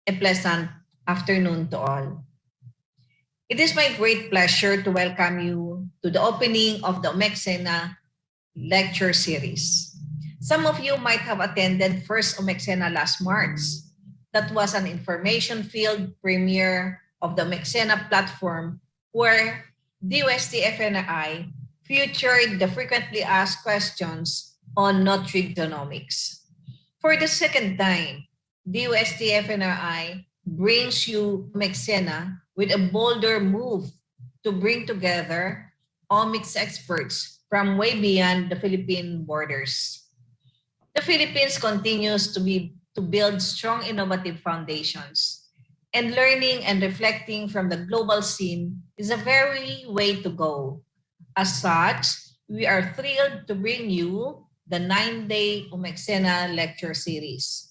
A pleasant afternoon to all. It is my great pleasure to welcome you to the opening of the OMICSena lecture series. Some of you might have attended first OMICSena last March. That was an information field premiere of the OMICSena platform where DOST FNRI featured the frequently asked questions on nutrigenomics. For the second time, DOST FNRI brings you OMICSena with a bolder move to bring together omics experts from way beyond the Philippine borders. The Philippines continues to build strong innovative foundations, and learning and reflecting from the global scene is a very way to go. As such, we are thrilled to bring you the 9-day OMICSena lecture series.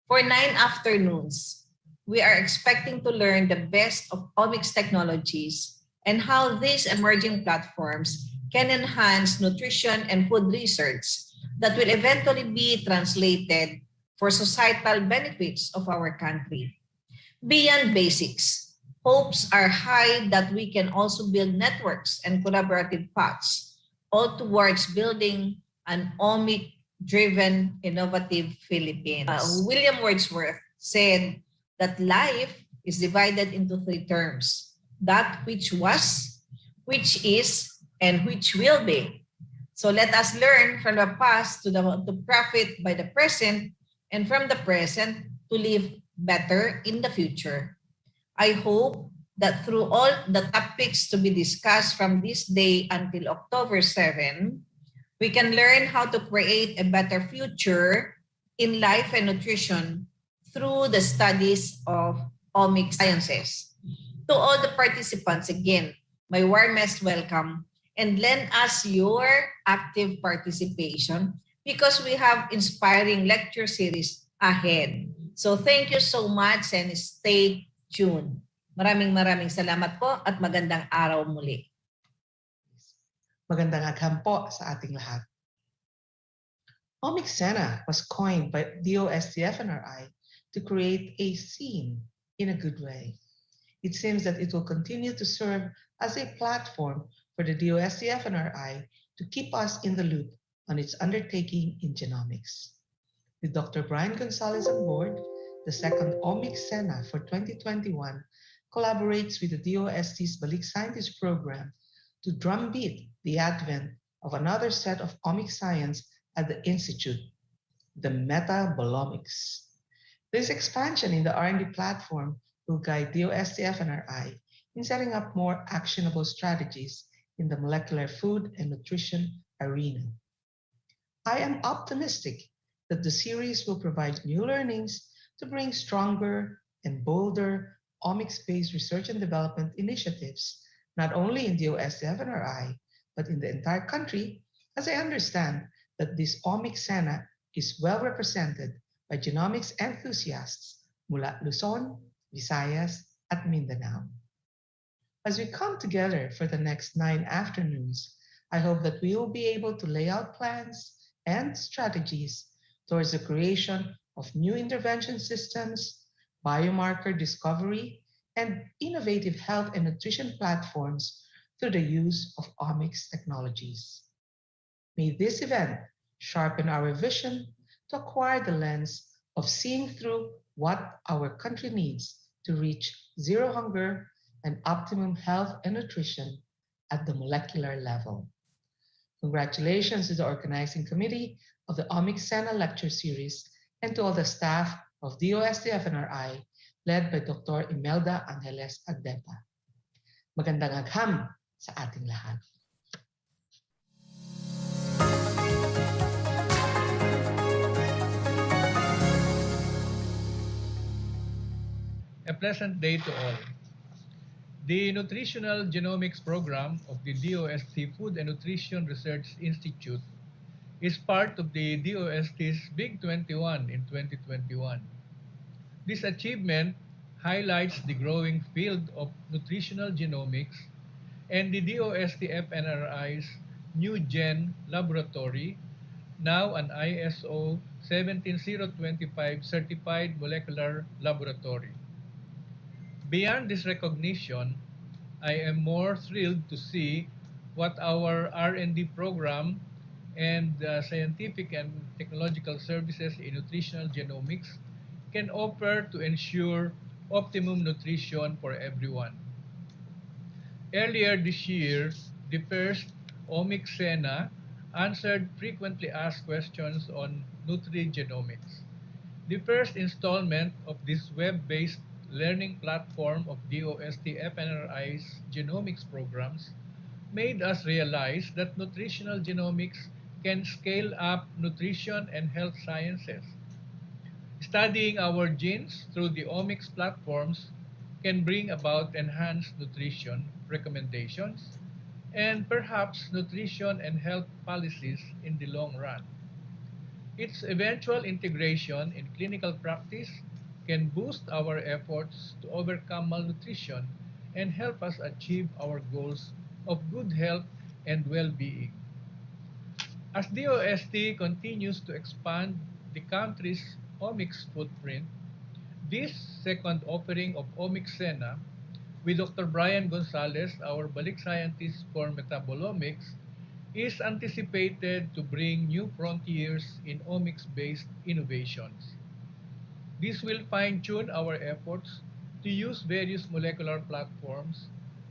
For 9 afternoons, we are expecting to learn the best of omics technologies and how these emerging platforms can enhance nutrition and food research that will eventually be translated for societal benefits of our country. Beyond basics, hopes are high that we can also build networks and collaborative paths, all towards building an omic-driven, innovative Philippines. William Wordsworth said that life is divided into 3 terms: that which was, which is, and which will be. So let us learn from the past to profit by the present, and from the present to live better in the future. I hope that through all the topics to be discussed from this day until October 7, we can learn how to create a better future in life and nutrition through the studies of omic sciences. To all the participants, again, my warmest welcome, and lend us your active participation because we have inspiring lecture series ahead. So thank you so much and stay tuned. Maraming salamat po at magandang araw muli. Magandang agham po sa ating lahat. OMICSena was coined by DOST-FNRI to create a scene in a good way. It seems that it will continue to serve as a platform for the DOST-FNRI to keep us in the loop on its undertaking in genomics. With Dr. Brian Gonzalez on board, the second OMICSena for 2021 collaborates with the DOST's Balik Scientist program to drumbeat the advent of another set of omic science at the Institute, the Metabolomics. This expansion in the R&D platform will guide DOST-FNRI in setting up more actionable strategies in the molecular food and nutrition arena. I am optimistic that the series will provide new learnings to bring stronger and bolder omics-based research and development initiatives, not only in DOST-FNRI, but in the entire country, as I understand that this OMICSena is well represented by genomics enthusiasts mula Luzon, Visayas, at Mindanao. As we come together for the next 9 afternoons, I hope that we will be able to lay out plans and strategies towards the creation of new intervention systems, biomarker discovery, and innovative health and nutrition platforms through the use of omics technologies. May this event sharpen our vision to acquire the lens of seeing through what our country needs to reach zero hunger and optimum health and nutrition at the molecular level. Congratulations to the organizing committee of the OMICSena lecture series and to all the staff of DOST-FNRI led by Dr. Imelda Angeles Agdeta. Magandang agham sa ating lahat. A pleasant day to all. The Nutritional Genomics Program of the DOST-Food and Nutrition Research Institute is part of the DOST's Big 21 in 2021. This achievement highlights the growing field of nutritional genomics and the DOST-FNRI's New Gen Laboratory, now an ISO 17025 Certified Molecular Laboratory. Beyond this recognition, I am more thrilled to see what our R&D program and scientific and technological services in nutritional genomics can offer to ensure optimum nutrition for everyone. Earlier this year, the first OMICSena answered frequently asked questions on nutrigenomics. The first installment of this web-based learning platform of DOST FNRI's genomics programs made us realize that nutritional genomics can scale up nutrition and health sciences. Studying our genes through the omics platforms can bring about enhanced nutrition recommendations and perhaps nutrition and health policies in the long run. Its eventual integration in clinical practice can boost our efforts to overcome malnutrition and help us achieve our goals of good health and well-being. As DOST continues to expand the country's omics footprint, this second offering of OMICSena with Dr. Brian Gonzalez, our balik scientist for Metabolomics, is anticipated to bring new frontiers in omics-based innovations. This will fine-tune our efforts to use various molecular platforms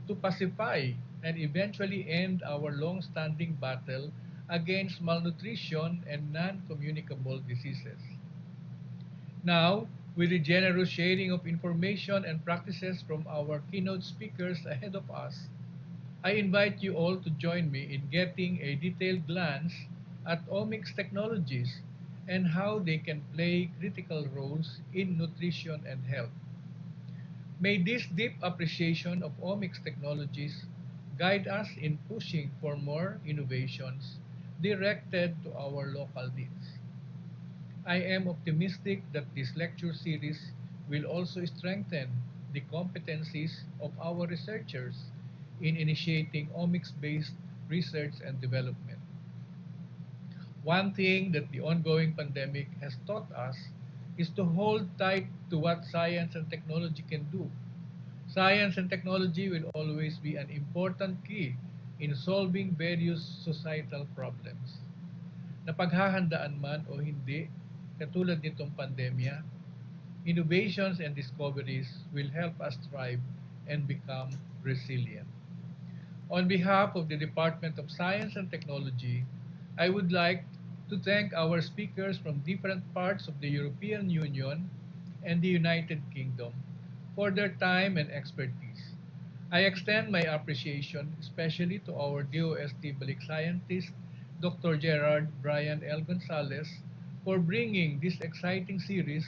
to pacify and eventually end our long-standing battle against malnutrition and non-communicable diseases. Now, with the generous sharing of information and practices from our keynote speakers ahead of us, I invite you all to join me in getting a detailed glance at omics technologies and how they can play critical roles in nutrition and health. May this deep appreciation of omics technologies guide us in pushing for more innovations directed to our local needs. I am optimistic that this lecture series will also strengthen the competencies of our researchers in initiating omics-based research and development. One thing that the ongoing pandemic has taught us is to hold tight to what science and technology can do. Science and technology will always be an important key in solving various societal problems. Napaghahandaan man o hindi, katulad nitong pandemya, innovations and discoveries will help us thrive and become resilient. On behalf of the Department of Science and Technology, I would like to thank our speakers from different parts of the European Union and the United Kingdom for their time and expertise. I extend my appreciation especially to our DOST Balik scientist, Dr. Gerard Brian L. Gonzalez, for bringing this exciting series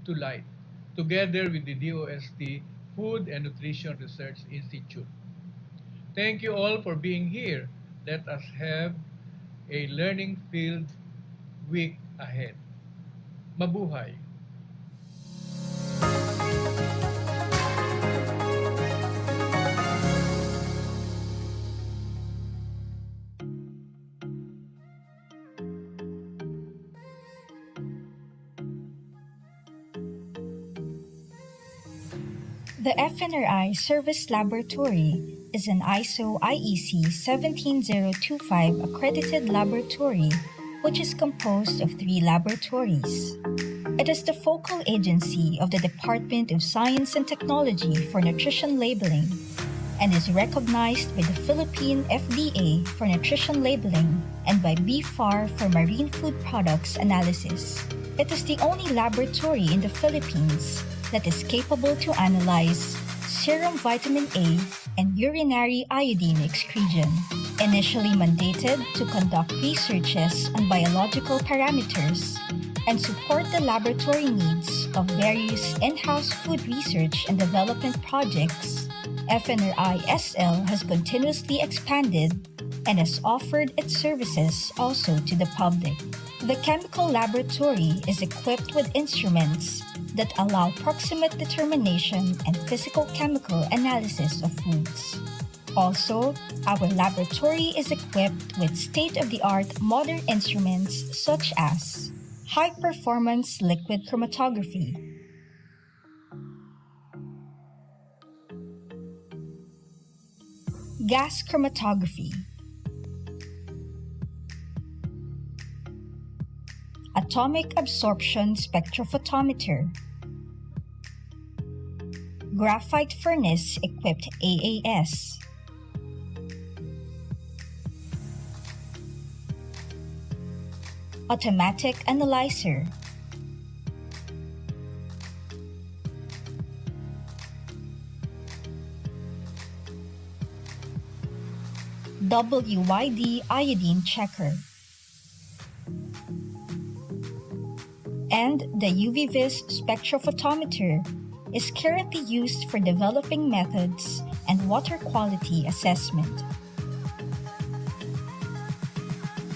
to light, together with the DOST Food and Nutrition Research Institute. Thank you all for being here. Let us have a learning-filled week ahead. Mabuhay! The FNRI Service Laboratory is an ISO IEC 17025 accredited laboratory which is composed of 3 laboratories. It is the focal agency of the Department of Science and Technology for Nutrition Labeling and is recognized by the Philippine FDA for nutrition labeling and by BFAR for marine food products analysis. It is the only laboratory in the Philippines that is capable to analyze serum vitamin A and urinary iodine excretion. Initially mandated to conduct researches on biological parameters and support the laboratory needs of various in-house food research and development projects, FNRSIL has continuously expanded and has offered its services also to the public. The chemical laboratory is equipped with instruments that allow proximate determination and physical chemical analysis of foods. Also, our laboratory is equipped with state-of-the-art modern instruments such as high-performance liquid chromatography, gas chromatography, atomic absorption spectrophotometer, graphite furnace equipped AAS, automatic analyzer, WYD iodine checker, and the UV-Vis spectrophotometer is currently used for developing methods and water quality assessment.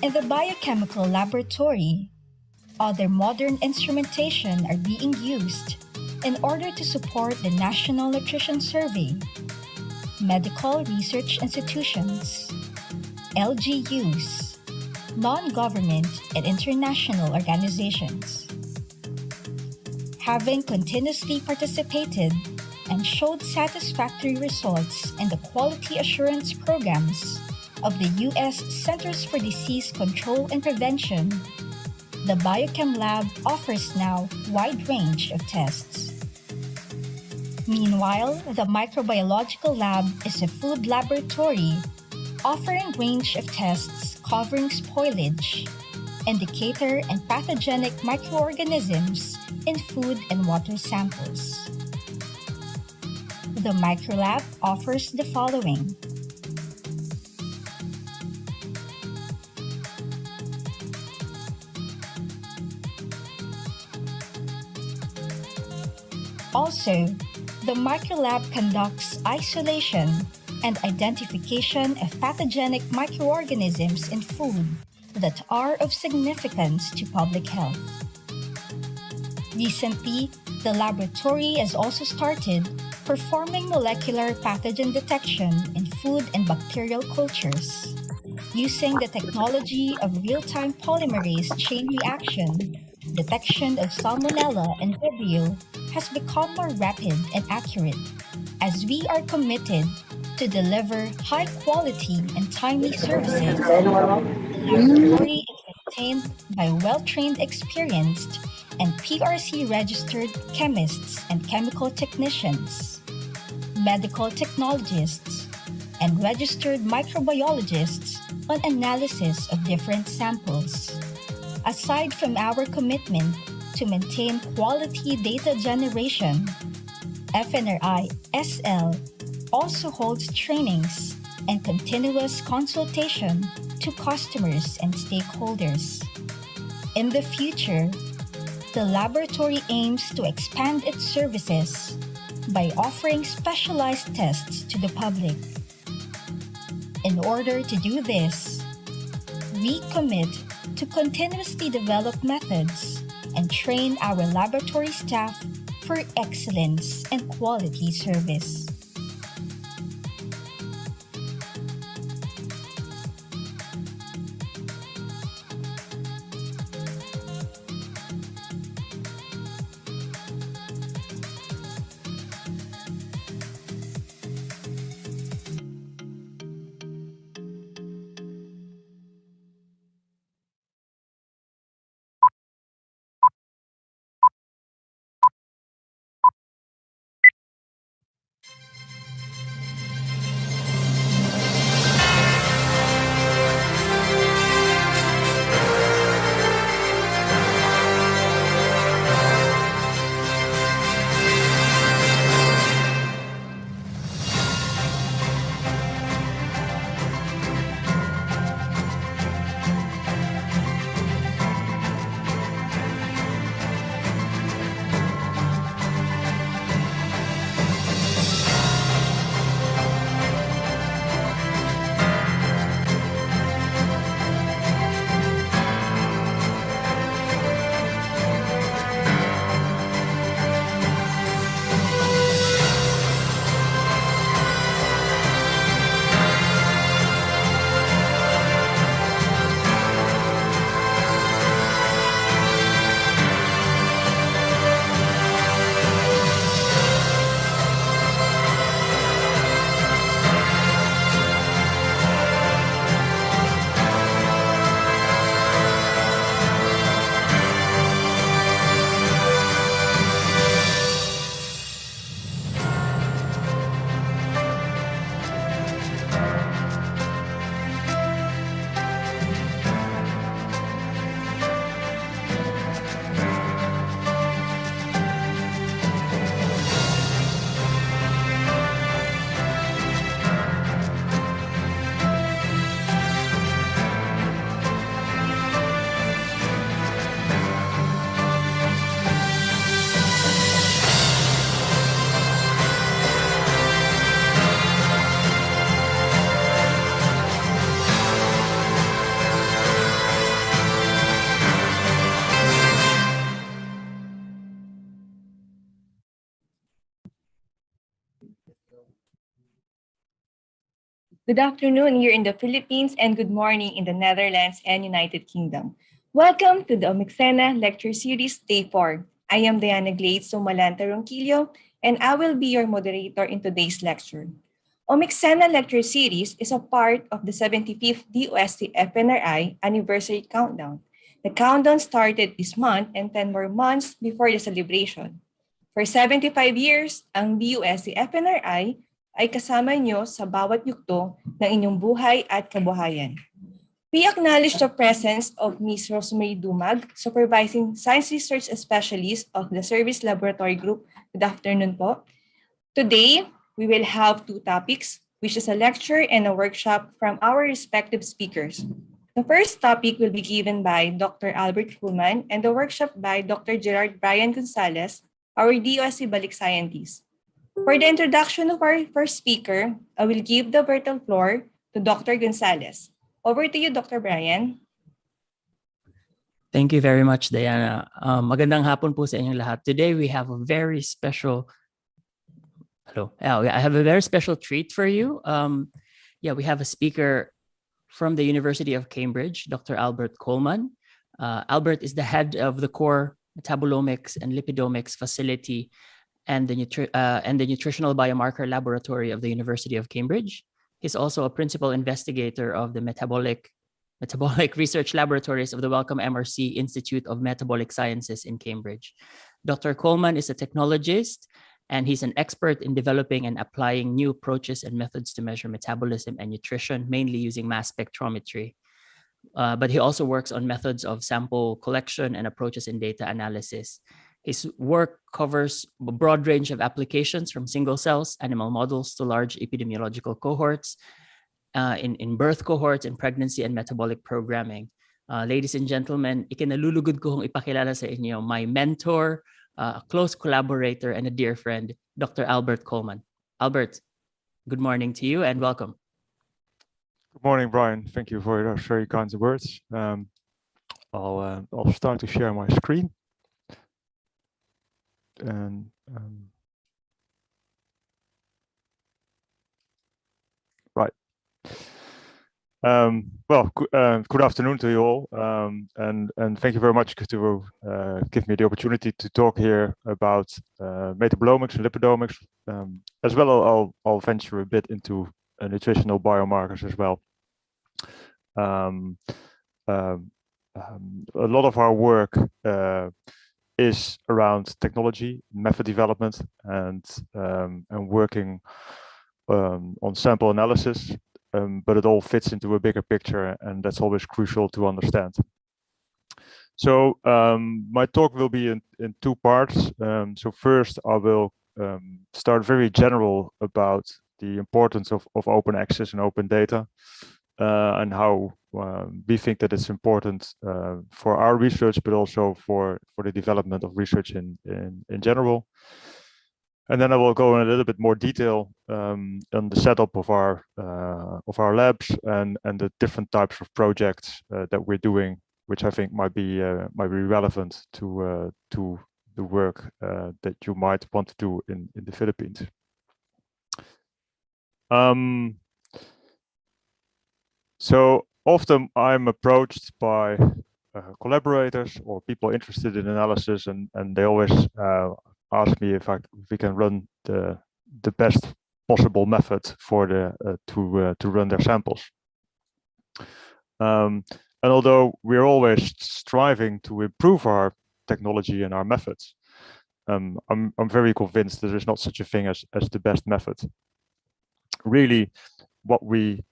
In the biochemical laboratory, other modern instrumentation are being used in order to support the National Nutrition Survey, medical research institutions, LGUs, non-government and international organizations. Having continuously participated and showed satisfactory results in the quality assurance programs of the U.S. Centers for Disease Control and Prevention, the Biochem Lab offers now a wide range of tests. Meanwhile, the Microbiological Lab is a food laboratory offering range of tests covering spoilage, indicator and pathogenic microorganisms in food and water samples. The Microlab offers the following: Also, the Microlab conducts isolation and identification of pathogenic microorganisms in food that are of significance to public health. Recently, the laboratory has also started performing molecular pathogen detection in food and bacterial cultures. Using the technology of real-time polymerase chain reaction, detection of Salmonella and Vibrio has become more rapid and accurate, as we are committed to deliver high-quality and timely services. The laboratory is maintained by well-trained, experienced, and PRC-registered chemists and chemical technicians, medical technologists, and registered microbiologists on analysis of different samples. Aside from our commitment to maintain quality data generation, FNRSIL also holds trainings and continuous consultation to customers and stakeholders. In the future, the laboratory aims to expand its services by offering specialized tests to the public. In order to do this, we commit to continuously develop methods and train our laboratory staff for excellence and quality service. Good afternoon here in the Philippines and good morning in the Netherlands and United Kingdom. Welcome to the OMICSena Lecture Series Day 4. I am Diana Glade Sumalanta Ronquillo and I will be your moderator in today's lecture. OMICSena Lecture Series is a part of the 75th DOST FNRI Anniversary Countdown. The countdown started this month and 10 more months before the celebration. For 75 years, ang DOST FNRI ay kasama nyo sa bawat yugto ng inyong buhay at kabuhayan. We acknowledge the presence of Ms. Rosemary Dumag, Supervising Science Research Specialist of the Service Laboratory Group. Good afternoon po. Today, we will have two topics, which is a lecture and a workshop from our respective speakers. The first topic will be given by Dr. Albert Coleman and the workshop by Dr. Gerard Brian Gonzalez, our DOST Balik Scientist. For the introduction of our first speaker, I will give the virtual floor to Dr. Gonzalez. Over to you, Dr. Brian. Thank you very much, Diana. Magandang hapon po sa inyong lahat. Today we have a very special I have a very special treat for you. We have a speaker from the University of Cambridge, Dr. Albert Coleman. Albert is the head of the core Metabolomics and Lipidomics facility and the Nutritional Biomarker Laboratory of the University of Cambridge. He's also a principal investigator of the Metabolic Research Laboratories of the Wellcome MRC Institute of Metabolic Sciences in Cambridge. Dr. Coleman is a technologist, and he's an expert in developing and applying new approaches and methods to measure metabolism and nutrition, mainly using mass spectrometry. But he also works on methods of sample collection and approaches in data analysis. His work covers a broad range of applications from single cells, animal models, to large epidemiological cohorts, in birth cohorts, in pregnancy and metabolic programming. Ladies and gentlemen, ikinalulugod ko kong ipakilala sa inyo my mentor, a close collaborator, and a dear friend, Dr. Albert Coleman. Albert, good morning to you and welcome. Good morning, Brian. Thank you for those very kind words. I'll start to share my screen. And right. Good afternoon to you all, and thank you very much to give me the opportunity to talk here about metabolomics and lipidomics. As well, I'll venture a bit into nutritional biomarkers as well. A lot of our work is around technology, method development, and working on sample analysis, but it all fits into a bigger picture, and that's always crucial to understand. So my talk will be in two parts. So first, I will start very general about the importance of open access and open data, and how we think that it's important for our research, but also for the development of research in general. And then I will go in a little bit more detail on the setup of our labs and the different types of projects that we're doing, which I think might be relevant to the work that you might want to do in the Philippines. So often I'm approached by collaborators or people interested in analysis, and they always ask me if we can run the best possible method for to run their samples. And although we're always striving to improve our technology and our methods, I'm very convinced that there's not such a thing as the best method. Really, what we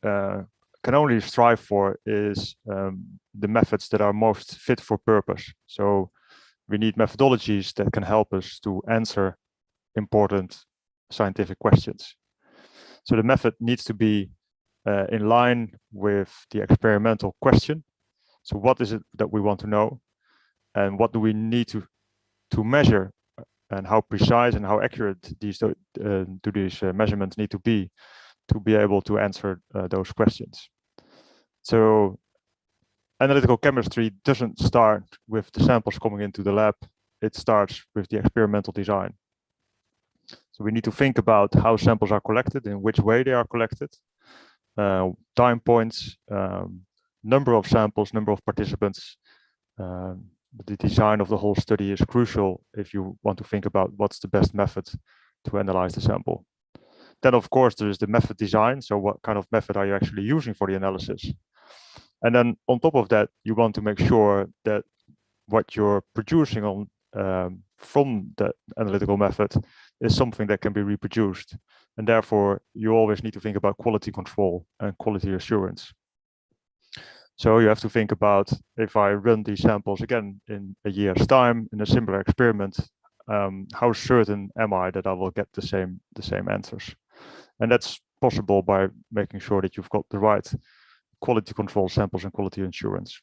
can only strive for is the methods that are most fit for purpose. So we need methodologies that can help us to answer important scientific questions. So the method needs to be in line with the experimental question. So what is it that we want to know, and what do we need to measure, and how precise and how accurate these measurements need to be able to answer those questions. So analytical chemistry doesn't start with the samples coming into the lab. It starts with the experimental design. So we need to think about how samples are collected, in which way they are collected, time points, number of samples, number of participants. The design of the whole study is crucial if you want to think about what's the best method to analyze the sample. Then, of course, there is the method design. So what kind of method are you actually using for the analysis? And then on top of that, you want to make sure that what you're producing on from the analytical method is something that can be reproduced. And therefore, you always need to think about quality control and quality assurance. So you have to think about, if I run these samples again in a year's time in a similar experiment, how certain am I that I will get the same answers? And that's possible by making sure that you've got the right quality control samples and quality assurance.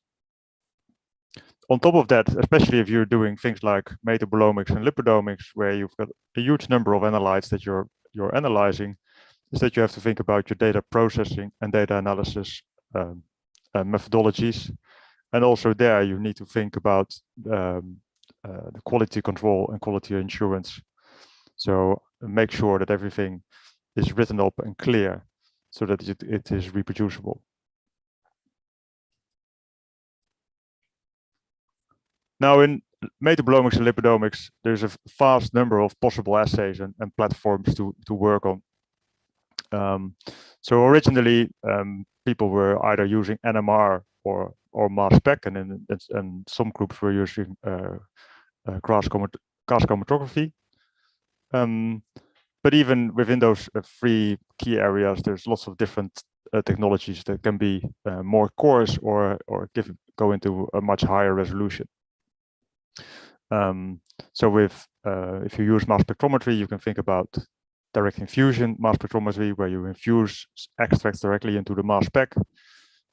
On top of that, especially if you're doing things like metabolomics and lipidomics, where you've got a huge number of analytes that you're analyzing, is that you have to think about your data processing and data analysis methodologies. And also there, you need to think about the quality control and quality assurance. So make sure that everything is written up and clear so that it is reproducible. Now, in metabolomics and lipidomics, there's a vast number of possible assays and platforms to work on. So originally, people were either using NMR or mass spec, and some groups were using gas chromatography. But even within those three key areas, there's lots of different technologies that can be more coarse or go into a much higher resolution. So if you use mass spectrometry, you can think about direct infusion mass spectrometry, where you infuse extracts directly into the mass spec.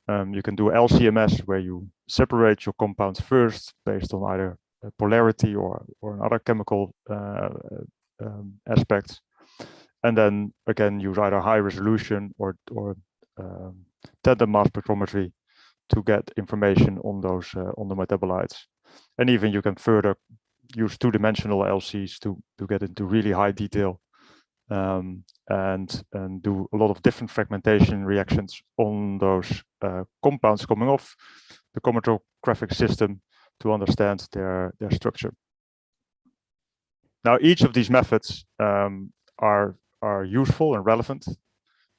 You can do LCMS, where you separate your compounds first based on either polarity or other chemical aspects, and then again use either high resolution or tandem mass spectrometry to get information on those on the metabolites. And even you can further use two-dimensional LCs to get into really high detail and do a lot of different fragmentation reactions on those compounds coming off the chromatographic system to understand their structure. Now, each of these methods are useful and relevant,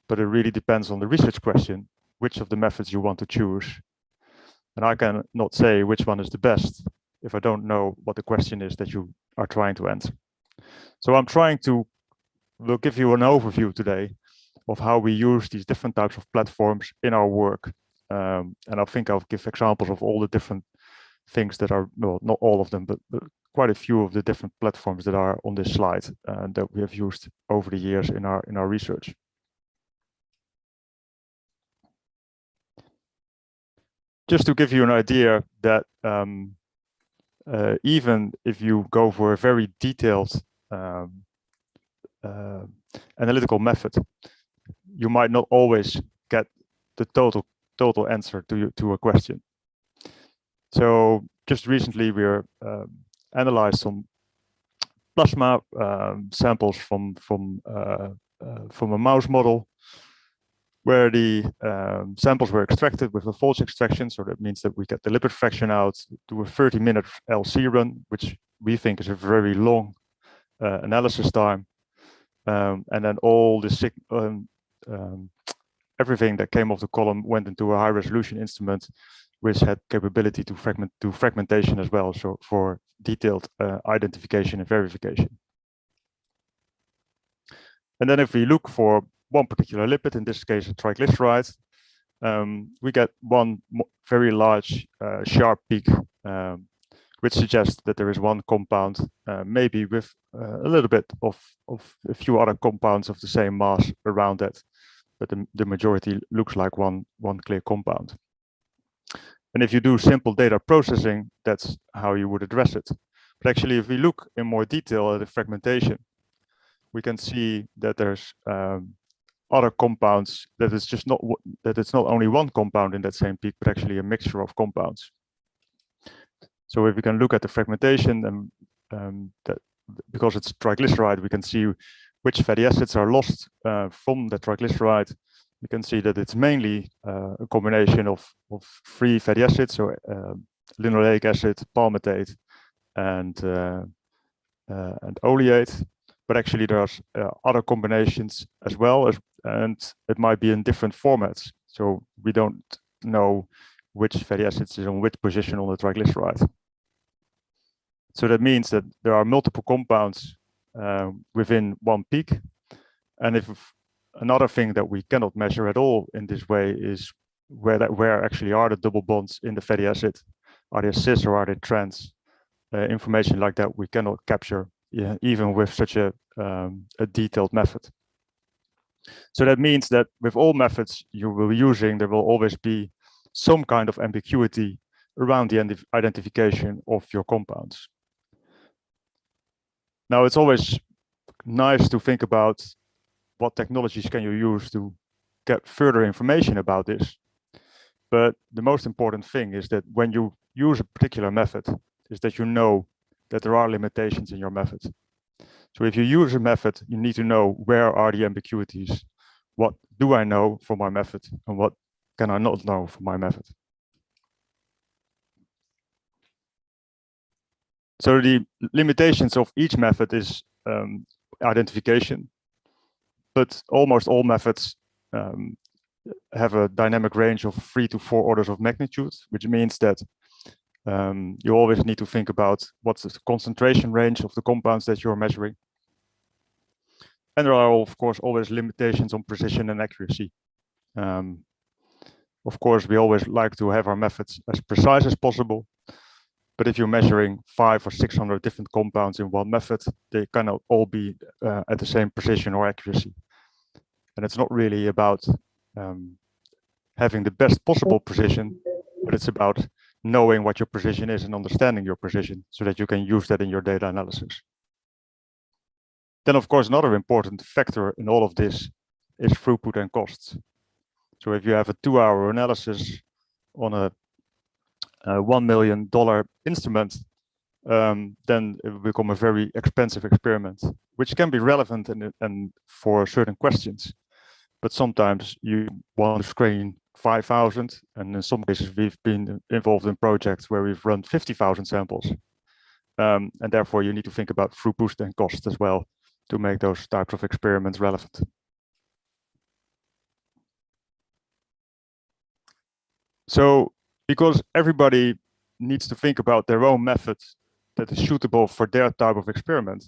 but it really depends on the research question, which of the methods you want to choose. And I cannot say which one is the best if I don't know what the question is that you are trying to answer. So I'm trying to will give you an overview today of how we use these different types of platforms in our work. And I think I'll give examples of all the different things that are, well, not all of them, but quite a few of the different platforms that are on this slide that we have used over the years in our research. Just to give you an idea that even if you go for a very detailed analytical method, you might not always get the total answer to a question. So just recently we analyzed some plasma samples from a mouse model, where the samples were extracted with a false extraction. So that means that we get the lipid fraction out, do a 30-minute LC run, which we think is a very long analysis time. And then all the everything that came off the column went into a high resolution instrument, which had capability to fragmentation as well. So for detailed identification and verification. And then if we look for one particular lipid, in this case a triglyceride, we get one very large sharp peak, which suggests that there is one compound, maybe with a little bit of a few other compounds of the same mass around that, but the majority looks like one clear compound. And if you do simple data processing, that's how you would address it. But actually, if we look in more detail at the fragmentation, we can see that there's other compounds, that it's not only one compound in that same peak, but actually a mixture of compounds. So if we can look at the fragmentation, and that because it's triglyceride, we can see which fatty acids are lost from the triglyceride. you can see that it's mainly a combination of free fatty acids, so linoleic acid, palmitate, and oleate. But actually, there's other combinations as well, and it might be in different formats. So we don't know which fatty acids is on which position on the triglyceride. So that means that there are multiple compounds within one peak. And if another thing that we cannot measure at all in this way is where actually are the double bonds in the fatty acid? Are they cis or are they trans? Information like that we cannot capture even with such a detailed method. So that means that with all methods you will be using, there will always be some kind of ambiguity around the identification of your compounds. Now, it's always nice to think about what technologies can you use to get further information about this. But the most important thing is that when you use a particular method, is that you know that there are limitations in your method. So if you use a method, you need to know where are the ambiguities. What do I know from my method and what can I not know from my method? So the limitations of each method is identification, but almost all methods have a dynamic range of 3 to 4 orders of magnitude, which means that you always need to think about what's the concentration range of the compounds that you're measuring. And there are, of course, always limitations on precision and accuracy. Of course, we always like to have our methods as precise as possible. But if you're measuring 500 or 600 different compounds in one method, they cannot all be at the same precision or accuracy. And it's not really about having the best possible precision, but it's about knowing what your precision is and understanding your precision so that you can use that in your data analysis. Then, of course, another important factor in all of this is throughput and costs. So if you have a 2-hour analysis on a $1 million instrument, then it will become a very expensive experiment, which can be relevant and for certain questions. But sometimes you want to screen 5,000, and in some cases we've been involved in projects where we've run 50,000 samples. And therefore you need to think about throughput and cost as well to make those types of experiments relevant. So because everybody needs to think about their own method that is suitable for their type of experiment,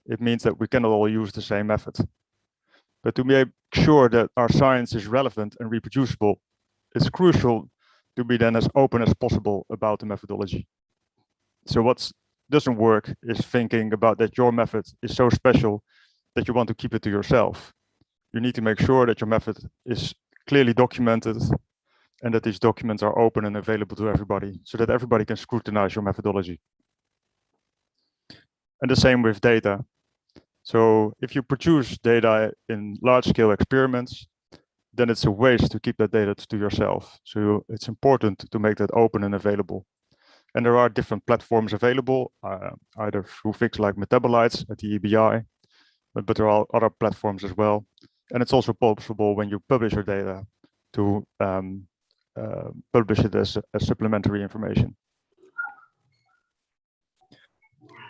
it means that we cannot all use the same method. But to make sure that our science is relevant and reproducible, it's crucial to be then as open as possible about the methodology. So what doesn't work is thinking about that your method is so special that you want to keep it to yourself. You need to make sure that your method is clearly documented and that these documents are open and available to everybody so that everybody can scrutinize your methodology. And the same with data. So if you produce data in large-scale experiments, then it's a waste to keep that data to yourself. So it's important to make that open and available. And there are different platforms available, either through things like Metabolites at the EBI, but there are other platforms as well. And it's also possible when you publish your data to publish it as supplementary information.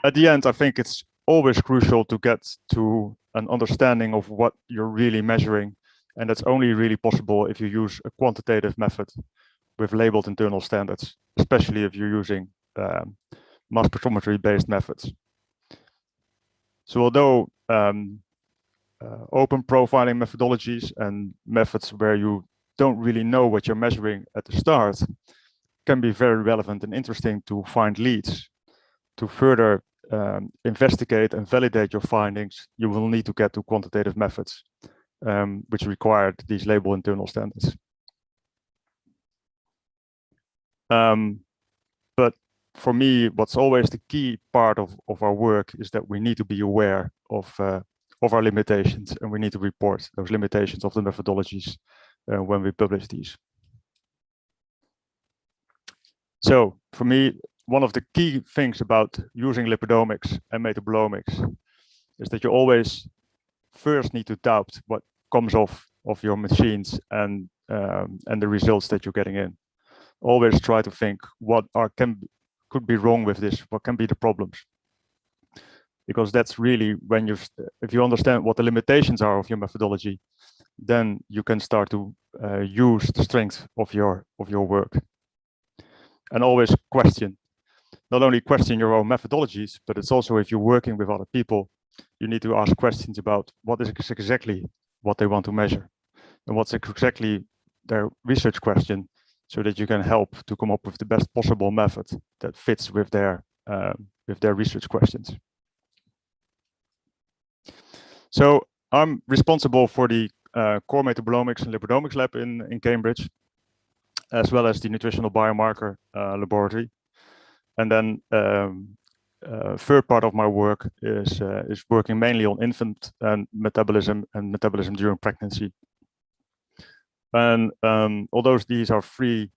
At the end, I think it's always crucial to get to an understanding of what you're really measuring. And that's only really possible if you use a quantitative method with labeled internal standards, especially if you're using mass spectrometry-based methods. So although open profiling methodologies and methods where you don't really know what you're measuring at the start can be very relevant and interesting to find leads. To further investigate and validate your findings, you will need to get to quantitative methods, which require these label internal standards. But for me, what's always the key part of our work is that we need to be aware of our limitations, and we need to report those limitations of the methodologies when we publish these. So for me, one of the key things about using lipidomics and metabolomics is that you always first need to doubt what comes off of your machines and the results that you're getting in. Always try to think what could be wrong with this, what can be the problems. Because that's really when if you understand what the limitations are of your methodology, then you can start to use the strength of your work. And always question, not only question your own methodologies, but it's also if you're working with other people, you need to ask questions about what is exactly what they want to measure and what's exactly their research question, so that you can help to come up with the best possible method that fits with their research questions. So I'm responsible for the core Metabolomics and Lipidomics lab in Cambridge, as well as the Nutritional Biomarker laboratory. And then third part of my work is working mainly on infant and metabolism during pregnancy. And although these are three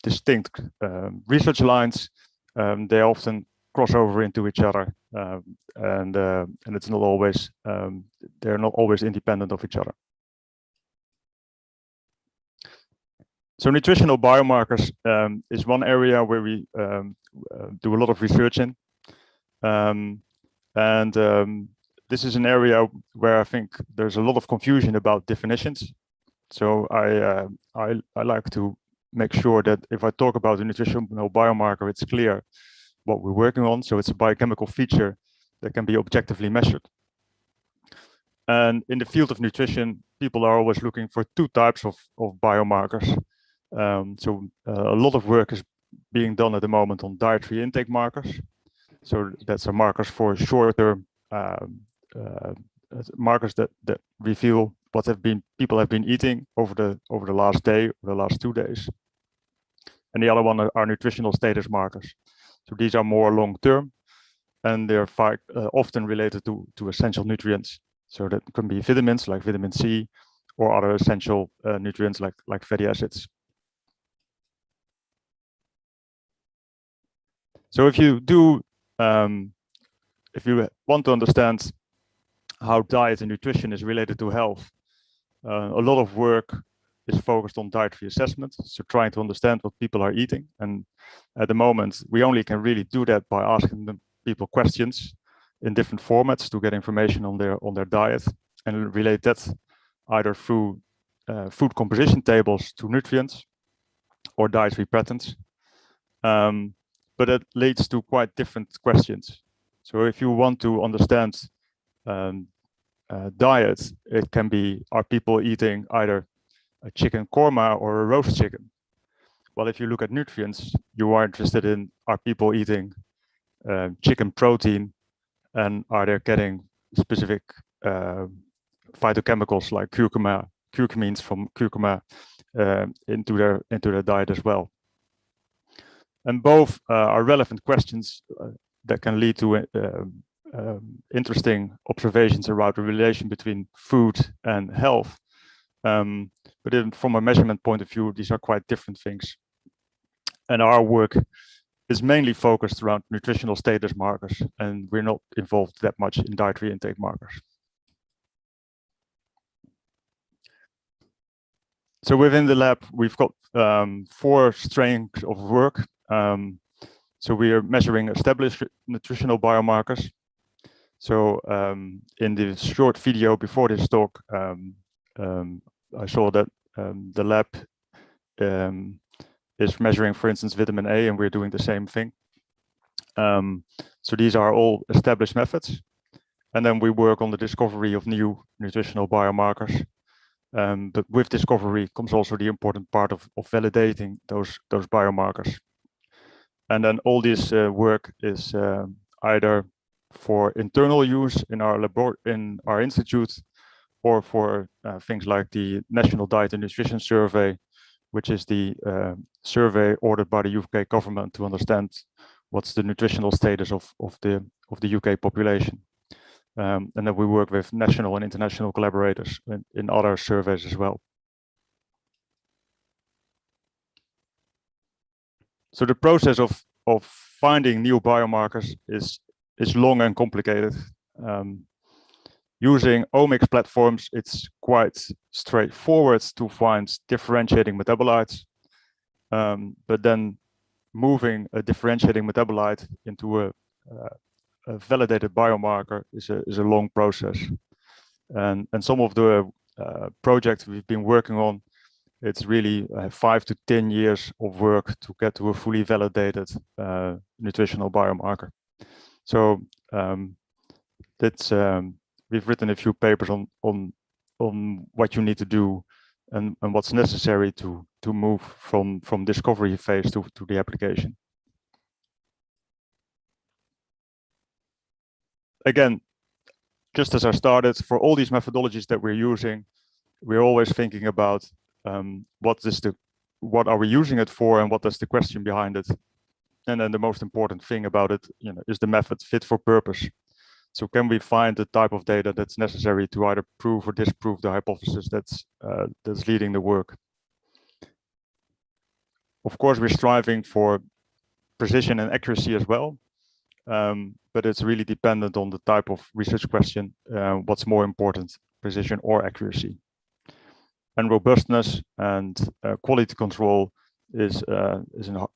distinct research lines, they often cross over into each other, and it's not always they're not always independent of each other. So nutritional biomarkers is one area where we do a lot of research in, this is an area where I think there's a lot of confusion about definitions. So I like to make sure that if I talk about a nutritional biomarker, it's clear what we're working on. So it's a biochemical feature that can be objectively measured. And in the field of nutrition, people are always looking for two types of biomarkers. A lot of work is being done at the moment on dietary intake markers. So that's a markers for short-term markers that reveal what people have been eating over the last day or the last 2 days. And the other one are nutritional status markers. So these are more long-term, and they're often related to essential nutrients. So that can be vitamins like vitamin C, or other essential nutrients like fatty acids. So if you want to understand how diet and nutrition is related to health, a lot of work is focused on dietary assessment, so trying to understand what people are eating. And at the moment, we only can really do that by asking people questions in different formats to get information on their diet, and relate that either through food composition tables to nutrients or dietary patterns. But it leads to quite different questions. So if you want to understand diet, it can be, are people eating either a chicken korma or a roast chicken? Well, if you look at nutrients, you are interested in, are people eating chicken protein, and are they getting specific phytochemicals like curcumins from curcuma into their diet as well? And both are relevant questions that can lead to interesting observations around the relation between food and health. But from a measurement point of view, these are quite different things. And our work is mainly focused around nutritional status markers, and we're not involved that much in dietary intake markers. So within the lab, we've got 4 strengths of work. So we are measuring established nutritional biomarkers. So in the short video before this talk, I saw that the lab is measuring, for instance, vitamin A, and we're doing the same thing. So these are all established methods. And then we work on the discovery of new nutritional biomarkers. But with discovery comes also the important part of validating those biomarkers. And then all this work is either for internal use in our institute, or for things like the National Diet and Nutrition Survey, which is the survey ordered by the UK government to understand what's the nutritional status of the UK population. And then we work with national and international collaborators in other surveys as well. So the process of finding new biomarkers is long and complicated. Using omics platforms, it's quite straightforward to find differentiating metabolites, but then moving a differentiating metabolite into a validated biomarker is a long process. And some of the projects we've been working on, it's really 5 to 10 years of work to get to a fully validated nutritional biomarker. So we've written a few papers on what you need to do and what's necessary to move from discovery phase to the application. Again, just as I started, for all these methodologies that we're using, we're always thinking about what are we using it for, and what is the question behind it. And then the most important thing about it, is the method fit for purpose. So can we find the type of data that's necessary to either prove or disprove the hypothesis that's leading the work? Of course, we're striving for precision and accuracy as well, but it's really dependent on the type of research question, what's more important, precision or accuracy. And robustness and quality control is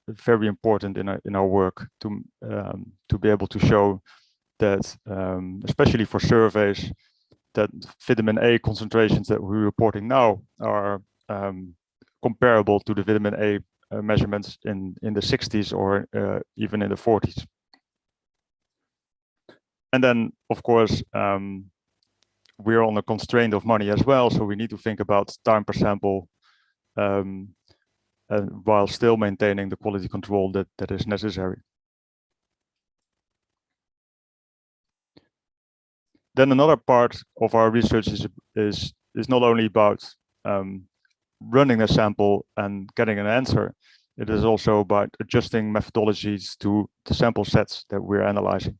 very important in our work to be able to show that, especially for surveys, that vitamin A concentrations that we're reporting now are comparable to the vitamin A measurements in the 60s or even in the 40s. And then, of course, we're on a constraint of money as well, so we need to think about time per sample, while still maintaining the quality control that is necessary. Then another part of our research is not only about running a sample and getting an answer. It is also about adjusting methodologies to the sample sets that we're analyzing.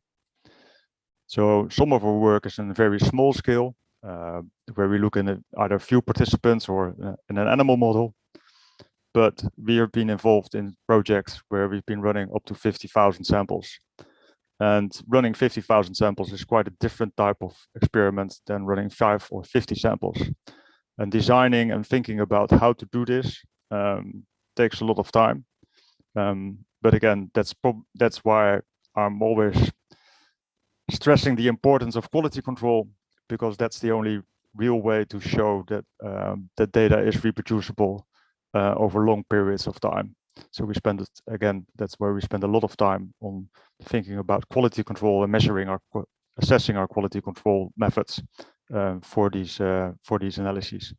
So some of our work is in a very small scale, where we look in either a few participants or in an animal model. But we have been involved in projects where we've been running up to 50,000 samples. And running 50,000 samples is quite a different type of experiment than running 5 or 50 samples. And designing and thinking about how to do this takes a lot of time. But again, that's why I'm always stressing the importance of quality control, because that's the only real way to show that the data is reproducible over long periods of time. So we spend it, again, that's where we spend a lot of time on thinking about quality control and assessing our quality control methods for these analyses.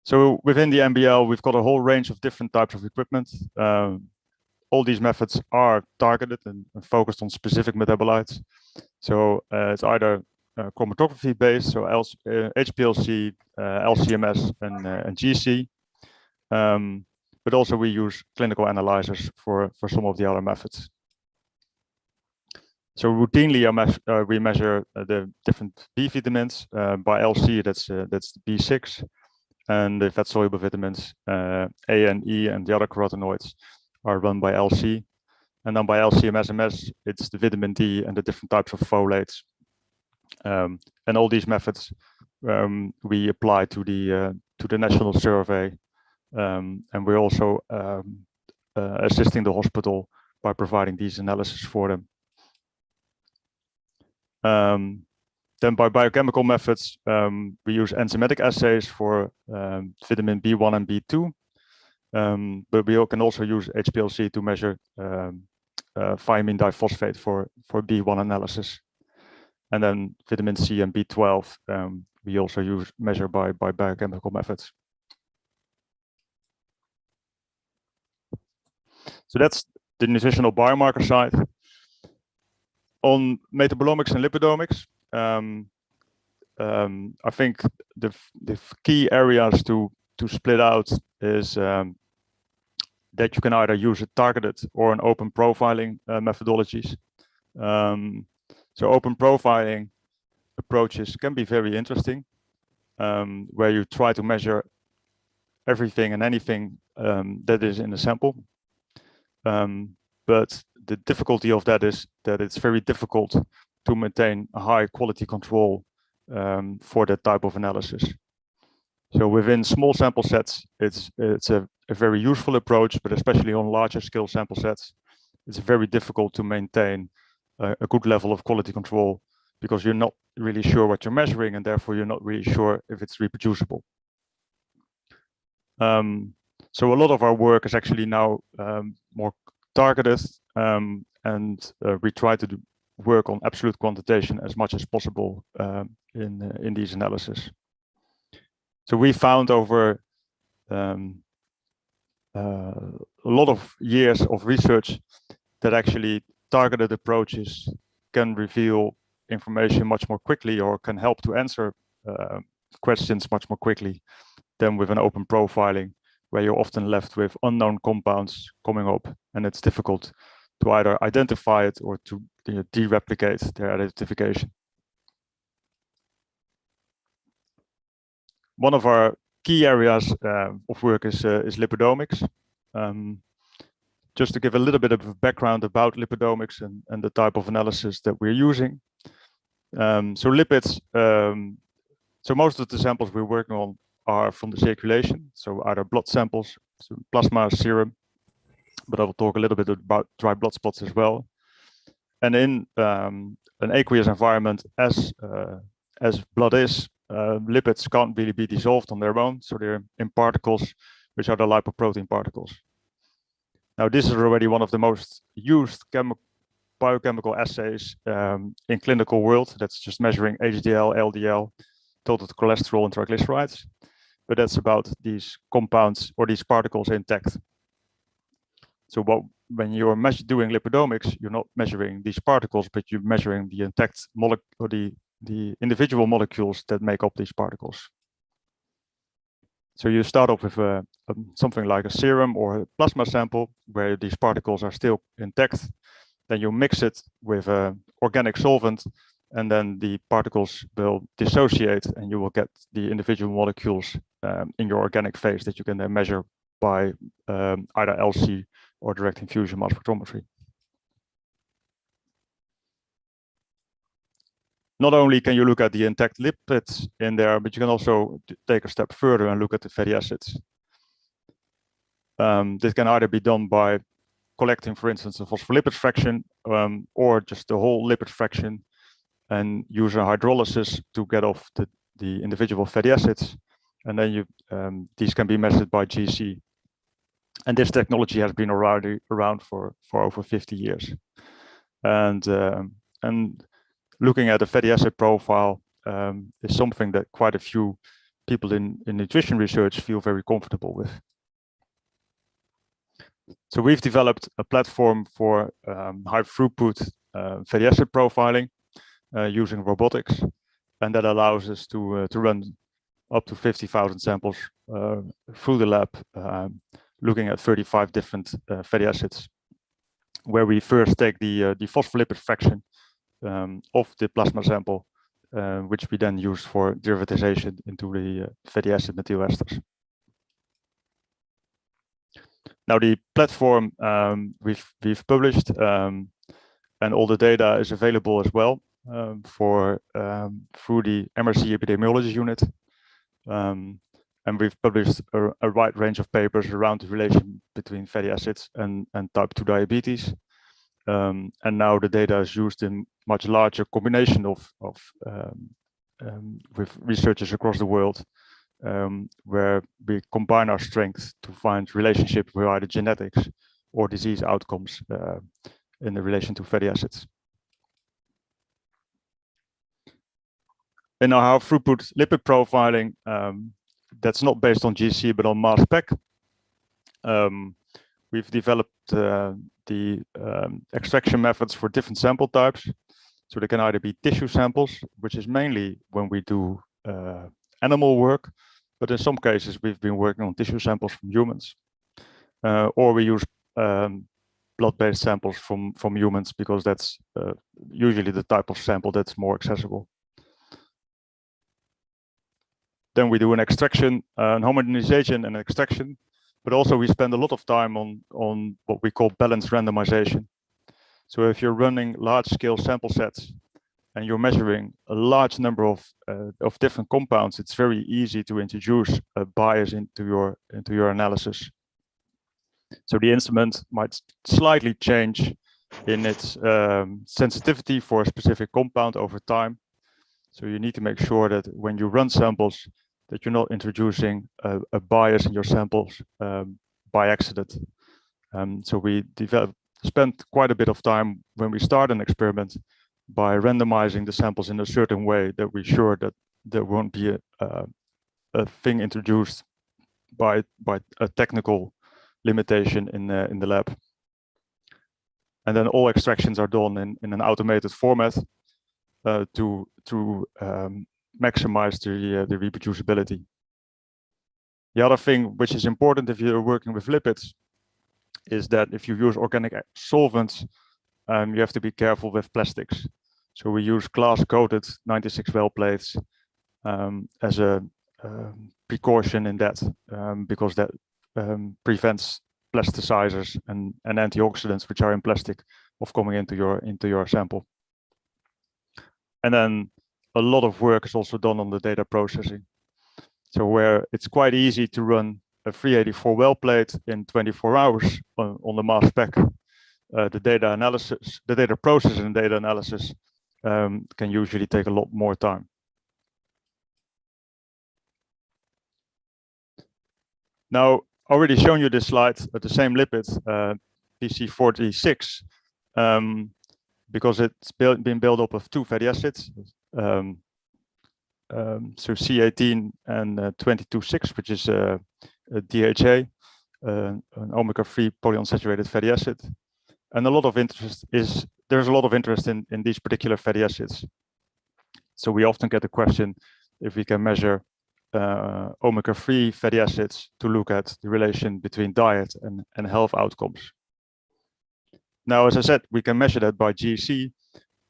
So within the MBL, we've got a whole range of different types of equipment. All these methods are targeted and focused on specific metabolites. So it's either chromatography based, so HPLC, LCMS, and GC. But also we use clinical analyzers for some of the other methods. So routinely we measure the different B vitamins by LC. That's the B6, and the fat-soluble vitamins A and E and the other carotenoids are run by LC. And then by LCMS, it's the vitamin D and the different types of folates. And all these methods we apply to the national survey, and we're also assisting the hospital by providing these analyses for them. Then by biochemical methods, we use enzymatic assays for vitamin B1 and B2, but we can also use HPLC to measure thiamine diphosphate for B1 analysis. And then vitamin C and B12, we also measure by biochemical methods. So that's the nutritional biomarker side. On metabolomics and lipidomics, I think the key areas to split out is that you can either use a targeted or an open profiling methodologies. So open profiling approaches can be very interesting, where you try to measure everything and anything that is in a sample. But the difficulty of that is that it's very difficult to maintain a high quality control for that type of analysis. So within small sample sets, it's a very useful approach, but especially on larger scale sample sets, it's very difficult to maintain a good level of quality control because you're not really sure what you're measuring, and therefore you're not really sure if it's reproducible. So a lot of our work is actually now more targeted, and we try to work on absolute quantitation as much as possible in these analyses. So we found over a lot of years of research that actually targeted approaches can reveal information much more quickly, or can help to answer questions much more quickly than with an open profiling, where you're often left with unknown compounds coming up, and it's difficult to either identify it or to de-replicate their identification. One of our key areas of work is lipidomics. Just to give a little bit of a background about lipidomics and the type of analysis that we're using. So lipids, so most of the samples we're working on are from the circulation, so either blood samples, so plasma, serum, but I will talk a little bit about dry blood spots as well. And in an aqueous environment, as blood is, lipids can't really be dissolved on their own, so they're in particles, which are the lipoprotein particles. Now, this is already one of the most used biochemical assays in clinical world. That's just measuring HDL, LDL, total cholesterol, and triglycerides. But that's about these compounds or these particles intact. So when you're doing lipidomics, you're not measuring these particles, but you're measuring the intact molecule, or the individual molecules that make up these particles. So you start off with something like a serum or a plasma sample where these particles are still intact. Then you mix it with an organic solvent, and then the particles will dissociate, and you will get the individual molecules in your organic phase that you can then measure by either LC or direct infusion mass spectrometry. Not only can you look at the intact lipids in there, but you can also take a step further and look at the fatty acids. This can either be done by collecting, for instance, a phospholipid fraction, or just the whole lipid fraction, and use a hydrolysis to get off the individual fatty acids. And then these can be measured by GC. And this technology has been around for over 50 years. And looking at the fatty acid profile is something that quite a few people in nutrition research feel very comfortable with. So we've developed a platform for high throughput fatty acid profiling using robotics, and that allows us to run up to 50,000 samples through the lab, looking at 35 different fatty acids, where we first take the phospholipid fraction of the plasma sample, which we then use for derivatization into the fatty acid methyl esters. Now, the platform we've published, and all the data is available as well through the MRC epidemiology unit. And we've published a wide range of papers around the relation between fatty acids and type 2 diabetes. And now the data is used in much larger combination with researchers across the world, where we combine our strengths to find relationship with either genetics or disease outcomes in the relation to fatty acids. In our throughput lipid profiling, that's not based on GC but on mass spec. We've developed the extraction methods for different sample types. So they can either be tissue samples, which is mainly when we do animal work, but in some cases we've been working on tissue samples from humans, or we use blood-based samples from humans, because that's usually the type of sample that's more accessible. Then we do an extraction, an homogenization and extraction, but also we spend a lot of time on what we call balanced randomization. So if you're running large-scale sample sets and you're measuring a large number of different compounds, it's very easy to introduce a bias into your analysis. So the instrument might slightly change in its sensitivity for a specific compound over time. So you need to make sure that when you run samples, that you're not introducing a bias in your samples by accident. So we spent quite a bit of time when we start an experiment by randomizing the samples in a certain way that we're sure that there won't be a thing introduced by a technical limitation in the lab. And then all extractions are done in an automated format to maximize the reproducibility. The other thing which is important if you're working with lipids is that if you use organic solvents, you have to be careful with plastics. So we use glass-coated 96 well plates as a precaution in that, because that prevents plasticizers and antioxidants which are in plastic of coming into your sample. And then a lot of work is also done on the data processing. So where it's quite easy to run a 384 well plate in 24 hours on the mass spec, the data processing and data analysis can usually take a lot more time. Now, already shown you this slide at the same lipid, PC46, because it's been built up of two fatty acids, so C18 and 22,6, which is a DHA, an omega-3 polyunsaturated fatty acid. And there's a lot of interest in these particular fatty acids. So we often get the question if we can measure omega-3 fatty acids to look at the relation between diet and health outcomes. Now, as I said, we can measure that by GC,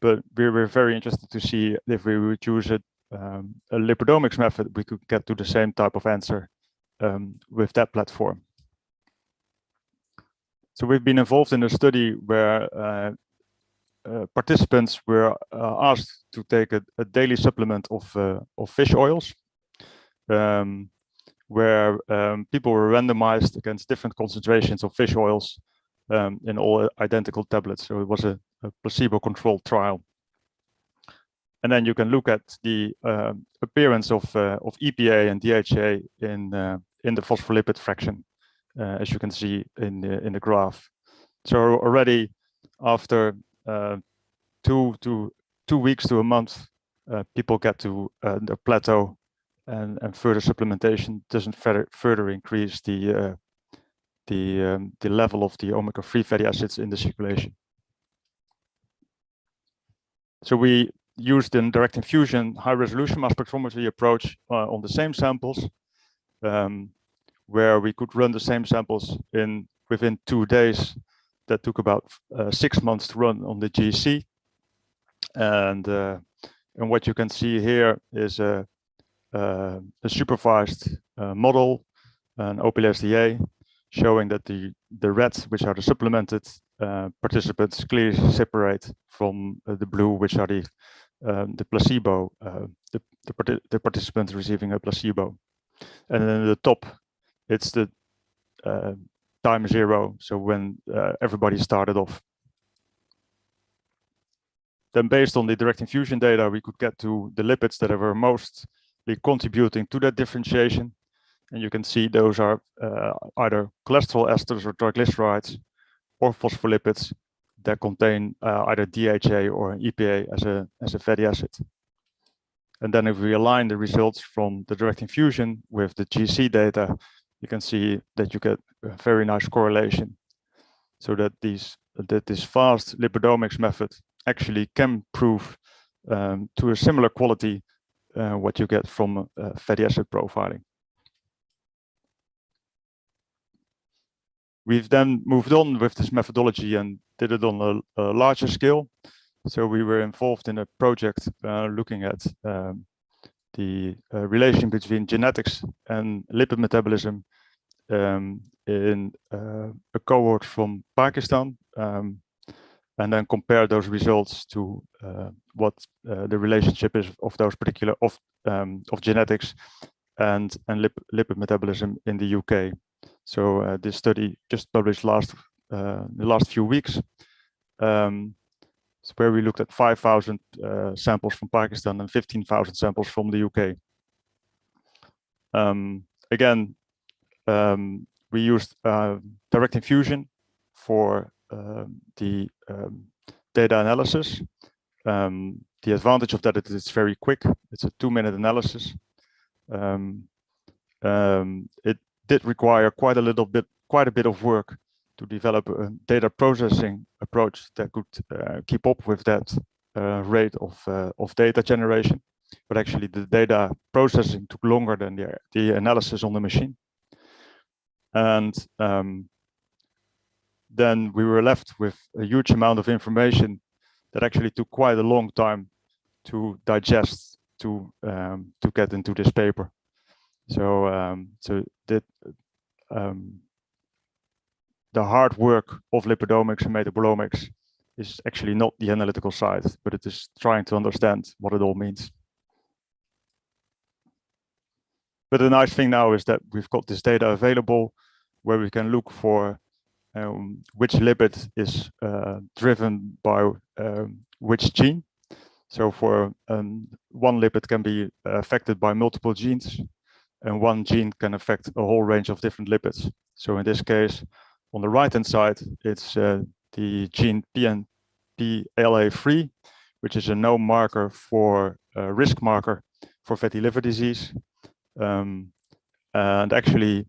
but we were very interested to see if we would use a lipidomics method, we could get to the same type of answer with that platform. So we've been involved in a study where participants were asked to take a daily supplement of fish oils, where people were randomized against different concentrations of fish oils in all identical tablets. So it was a placebo-controlled trial. And then you can look at the appearance of EPA and DHA in the phospholipid fraction, as you can see in the graph. So already after 2 weeks to a month, people get to the plateau, and further supplementation doesn't further increase the level of the omega-3 fatty acids in the circulation. So we used in direct infusion high-resolution mass spectrometry approach on the same samples, where we could run the same samples within 2 days. That took about 6 months to run on the GC. And what you can see here is a supervised model, an OPLSDA, showing that the reds, which are the supplemented participants, clearly separate from the blue, which are the placebo, the participants receiving a placebo. And then at the top, it's the time 0, so when everybody started off. Then based on the direct infusion data, we could get to the lipids that were mostly contributing to that differentiation. And you can see those are either cholesterol esters or triglycerides or phospholipids that contain either DHA or EPA as a fatty acid. And then if we align the results from the direct infusion with the GC data, you can see that you get a very nice correlation. So that this fast lipidomics method actually can prove to a similar quality what you get from fatty acid profiling. We've then moved on with this methodology and did it on a larger scale. So we were involved in a project looking at the relation between genetics and lipid metabolism in a cohort from Pakistan. and then compare those results to what the relationship is of those particular of genetics and lipid metabolism in the UK. So this study just published the last few weeks, where we looked at 5,000 samples from Pakistan and 15,000 samples from the UK. Again, we used direct infusion for the data analysis. The advantage of that is it's very quick. It's a 2-minute analysis. It did require quite a bit of work to develop a data processing approach that could keep up with that rate of data generation. But actually, the data processing took longer than the analysis on the machine. And then we were left with a huge amount of information that actually took quite a long time to digest to get into this paper. So the hard work of lipidomics and metabolomics is actually not the analytical side, but it is trying to understand what it all means. But the nice thing now is that we've got this data available where we can look for which lipid is driven by which gene. So for one lipid can be affected by multiple genes, and one gene can affect a whole range of different lipids. So in this case, on the right-hand side, it's the gene PNPLA3, which is a known marker for risk marker for fatty liver disease. And actually,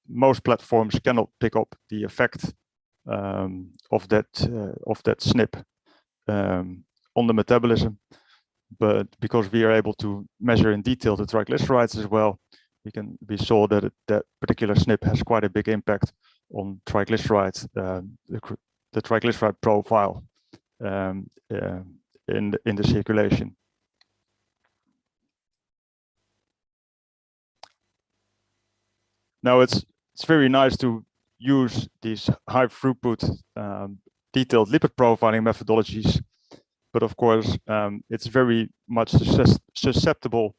most platforms cannot pick up the effect of that SNP on the metabolism. But because we are able to measure in detail the triglycerides as well, we saw that that particular SNP has quite a big impact on triglycerides, the triglyceride profile in the circulation. Now it's very nice to use these high throughput detailed lipid profiling methodologies, but of course it's very much susceptible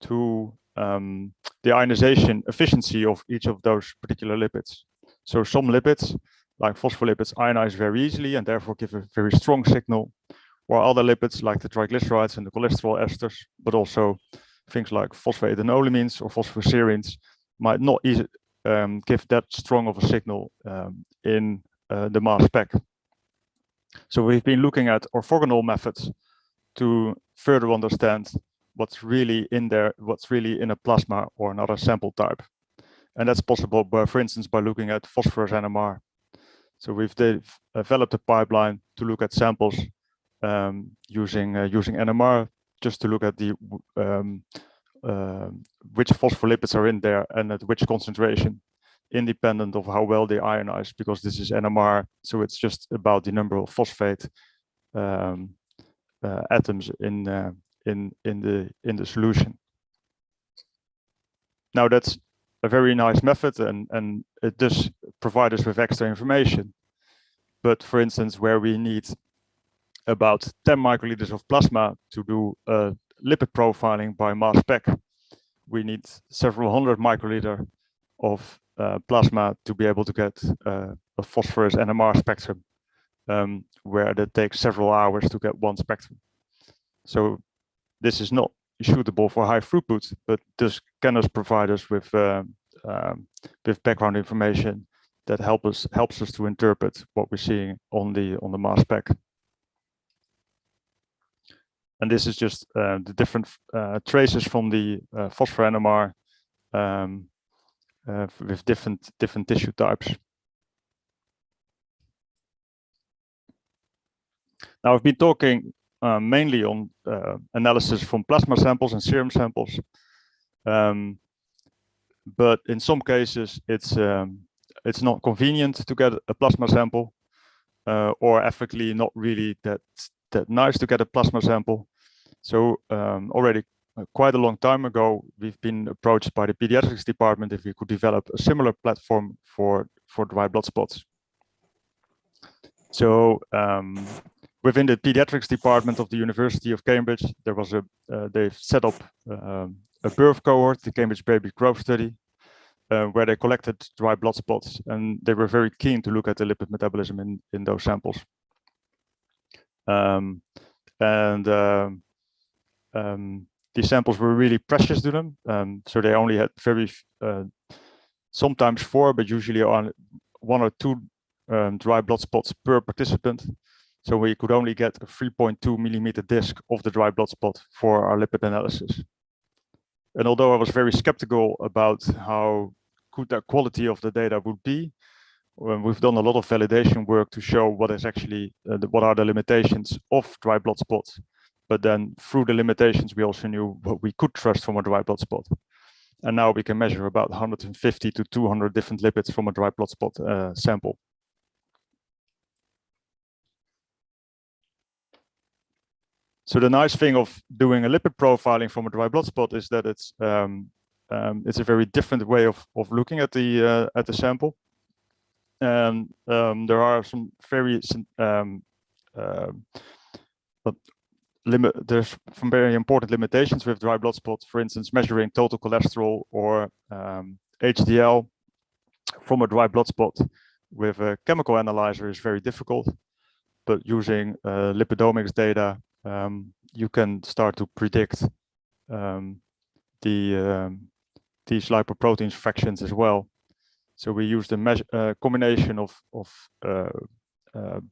to the ionization efficiency of each of those particular lipids. So some lipids, like phospholipids, ionize very easily and therefore give a very strong signal, while other lipids, like the triglycerides and the cholesterol esters, but also things like phosphoethylamines or phosphoserines, might not give that strong of a signal in the mass spec. So we've been looking at orthogonal methods to further understand what's really in there, what's really in a plasma or another sample type. And that's possible by, for instance, by looking at phosphorus NMR. So we've developed a pipeline to look at samples using NMR, just to look at the which phospholipids are in there and at which concentration, independent of how well they ionize, because this is NMR, so it's just about the number of phosphate atoms in the solution. Now that's a very nice method, and it does provide us with extra information. But for instance, where we need about 10 microliters of plasma to do lipid profiling by mass spec, we need several hundred microliter of plasma to be able to get a phosphorus NMR spectrum, where that takes several hours to get one spectrum. So this is not suitable for high throughput, but this can provide us with background information that helps us to interpret what we're seeing on the mass spec. And this is just the different traces from the phosphor NMR with different tissue types. Now I've been talking mainly on analysis from plasma samples and serum samples, but in some cases it's not convenient to get a plasma sample, or ethically not really that nice to get a plasma sample. So already quite a long time ago, we've been approached by the pediatrics department if we could develop a similar platform for dry blood spots. So within the pediatrics department of the University of Cambridge, there was they've set up a birth cohort, the Cambridge Baby Growth Study, where they collected dry blood spots, and they were very keen to look at the lipid metabolism in those samples. These samples were really precious to them, so they only had sometimes 4, but usually on 1 or 2 dry blood spots per participant. So we could only get a 3.2 millimeter disc of the dry blood spot for our lipid analysis. And although I was very skeptical about how good the quality of the data would be, we've done a lot of validation work to show what is actually what are the limitations of dry blood spots. But then through the limitations, we also knew what we could trust from a dry blood spot. And now we can measure about 150 to 200 different lipids from a dry blood spot sample. So the nice thing of doing a lipid profiling from a dry blood spot is that it's a very different way of looking at the sample. And there are some very there's some very important limitations with dry blood spots. For instance, measuring total cholesterol or HDL from a dry blood spot with a chemical analyzer is very difficult. But using lipidomics data, you can start to predict these lipoprotein fractions as well. So we used a combination of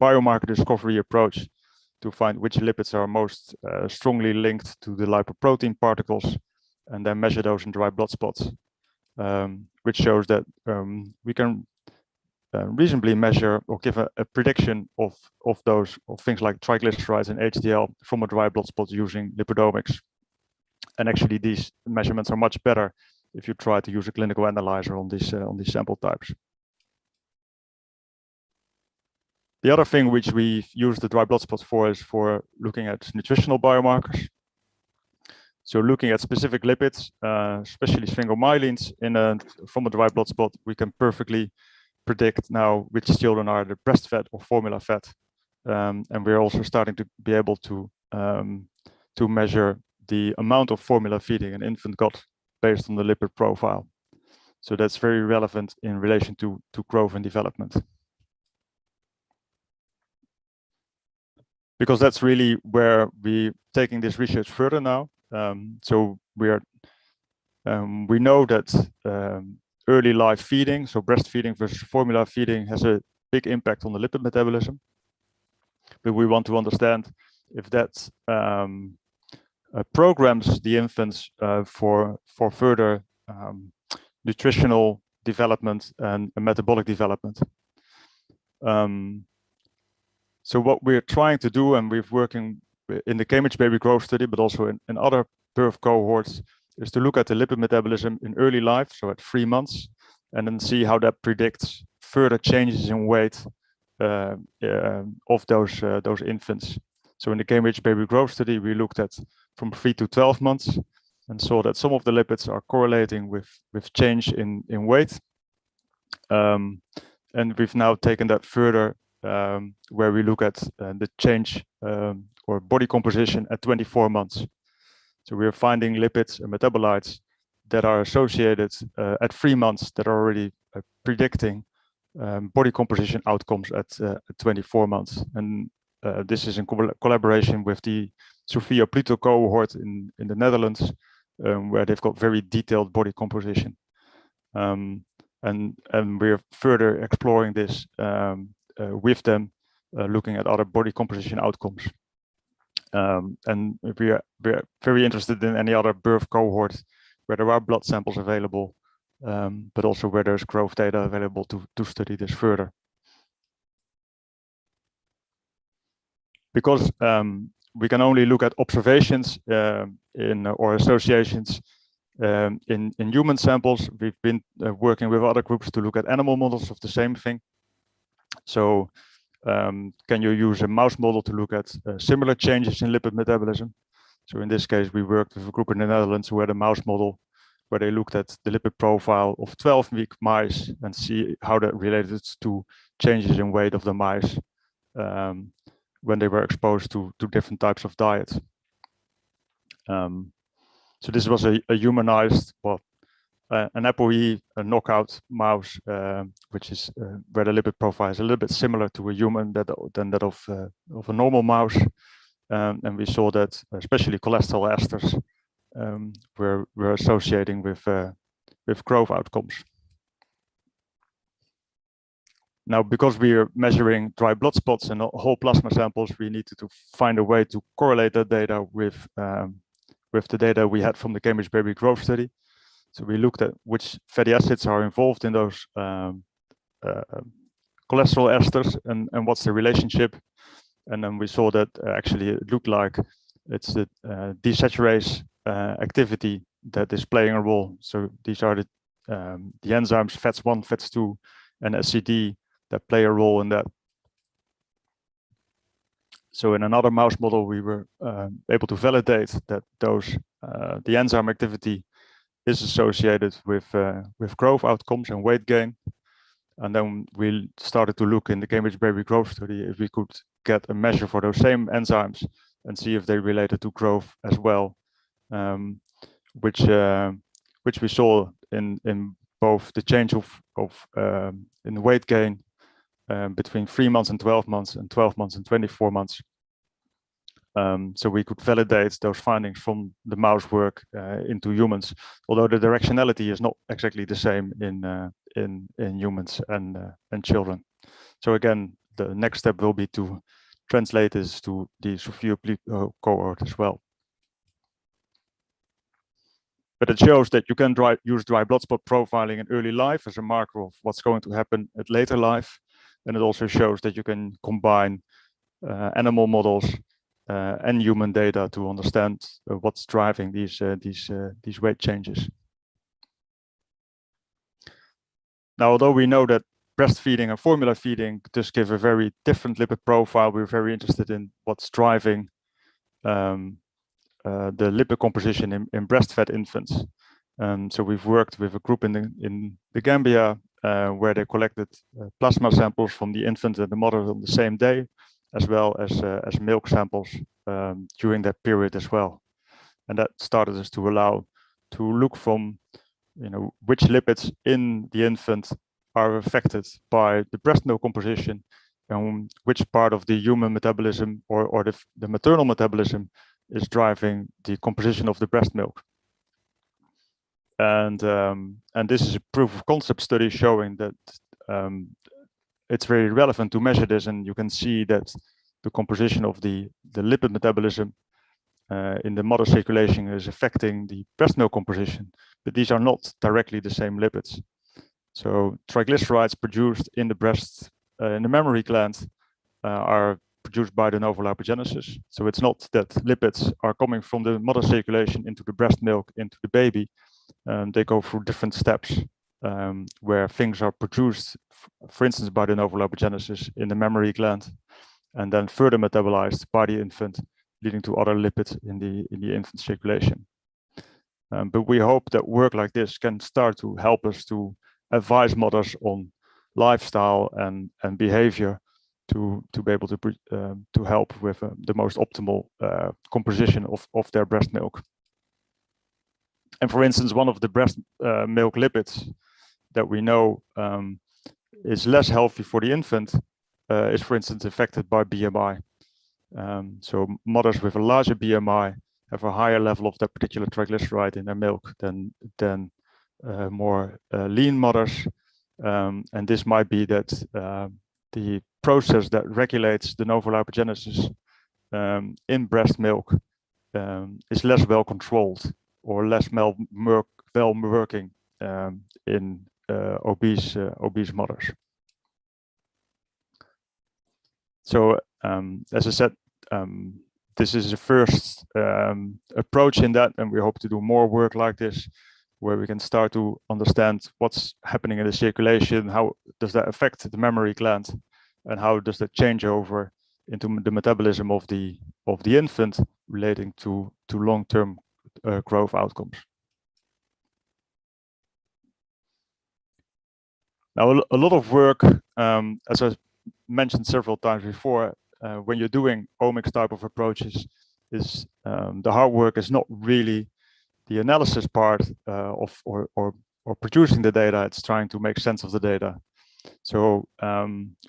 biomarker discovery approach to find which lipids are most strongly linked to the lipoprotein particles, and then measure those in dry blood spots, which shows that we can reasonably measure or give a prediction of things like triglycerides and HDL from a dry blood spot using lipidomics. And actually, these measurements are much better if you try to use a clinical analyzer on these sample types. The other thing which we use the dry blood spots for is for looking at nutritional biomarkers. So looking at specific lipids, especially sphingomyelins from a dry blood spot, we can perfectly predict now which children are the breastfed or formula fed. And we're also starting to be able to measure the amount of formula feeding an infant got based on the lipid profile. So that's very relevant in relation to growth and development. Because that's really where we're taking this research further now. So we know that early life feeding, so breastfeeding versus formula feeding, has a big impact on the lipid metabolism. But we want to understand if that programs the infants for further nutritional development and metabolic development. So what we're trying to do, and we're working in the Cambridge Baby Growth Study, but also in other birth cohorts, is to look at the lipid metabolism in early life, so at 3 months, and then see how that predicts further changes in weight of those infants. So in the Cambridge Baby Growth Study, we looked at from 3 to 12 months and saw that some of the lipids are correlating with change in weight. And we've now taken that further, where we look at the change or body composition at 24 months. So we're finding lipids and metabolites that are associated at 3 months that are already predicting body composition outcomes at 24 months. And this is in collaboration with the Sophia Pluto cohort in the Netherlands, where they've got very detailed body composition. And we're further exploring this with them, looking at other body composition outcomes. And we're very interested in any other birth cohort where there are blood samples available, but also where there's growth data available to study this further. Because we can only look at observations or associations in human samples. We've been working with other groups to look at animal models of the same thing. So can you use a mouse model to look at similar changes in lipid metabolism? So in this case, we worked with a group in the Netherlands who had a mouse model where they looked at the lipid profile of 12-week mice and see how that related to changes in weight of the mice. when they were exposed to different types of diets. So this was a humanized, well, an ApoE, a knockout mouse, which is where the lipid profile is a little bit similar to a human than that of a normal mouse. And we saw that especially cholesterol esters were associating with growth outcomes. Now, because we are measuring dry blood spots and whole plasma samples, we needed to find a way to correlate that data with the data we had from the Cambridge baby growth study. So we looked at which fatty acids are involved in those cholesterol esters and what's the relationship. And then we saw that actually it looked like it's the desaturase activity that is playing a role. So these are the enzymes FATS1, FATS2, and SCD that play a role in that. So in another mouse model, we were able to validate that the enzyme activity is associated with growth outcomes and weight gain. And then we started to look in the Cambridge baby growth study if we could get a measure for those same enzymes and see if they related to growth as well, which we saw in both the change in weight gain between 3 months and 12 months and 12 months and 24 months. So we could validate those findings from the mouse work into humans, although the directionality is not exactly the same in humans and children. So again, the next step will be to translate this to the Sophia cohort as well. But it shows that you can use dry blood spot profiling in early life as a marker of what's going to happen at later life. And it also shows that you can combine animal models and human data to understand what's driving these weight changes. Now, although we know that breastfeeding and formula feeding just give a very different lipid profile, we're very interested in what's driving the lipid composition in breastfed infants. So we've worked with a group in the Gambia where they collected plasma samples from the infant and the mother on the same day, as well as milk samples during that period as well. And that started us to allow to look from, which lipids in the infant are affected by the breast milk composition and which part of the human metabolism or the maternal metabolism is driving the composition of the breast milk. And this is a proof of concept study showing that it's very relevant to measure this, and you can see that the composition of the lipid metabolism in the mother circulation is affecting the breast milk composition, but these are not directly the same lipids. So triglycerides produced in the breast, in the mammary gland, are produced by de novo lipogenesis. So it's not that lipids are coming from the mother circulation into the breast milk, into the baby. They go through different steps where things are produced, for instance, by de novo lipogenesis in the mammary gland, and then further metabolized by the infant, leading to other lipids in the infant circulation. But we hope that work like this can start to help us to advise mothers on lifestyle and behavior to be able to help with the most optimal composition of their breast milk. And for instance, one of the breast milk lipids that we know is less healthy for the infant is, for instance, affected by BMI. So mothers with a larger BMI have a higher level of that particular triglyceride in their milk than more lean mothers. And this might be that the process that regulates de novo lipogenesis in breast milk is less well controlled or less well working in obese mothers. So as I said, this is the first approach in that, and we hope to do more work like this, where we can start to understand what's happening in the circulation, how does that affect the mammary gland, and how does that change over into the metabolism of the infant relating to long-term growth outcomes. Now, a lot of work, as I mentioned several times before, when you're doing omics type of approaches, is the hard work is not really the analysis part or producing the data. It's trying to make sense of the data. So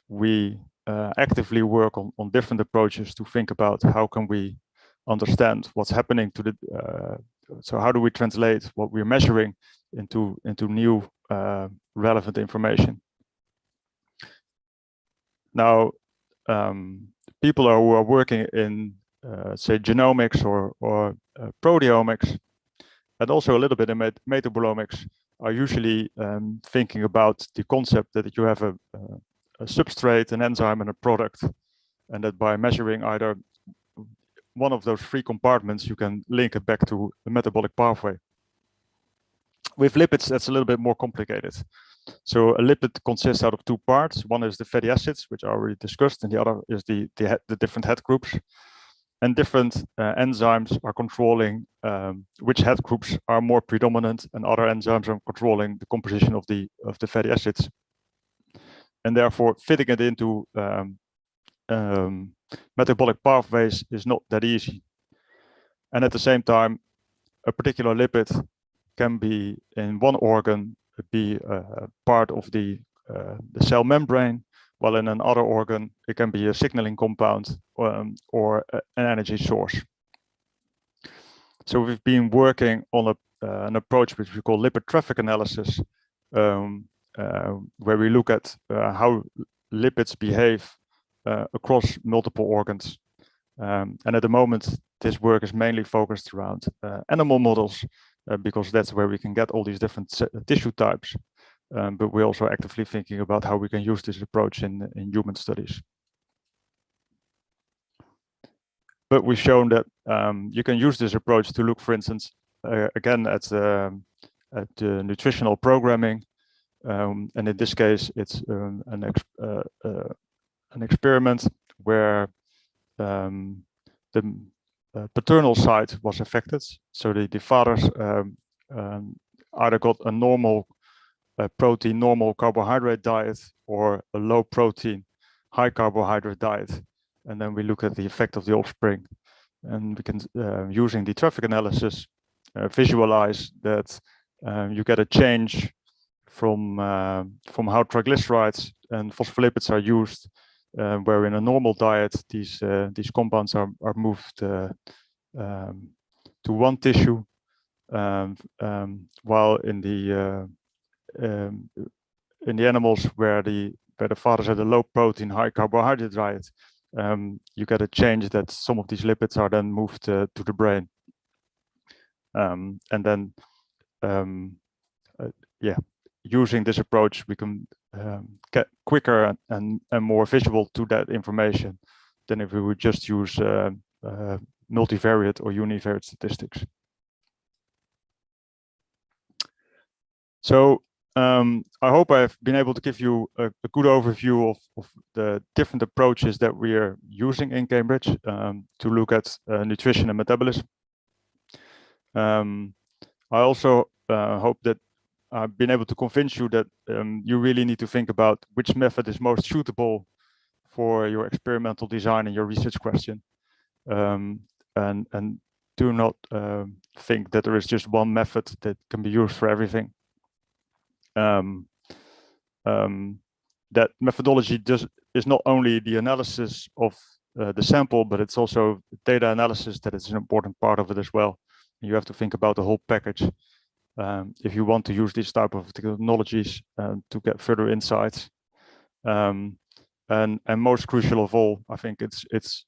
we actively work on different approaches to think about how can we understand what's happening to the. So how do we translate what we're measuring into new relevant information? Now, people who are working in say genomics or proteomics, and also a little bit in metabolomics, are usually thinking about the concept that you have a substrate, an enzyme, and a product, and that by measuring either one of those three compartments, you can link it back to the metabolic pathway. With lipids, that's a little bit more complicated. So a lipid consists out of two parts. One is the fatty acids, which I already discussed, and the other is the different head groups. And different enzymes are controlling which head groups are more predominant, and other enzymes are controlling the composition of the fatty acids. And therefore, fitting it into metabolic pathways is not that easy. And at the same time, a particular lipid can be in one organ, be part of the cell membrane, while in another organ, it can be a signaling compound or an energy source. So we've been working on an approach which we call lipid traffic analysis, where we look at how lipids behave across multiple organs. And at the moment, this work is mainly focused around animal models, because that's where we can get all these different tissue types. But we're also actively thinking about how we can use this approach in human studies. But we've shown that you can use this approach to look, for instance, again at nutritional programming, and in this case, it's an experiment where the paternal side was affected. So the fathers either got a normal protein, normal carbohydrate diet, or a low protein, high carbohydrate diet. And then we look at the effect of the offspring. And we can, using the traffic analysis, visualize that you get a change from how triglycerides and phospholipids are used, where in a normal diet, these compounds are moved to one tissue, while in the animals where the fathers had a low protein, high carbohydrate diet, you get a change that some of these lipids are then moved to the brain, and then using this approach, we can get quicker and more visual to that information than if we would just use multivariate or univariate statistics. So I hope I've been able to give you a good overview of the different approaches that we are using in Cambridge to look at nutrition and metabolism. I also hope that I've been able to convince you that you really need to think about which method is most suitable for your experimental design and your research question, and do not think that there is just one method that can be used for everything. That methodology is not only the analysis of the sample, but it's also data analysis that is an important part of it as well. You have to think about the whole package if you want to use these type of technologies to get further insights. And most crucial of all, I think it's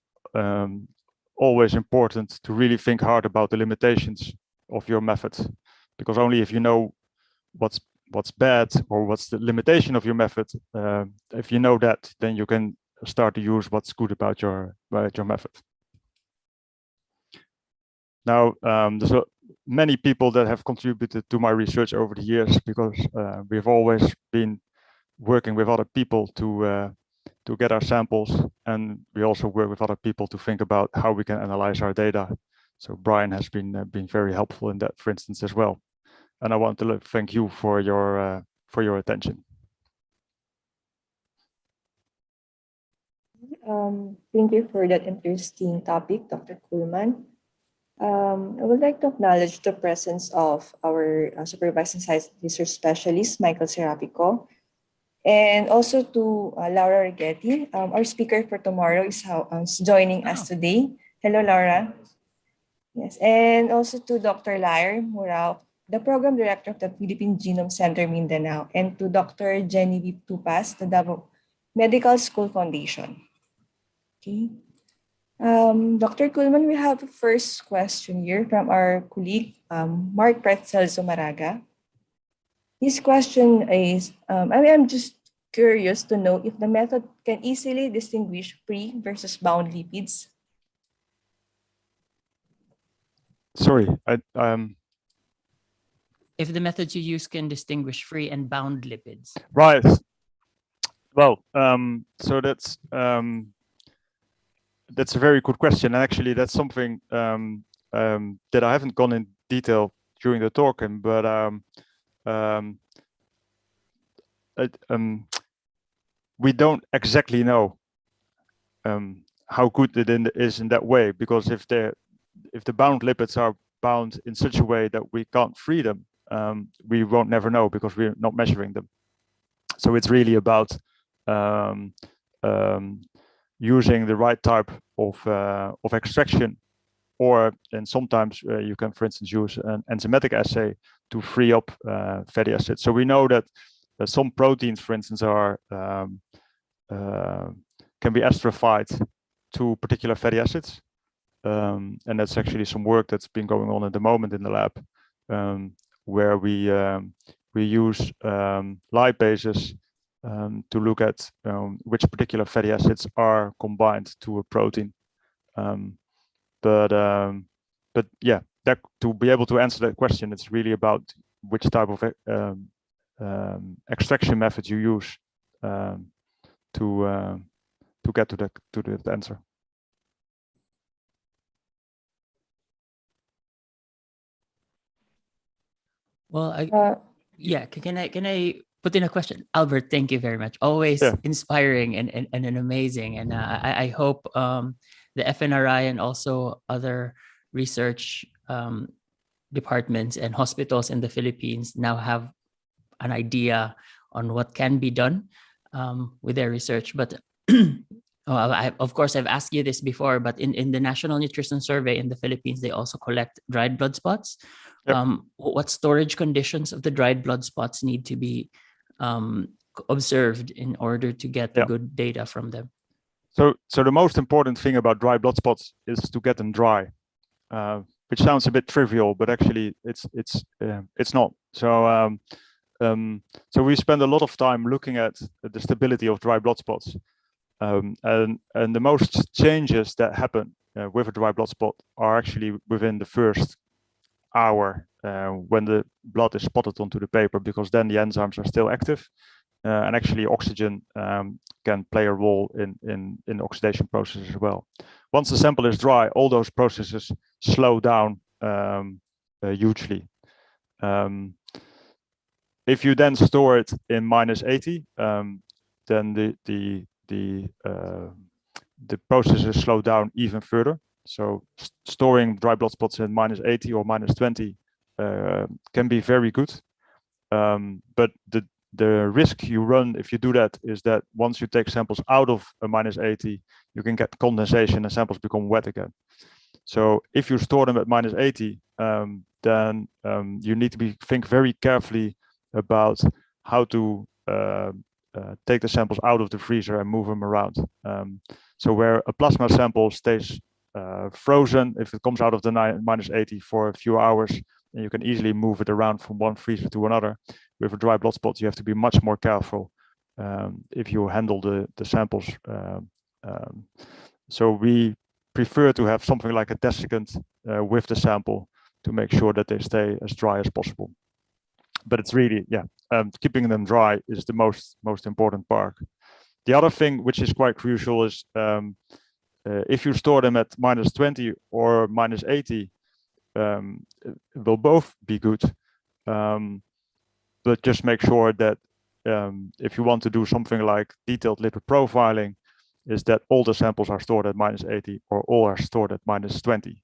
always important to really think hard about the limitations of your method, because only if you know what's bad or what's the limitation of your method, if you know that, then you can start to use what's good about your method. Now, there's many people that have contributed to my research over the years, because we've always been working with other people to get our samples, and we also work with other people to think about how we can analyze our data. So Brian has been very helpful in that, for instance, as well. And I want to thank you for your attention. Thank you for that interesting topic, Dr. Coleman. I would like to acknowledge the presence of our supervising science research specialist, Michael Serapico, and also to Laura Rigetti. Our speaker for tomorrow is joining us today. Hello, Laura. Yes, and also to Dr. Lair Murao, the Program Director of the Philippine Genome Center, Mindanao, and to Dr. Genevieve Tupas, the Davao Medical School Foundation. Okay. Dr. Coleman, we have a first question here from our colleague, Mark Pretzel Zumaraga. His question is, I'm just curious to know if the method can easily distinguish free versus bound lipids. Sorry, If the methods you use can distinguish free and bound lipids. right. Well, so that's a very good question, and actually that's something that I haven't gone in detail during the talk, we don't exactly know how good it is in that way, because if the bound lipids are bound in such a way that we can't free them, we won't never know because we're not measuring them. So it's really about using the right type of extraction, and sometimes you can, for instance, use an enzymatic assay to free up fatty acids. So we know that some proteins, for instance, can be esterified to particular fatty acids, and that's actually some work that's been going on at the moment in the lab, where we use lipases to look at which particular fatty acids are combined to a protein. But yeah, to be able to answer that question, it's really about which type of extraction methods you use to get to the answer. Well, yeah, can I put in a question? Albert, thank you very much. Always inspiring and amazing. And I hope the FNRI and also other research departments and hospitals in the Philippines now have an idea on what can be done with their research. But of course, I've asked you this before, but in the National Nutrition Survey in the Philippines, they also collect dried blood spots. Yep. What storage conditions of the dried blood spots need to be observed in order to get good data from them? So the most important thing about dry blood spots is to get them dry, which sounds a bit trivial, but actually it's not. So we spend a lot of time looking at the stability of dry blood spots, and the most changes that happen with a dry blood spot are actually within the first hour when the blood is spotted onto the paper, because then the enzymes are still active, and actually oxygen can play a role in the oxidation process as well. Once the sample is dry, all those processes slow down hugely. If you then store it in -80, then the processes slow down even further. So storing dry blood spots in -80 or -20 can be very good, but the risk you run if you do that is that once you take samples out of a -80, you can get condensation and samples become wet again. So if you store them at -80, then you need to think very carefully about how to take the samples out of the freezer and move them around. So where a plasma sample stays frozen, if it comes out of the -80 for a few hours, and you can easily move it around from one freezer to another. With a dry blood spot, you have to be much more careful if you handle the samples. So we prefer to have something like a desiccant with the sample to make sure that they stay as dry as possible. But it's really, keeping them dry is the most important part. The other thing which is quite crucial is if you store them at -20 or -80, will both be good, but just make sure that if you want to do something like detailed lipid profiling, is that all the samples are stored at -80 or all are stored at -20.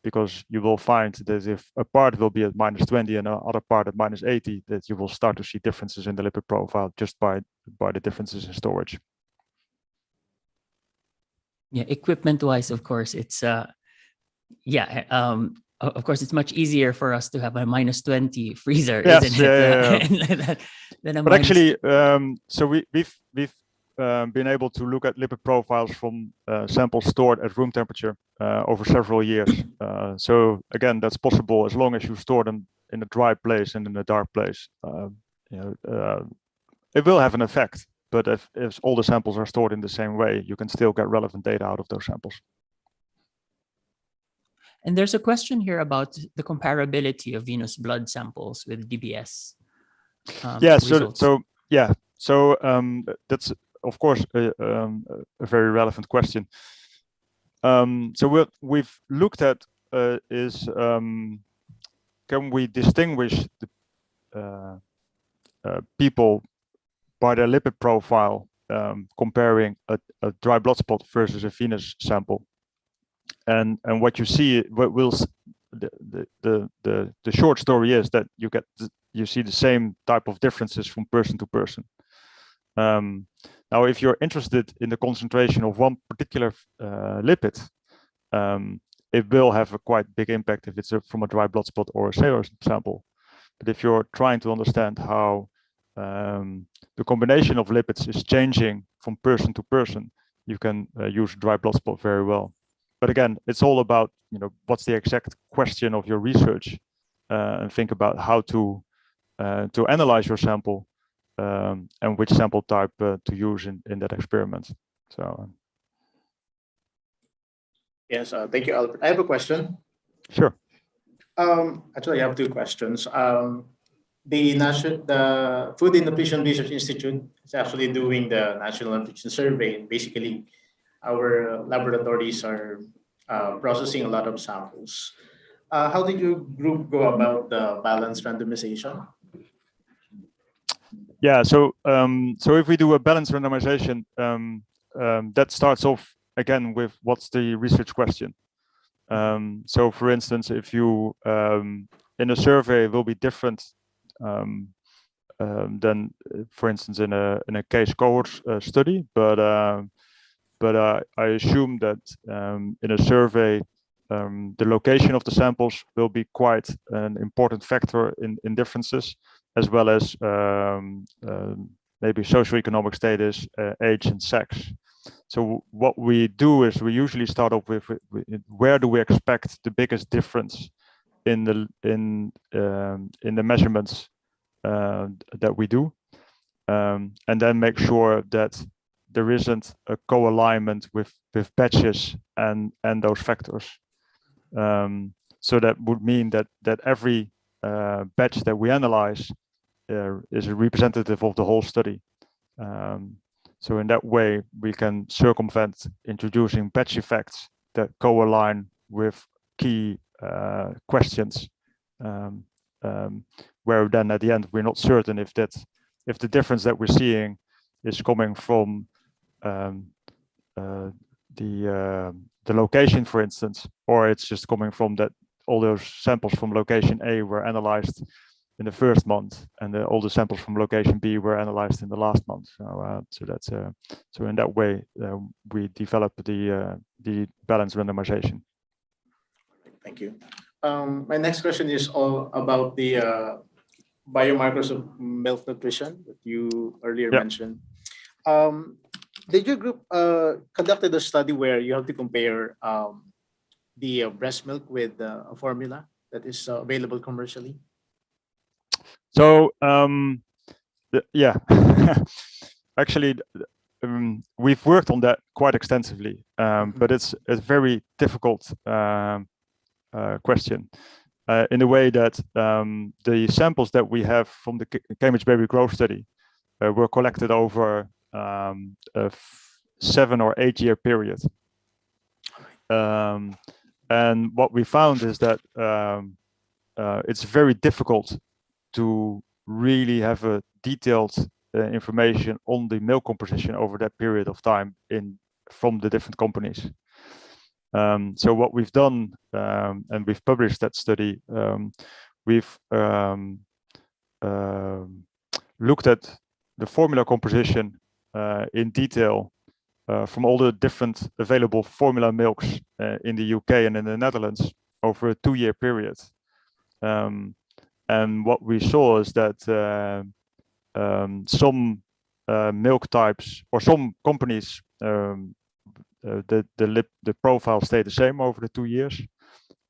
Because you will find that if a part will be at -20 and another part at -80, that you will start to see differences in the lipid profile just by the differences in storage. Yeah, equipment-wise, of course, it's of course, it's much easier for us to have a -20 freezer, Yes, isn't it? Than a but minus- actually, so we've been able to look at lipid profiles from samples stored at room temperature over several years. So again, that's possible as long as you store them in a dry place and in a dark place. It will have an effect, but if all the samples are stored in the same way, you can still get relevant data out of those samples. And there's a question here about the comparability of venous blood samples with DBS. Results. So that's of course a very relevant question. So what we've looked at is can we distinguish the people by their lipid profile, comparing a dry blood spot versus a venous sample. And what you see, the short story is that you see the same type of differences from person to person. Now, if you're interested in the concentration of one particular lipid, it will have a quite big impact if it's from a dry blood spot or a serum sample. But if you're trying to understand how the combination of lipids is changing from person to person, you can use dry blood spot very well. But again, it's all about, what's the exact question of your research, and think about how to analyze your sample, and which sample type to use in that experiment. So. Yes, thank you, Albert. I have a question. Sure. Actually, I have two questions. The Food and Nutrition Research Institute is actually doing the National Nutrition Survey. And basically, our laboratories are processing a lot of samples. How did your group go about the balanced randomization? Yeah, so if we do a balanced randomization, that starts off again with what's the research question. So for instance, if you in a survey will be different than, for instance, in a case cohort study, but I assume that in a survey, the location of the samples will be quite an important factor in differences, as well as maybe socioeconomic status, age, and sex. So what we do is we usually start off with where do we expect the biggest difference in the measurements that we do, and then make sure that there isn't a co-alignment with batches and those factors. So that would mean that every batch that we analyze is a representative of the whole study. So in that way, we can circumvent introducing batch effects that co-align with key questions, where then at the end we're not certain if the difference that we're seeing is coming from the location, for instance, or it's just coming from that all those samples from location A were analyzed in the first month, and all the samples from location B were analyzed in the last month. So that's so in that way we develop the balanced randomization. Thank you. My next question is all about the biomarkers of milk nutrition that you earlier mentioned. Did your group conducted a study where you have to compare the breast milk with a formula that is available commercially? So yeah, actually, we've worked on that quite extensively, but it's a very difficult question in the way that the samples that we have from the Cambridge Baby Growth Study were collected over a 7 or 8 year period. And what we found is that it's very difficult to really have a detailed information on the milk composition over that period of time in from the different companies. So what we've done, and we've published that study, we've looked at the formula composition in detail from all the different available formula milks in the UK and in the Netherlands over a 2-year period. And what we saw is that some milk types or some companies, the profile stayed the same over the 2 years.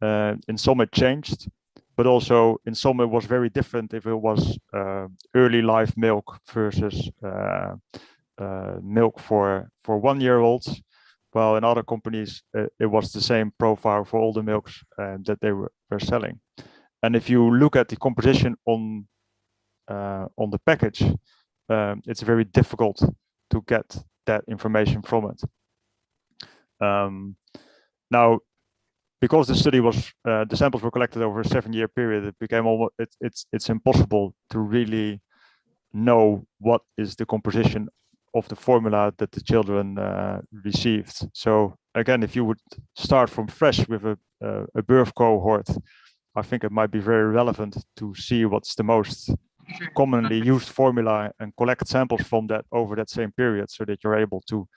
In some it changed, but also in some it was very different if it was early life milk versus milk for 1-year-olds. While in other companies it was the same profile for all the milks that they were selling. And if you look at the composition on the package, it's very difficult to get that information from it. Now, because the study was, the samples were collected over a 7-year period, it became almost, it's impossible to really know what is the composition of the formula that the children received. So again, if you would start from fresh with a birth cohort, I think it might be very relevant to see what's the most commonly used formula and collect samples from that over that same period, so that you're able to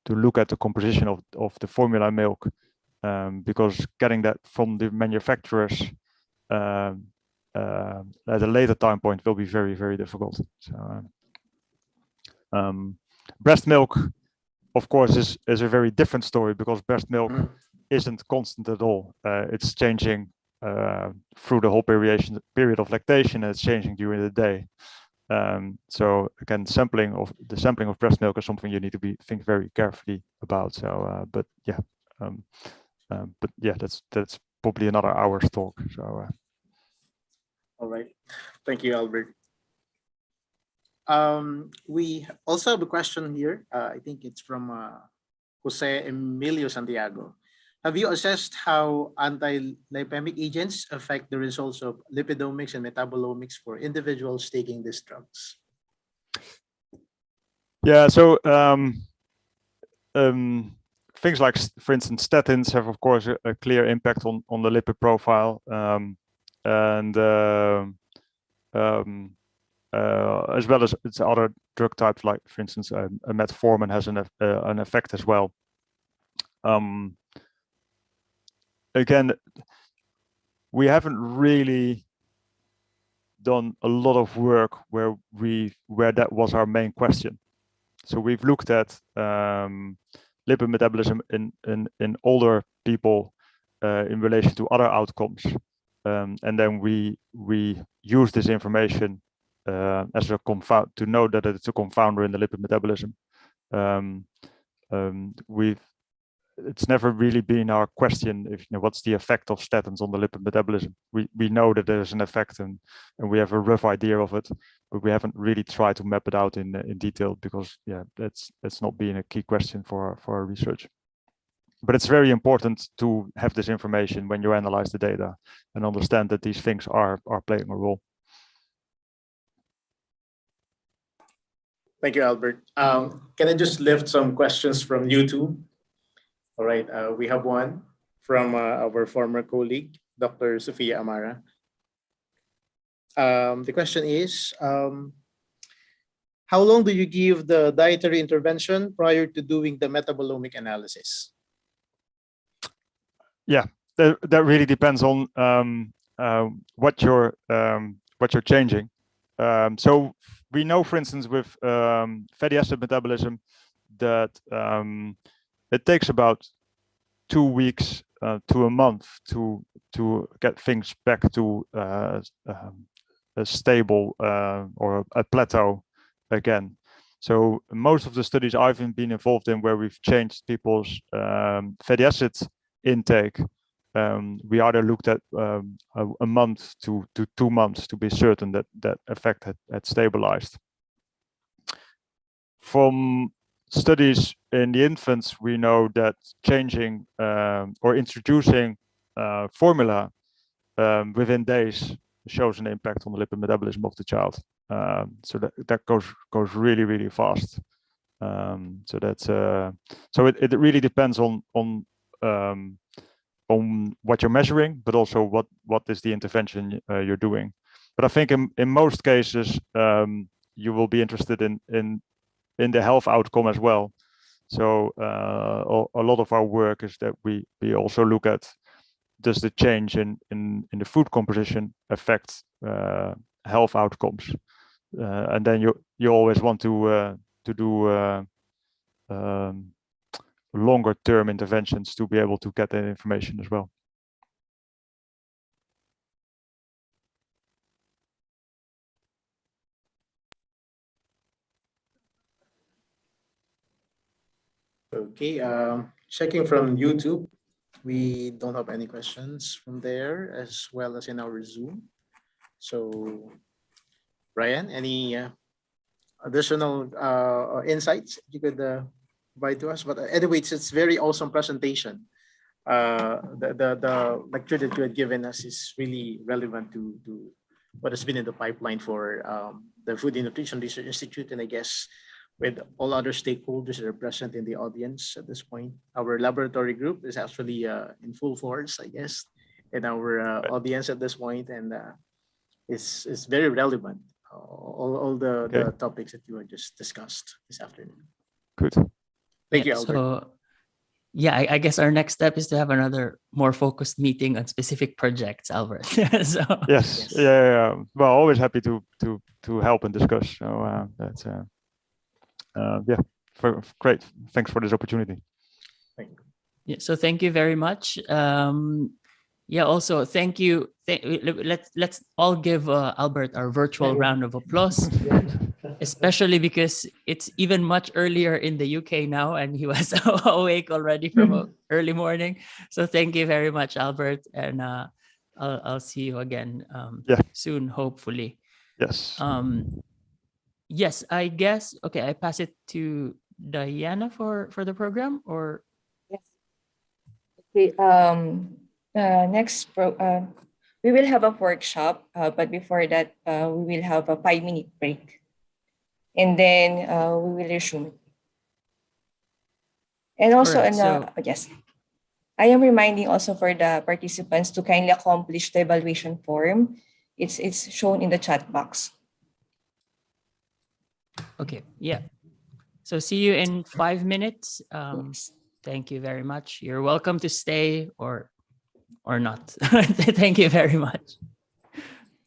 look at the composition of the formula milk, because getting that from the manufacturers at a later time point will be very, very difficult. So, breast milk, of course, is a very different story, because breast milk isn't constant at all. It's changing through the whole period of lactation, and it's changing during the day. So again, the sampling of breast milk is something you need to think very carefully about. So, but yeah, that's probably another hour's talk. So. All right, thank you, Albert. We also have a question here. I think it's from Jose Emilio Santiago. Have you assessed how anti-lipemic agents affect the results of lipidomics and metabolomics for individuals taking these drugs? Yeah, so things like, for instance, statins have, of course, a clear impact on the lipid profile, as well as its other drug types, like, for instance, metformin has an effect as well. Again, we haven't really done a lot of work where that was our main question. So we've looked at lipid metabolism in older people in relation to other outcomes, and then we use this information as a confound to know that it's a confounder in the lipid metabolism. It's never really been our question if, what's the effect of statins on the lipid metabolism. We know that there's an effect, and we have a rough idea of it, but we haven't really tried to map it out in detail, because that's not been a key question for our research. But it's very important to have this information when you analyze the data and understand that these things are playing a role. Thank you, Albert. Can I just lift some questions from YouTube? All right, we have one from our former colleague, Dr. Sofia Amara. The question is, how long do you give the dietary intervention prior to doing the metabolomic analysis? Yeah, that really depends on what you're changing. So we know, for instance, with fatty acid metabolism, that it takes about 2 weeks to a month to get things back to a stable or a plateau again. So most of the studies I've been involved in where we've changed people's fatty acid intake, we either looked at a month to 2 months to be certain that that effect had stabilized. From studies in the infants, we know that changing or introducing formula within days shows an impact on the lipid metabolism of the child. So that goes really, really fast. So that's so it really depends on what you're measuring, but also what is the intervention you're doing. But I think in most cases you will be interested in the health outcome as well. So a lot of our work is that we also look at, does the change in the food composition affect health outcomes, and then you always want to do longer term interventions to be able to get that information as well. Okay, checking from YouTube, we don't have any questions from there, as well as in our Zoom. So, Ryan, any additional insights you could provide to us? But anyway, it's very awesome presentation. The lecture that you had given us is really relevant to what has been in the pipeline for the Food and Nutrition Research Institute, and I guess with all other stakeholders that are present in the audience at this point. Our laboratory group is actually in full force, I guess, in our audience at this point, and it's very relevant, all the topics that you have just discussed this afternoon. Good. Thank you, Albert. So, yeah, I guess our next step is to have another more focused meeting on specific projects, Albert. So, yes. Yeah. Well, always happy to help and discuss. So that's yeah, great. Thanks for this opportunity. Thank you. yeah, so thank you very much. Yeah, also thank you. Let's all give Albert our virtual round of applause, especially because it's even much earlier in the UK now, and he was awake already from early morning. So thank you very much, Albert, and I'll see you again soon, hopefully. Yes. Yes, I guess. Okay, I pass it to Diana for the program, or Yes. Okay. Next, we will have a workshop, but before that, we will have a 5-minute break, and then we will resume. And also, yes, I am reminding also for the participants to kindly accomplish the evaluation form. It's shown in the chat box. okay, yeah. So see you in 5 minutes. Yes. Thank you very much. You're welcome to stay or not. Thank you very much.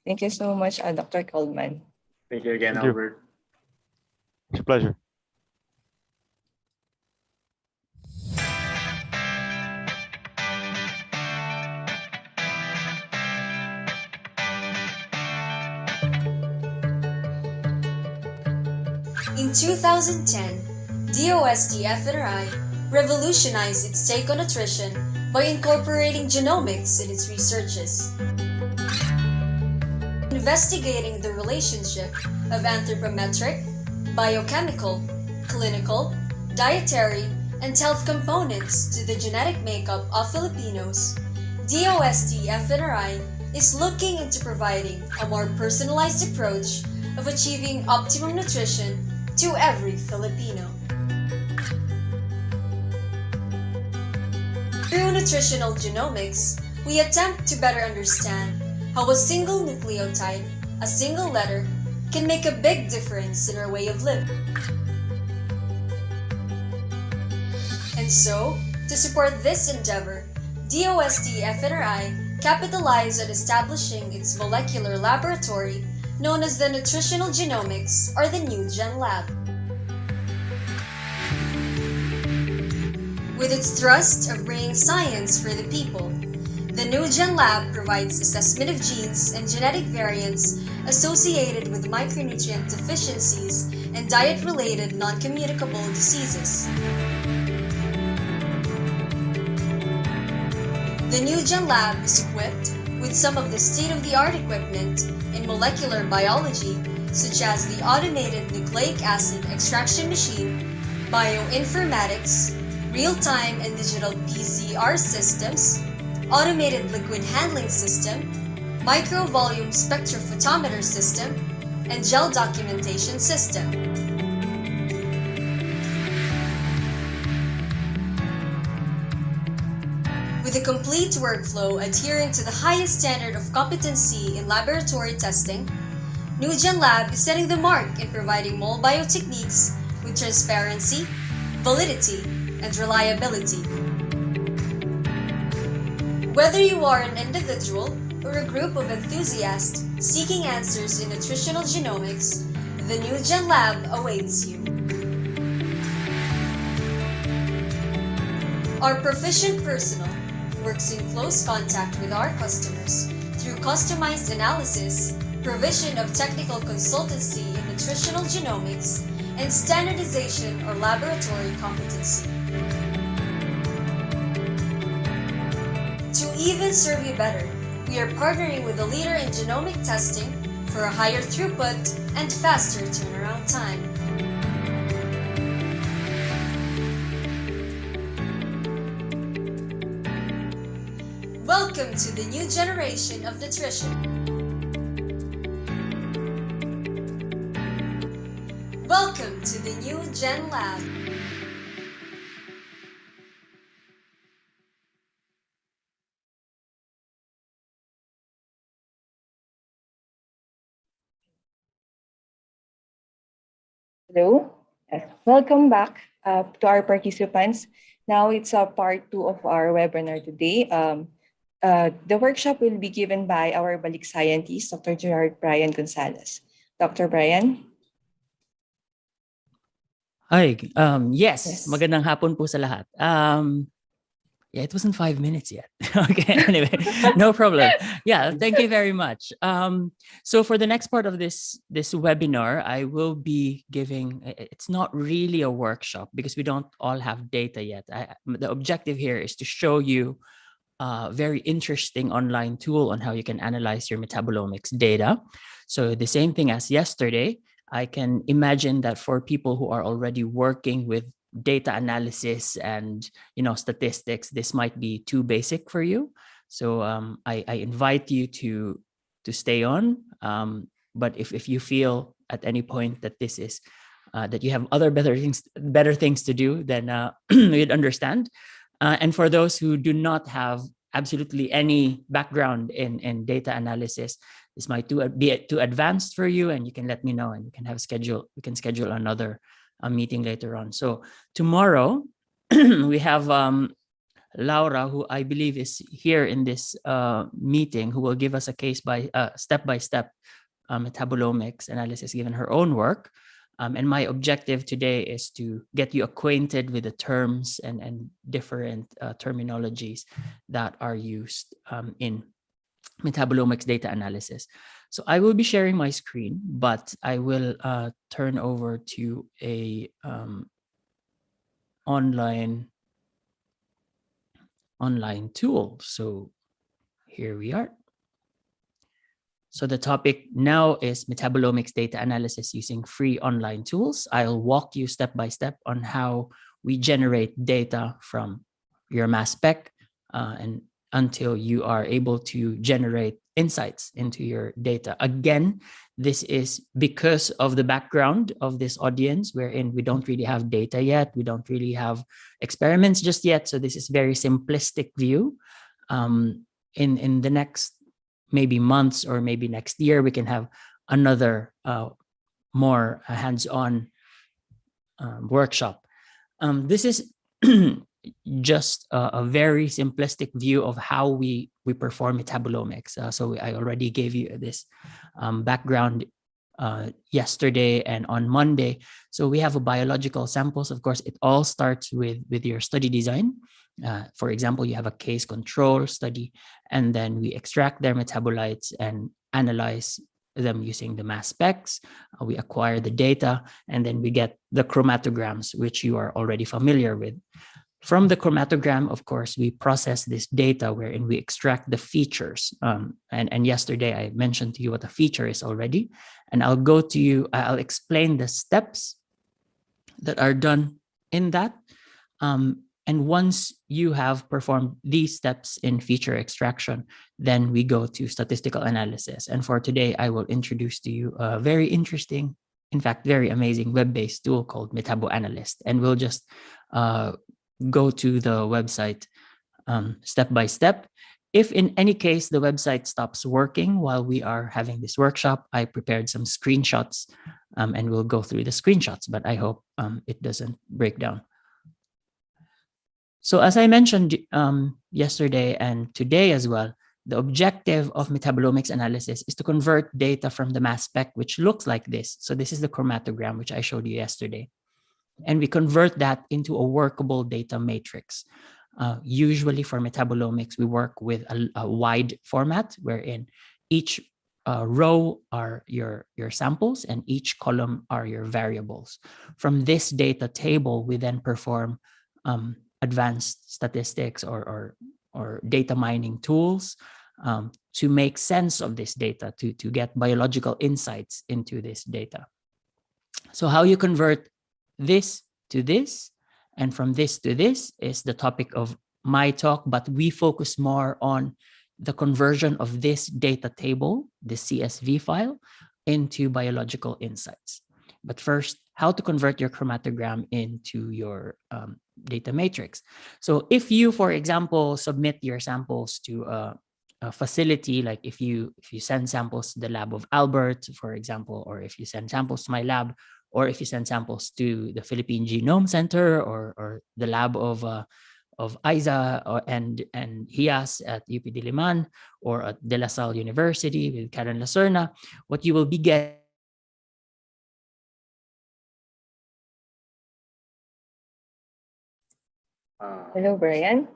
Thank you so much, Dr. Coleman. Thank you again, Thank you. Albert. It's a pleasure. In 2010, DOST-FNRI revolutionized its take on nutrition by incorporating genomics in its researches, investigating the relationship of anthropometric, biochemical, clinical, dietary, and health components to the genetic makeup of Filipinos. DOST-FNRI is looking into providing a more personalized approach of achieving optimum nutrition to every Filipino. Through nutritional genomics, we attempt to better understand how a single nucleotide, a single letter, can make a big difference in our way of living. And so, to support this endeavor, DOST-FNRI capitalized on establishing its molecular laboratory known as the Nutritional Genomics, or the NuGen Lab. With its thrust of bringing science for the people, the NuGen Lab provides assessment of genes and genetic variants associated with micronutrient deficiencies and diet-related non-communicable diseases. The NuGen Lab is equipped with some of the state-of-the-art equipment in molecular biology, such as the automated nucleic acid extraction machine, bioinformatics, real-time and digital PCR systems, automated liquid handling system, micro-volume spectrophotometer system, and gel documentation system. complete workflow adhering to the highest standard of competency in laboratory testing, NuGen Lab is setting the mark in providing mole biotechniques with transparency, validity, and reliability. Whether you are an individual or a group of enthusiasts seeking answers in nutritional genomics, the NuGen Lab awaits you. Our proficient personnel works in close contact with our customers through customized analysis, provision of technical consultancy in nutritional genomics, and standardization or laboratory competency. To even serve you better, we are partnering with a leader in genomic testing for a higher throughput and faster turnaround time. Welcome to the new generation of nutrition. Welcome to the NuGen Lab. Hello. Yes. Welcome back to our participants. Now it's part 2 of our webinar today. The workshop will be given by our Balik scientist, Dr. Gerard Brian Gonzalez. Dr. Brian? Hi. Yes. Yes. Magandang hapon po sa lahat. Yeah, it wasn't 5 minutes yet. Okay, anyway, no problem. Yeah, thank you very much. So for the next part of this webinar, I will be giving, it's not really a workshop because we don't all have data yet. The objective here is to show you a very interesting online tool on how you can analyze your metabolomics data. So the same thing as yesterday, I can imagine that for people who are already working with data analysis and statistics, this might be too basic for you. So I invite you to stay on. But if you feel at any point that this is that you have other better things to do, then we'd understand. And for those who do not have absolutely any background in data analysis, this might be too advanced for you, and you can let me know, and we can schedule another meeting later on. So tomorrow we have Laura, who I believe is here in this meeting, who will give us a step-by-step metabolomics analysis given her own work. And my objective today is to get you acquainted with the terms and different terminologies that are used in metabolomics data analysis. So I will be sharing my screen, but I will turn over to a online tool. So here we are. So the topic now is metabolomics data analysis using free online tools. I'll walk you step by step on how we generate data from your mass spec and until you are able to generate insights into your data. Again, this is because of the background of this audience, wherein we don't really have data yet. We don't really have experiments just yet. So this is very simplistic view. In the next maybe months or maybe next year, we can have another more hands-on workshop. This is just a very simplistic view of how we perform metabolomics. So I already gave you this background yesterday and on Monday. So we have a biological samples. Of course, it all starts with your study design. For example, you have a case control study, and then we extract their metabolites and analyze them using the mass specs. We acquire the data, and then we get the chromatograms, which you are already familiar with. From the chromatogram, of course, we process this data wherein we extract the features. And yesterday I mentioned to you what a feature is already. And I'll explain the steps that are done in that. And once you have performed these steps in feature extraction, then we go to statistical analysis. And for today, I will introduce to you a very interesting, in fact, very amazing web-based tool called MetaboAnalyst. And we'll just go to the website step by step. If in any case the website stops working while we are having this workshop, I prepared some screenshots and we'll go through the screenshots, but I hope it doesn't break down. So as I mentioned yesterday and today as well, the objective of metabolomics analysis is to convert data from the mass spec, which looks like this. So this is the chromatogram, which I showed you yesterday. And we convert that into a workable data matrix. Usually for metabolomics, we work with a wide format wherein each row are your samples and each column are your variables. From this data table, we then perform advanced statistics or data mining tools to make sense of this data, to get biological insights into this data. So how you convert this to this and from this to this is the topic of my talk, but we focus more on the conversion of this data table, the CSV file, into biological insights. But first, how to convert your chromatogram into your data matrix. So if you, for example, submit your samples to a facility, like if you send samples to the lab of Albert, for example, or if you send samples to my lab, or if you send samples to the Philippine Genome Center or the lab of Isa and Hias at UP Diliman or at De La Salle University with Karen Lacerna, what you will be getting. Hello, Brian.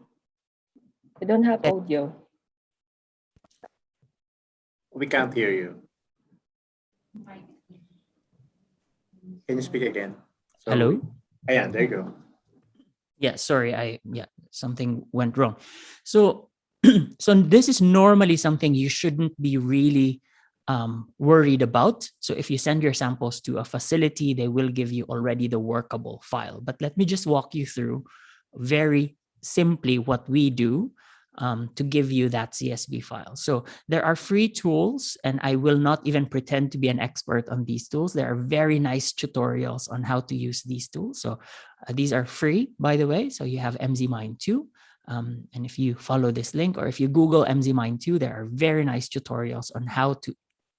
We don't have audio. We can't hear you. Can you speak again? Hello? Ayan, there you go. Yeah, sorry, something went wrong. So, so this is normally something you shouldn't be really worried about. So if you send your samples to a facility, they will give you already the workable file. But let me just walk you through very simply what we do to give you that CSV file. So there are free tools, and I will not even pretend to be an expert on these tools. There are very nice tutorials on how to use these tools. So these are free, by the way. So you have MZMine2. And if you follow this link or if you Google MZMine2, there are very nice tutorials on how to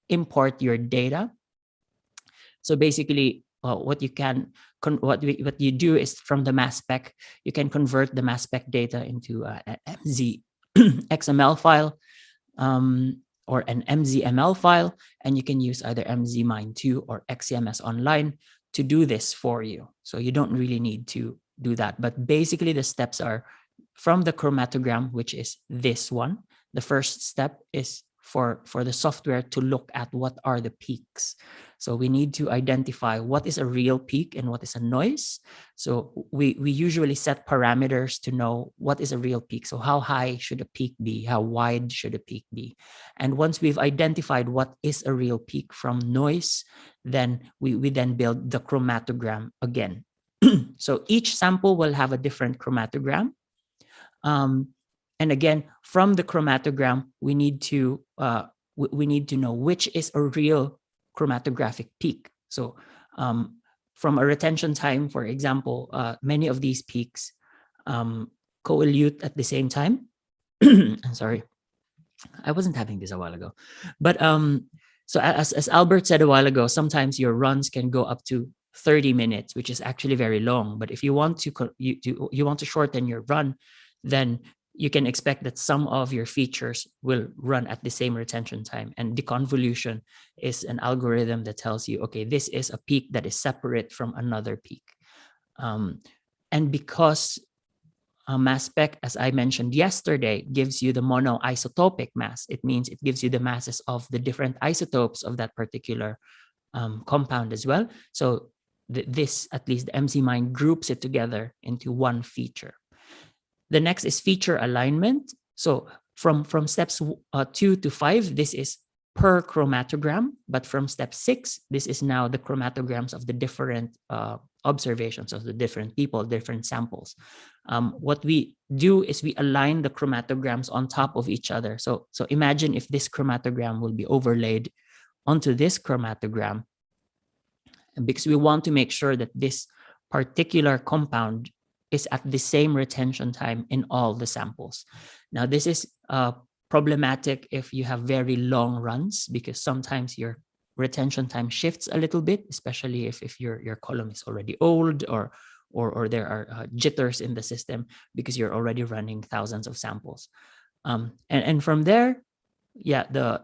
import your data. So basically, what you do is from the mass spec, you can convert the mass spec data into an MZ XML file or an MZML file, and you can use either MZMine2 or XCMS Online to do this for you. So you don't really need to do that. But basically, the steps are from the chromatogram, which is this one. The first step is for the software to look at what are the peaks. So we need to identify what is a real peak and what is a noise. So we usually set parameters to know what is a real peak. So how high should a peak be? How wide should a peak be? And once we've identified what is a real peak from noise, then we then build the chromatogram again. So each sample will have a different chromatogram. And again, from the chromatogram, we need to know which is a real chromatographic peak. So from a retention time, for example, many of these peaks co-elute at the same time. Sorry, I wasn't having this a while ago. But so as Albert said a while ago, sometimes your runs can go up to 30 minutes, which is actually very long. But if you want to shorten your run, then you can expect that some of your features will run at the same retention time. And deconvolution is an algorithm that tells you, okay, this is a peak that is separate from another peak. And because mass spec, as I mentioned yesterday, gives you the monoisotopic mass, it means it gives you the masses of the different isotopes of that particular compound as well. So this, at least the MZMine, groups it together into one feature. The next is feature alignment. So from steps 2 to 5, this is per chromatogram. But from step 6, this is now the chromatograms of the different observations of the different people, different samples. What we do is we align the chromatograms on top of each other. So imagine if this chromatogram will be overlaid onto this chromatogram, because we want to make sure that this particular compound is at the same retention time in all the samples. Now, this is problematic if you have very long runs, because sometimes your retention time shifts a little bit, especially if your column is already old, or there are jitters in the system because you're already running thousands of samples. And from there, yeah,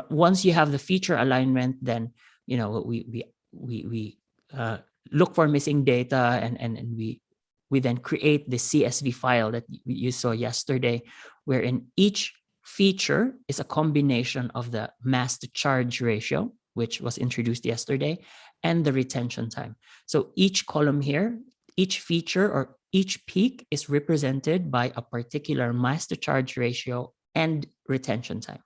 once you have the feature alignment, then we look for missing data, and we then create the CSV file that you saw yesterday, wherein each feature is a combination of the mass to charge ratio, which was introduced yesterday, and the retention time. So each column here, each feature or each peak is represented by a particular mass to charge ratio and retention time.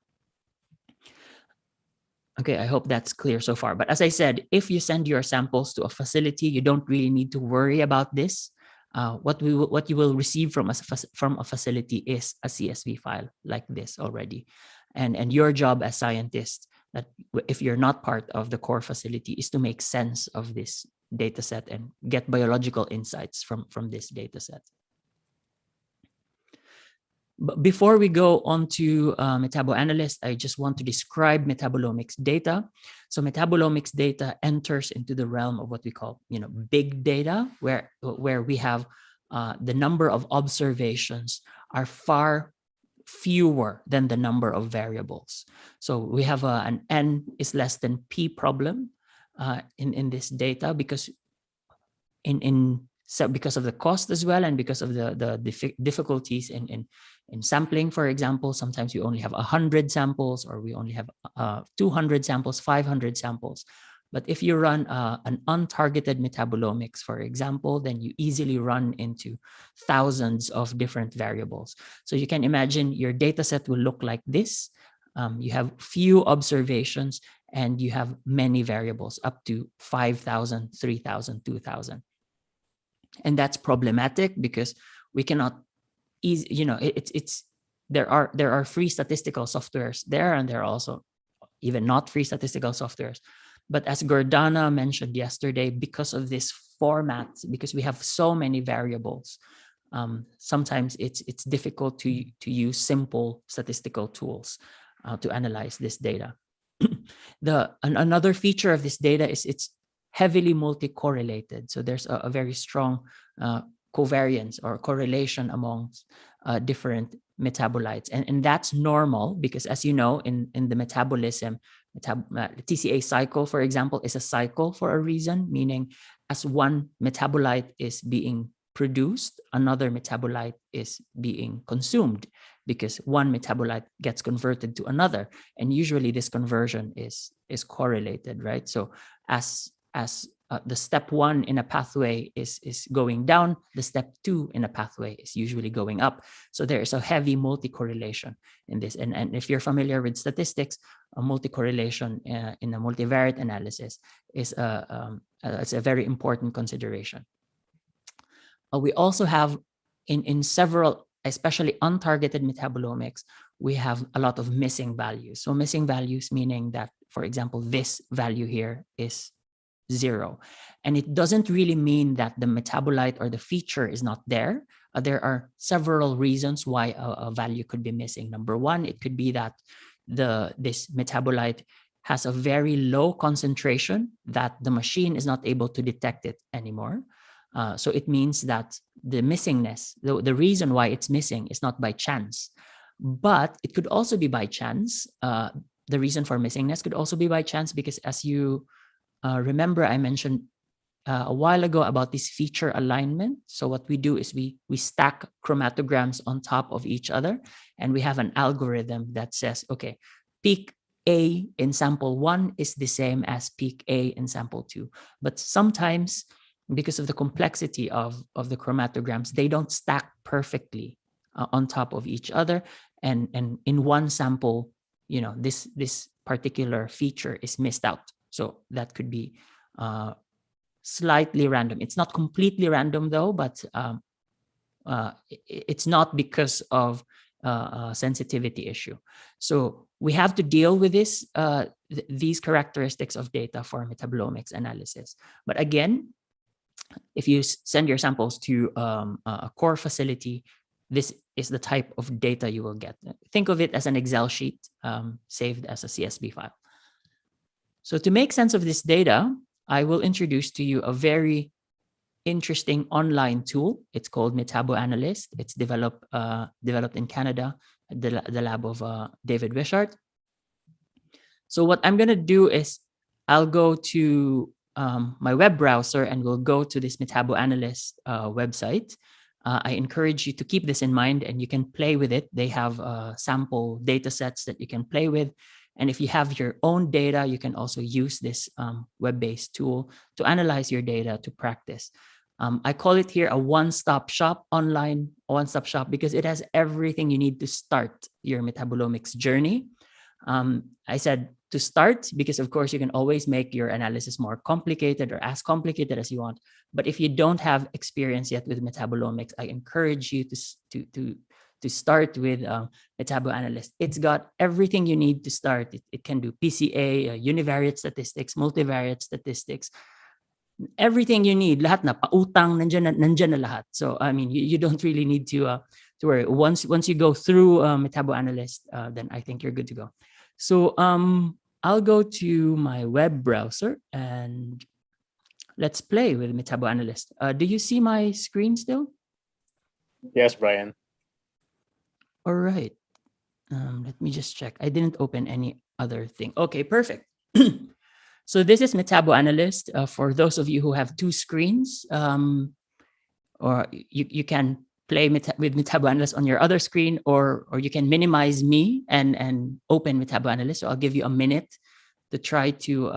Okay, I hope that's clear so far. But as I said, if you send your samples to a facility, you don't really need to worry about this. What you will receive from a facility is a CSV file like this already. And your job as scientists, that if you're not part of the core facility, is to make sense of this data set and get biological insights from this data set. But before we go on to MetaboAnalyst, I just want to describe metabolomics data. So metabolomics data enters into the realm of what we call, big data, where we have the number of observations are far fewer than the number of variables. So we have an N is less than P problem in this data, because because of the cost as well, and because of the difficulties in sampling. For example, sometimes we only have 100 samples, or we only have 200 samples, 500 samples. But if you run an untargeted metabolomics, for example, then you easily run into thousands of different variables. So you can imagine your data set will look like this. You have few observations, and you have many variables, up to 5,000, 3,000, 2,000. And that's problematic because we cannot there are free statistical softwares there, and there are also even not free statistical softwares. But as Gordana mentioned yesterday, because of this format, because we have so many variables, sometimes it's difficult to use simple statistical tools to analyze this data. Another feature of this data is it's heavily multi-correlated. So there's a very strong covariance or correlation amongst different metabolites. And that's normal because, as you know, in the metabolism, TCA cycle, for example, is a cycle for a reason, meaning as one metabolite is being produced, another metabolite is being consumed, because one metabolite gets converted to another. And usually this conversion is correlated, right? So as the step one in a pathway is going down, the step two in a pathway is usually going up. So there is a heavy multi-correlation in this. And if you're familiar with statistics, a multi-correlation in a multivariate analysis is it's a very important consideration. We also have in several, especially untargeted metabolomics, we have a lot of missing values. So missing values meaning that, for example, this value here is 0. And it doesn't really mean that the metabolite or the feature is not there. There are several reasons why a value could be missing. Number one, it could be that this metabolite has a very low concentration that the machine is not able to detect it anymore. So it means that the missingness, the reason why it's missing is not by chance, but it could also be by chance. The reason for missingness could also be by chance because, as you remember, I mentioned a while ago about this feature alignment. So what we do is we stack chromatograms on top of each other, and we have an algorithm that says, okay, peak A in sample 1 is the same as peak A in sample 2. But sometimes, because of the complexity of the chromatograms, they don't stack perfectly on top of each other. And in one sample, this particular feature is missed out. So that could be slightly random. It's not completely random though, but it's not because of a sensitivity issue. So we have to deal with these characteristics of data for metabolomics analysis. But again, if you send your samples to a core facility, this is the type of data you will get. Think of it as an Excel sheet saved as a CSV file. So to make sense of this data, I will introduce to you a very interesting online tool. It's called Metabolomics. It's developed in Canada at the lab of David Wishart. So what I'm going to do is I'll go to my web browser and we'll go to this Metabolomics website. I encourage you to keep this in mind and you can play with it. They have sample data sets that you can play with. And if you have your own data, you can also use this web-based tool to analyze your data to practice. I call it here a one-stop shop, online one-stop shop, because it has everything you need to start your metabolomics journey. I said to start because, of course, you can always make your analysis more complicated or as complicated as you want. But if you don't have experience yet with metabolomics, I encourage you to start with Metabolomics. It's got everything you need to start. It can do PCA, univariate statistics, multivariate statistics, everything you need. Lahat na, pautang, nandyan na lahat. So, I mean, you don't really need to worry. Once you go through Metabolomics, then I think you're good to go. So I'll go to my web browser and let's play with Metabolomics. Do you see my screen still? Yes, Brian. All right. Let me just check. I didn't open any other thing. Okay, perfect. So this is Metabolomics. For those of you who have two screens, or you can play with Metabolomics on your other screen, or you can minimize me and open Metabolomics. So I'll give you a minute to try to.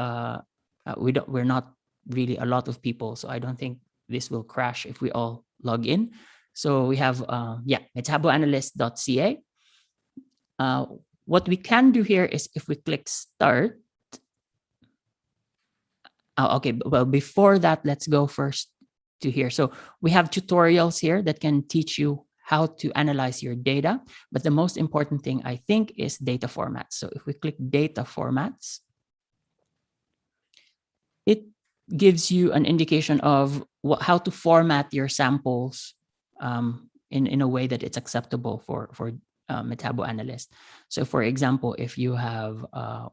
We're not really a lot of people, so I don't think this will crash if we all log in. So we have metabolomics.ca. What we can do here is if we click start. Okay, well, before that, let's go first to here. So we have tutorials here that can teach you how to analyze your data. But the most important thing, I think, is data formats. So if we click data formats, it gives you an indication of how to format your samples in a way that it's acceptable for Metabolomics. So for example, if you have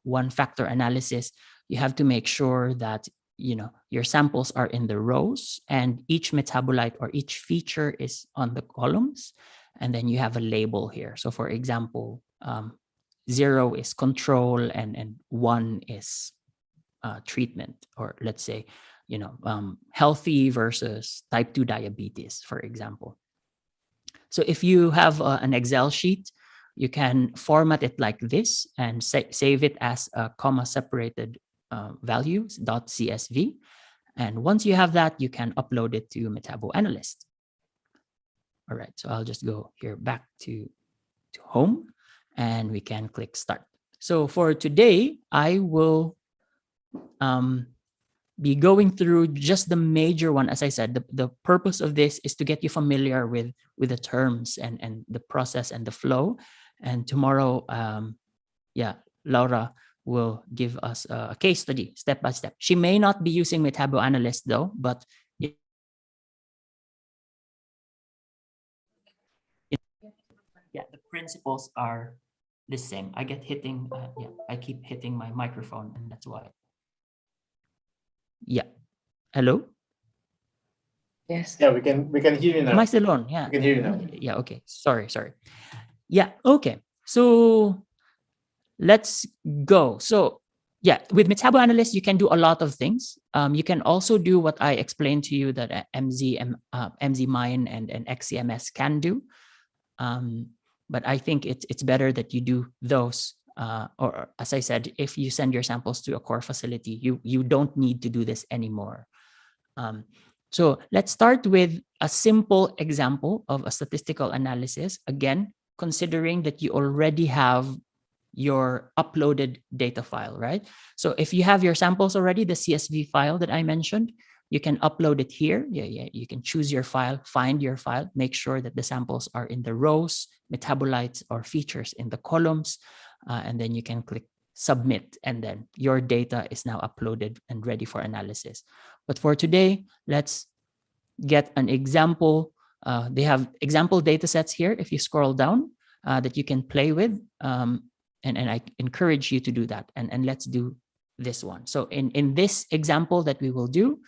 one factor analysis, you have to make sure that your samples are in the rows and each metabolite or each feature is on the columns, and then you have a label here. So for example, 0 is control and 1 is treatment, or let's say healthy versus type 2 diabetes, for example. So if you have an Excel sheet, you can format it like this and save it as a comma-separated values .csv. And once you have that, you can upload it to Metabolomics. All right, so I'll just go here back to home and we can click start. So for today, I will be going through just the major one. As I said, the purpose of this is to get you familiar with the terms and the process and the flow. And tomorrow, Laura will give us a case study step by step. She may not be using Metabolomics though, but the principles are the same. I get hitting, I keep hitting my microphone, and that's why. Yeah. Hello? Yes. Yeah, we can hear you now. Am I still on? Yeah. We can hear you now. Yeah, okay. Sorry. Yeah, okay. So let's go. So yeah, with Metabolomics, you can do a lot of things. You can also do what I explained to you that MZMine and XCMS can do. But I think it's better that you do those. Or as I said, if you send your samples to a core facility, you don't need to do this anymore. So let's start with a simple example of a statistical analysis. Again, considering that you already have your uploaded data file, right? So if you have your samples already, the CSV file that I mentioned, you can upload it here. You can choose your file, find your file, make sure that the samples are in the rows, metabolites or features in the columns, and then you can click submit, and then your data is now uploaded and ready for analysis. But for today, let's get an example. They have example data sets here if you scroll down that you can play with. And I encourage you to do that. And let's do this one. So in this example that we will do,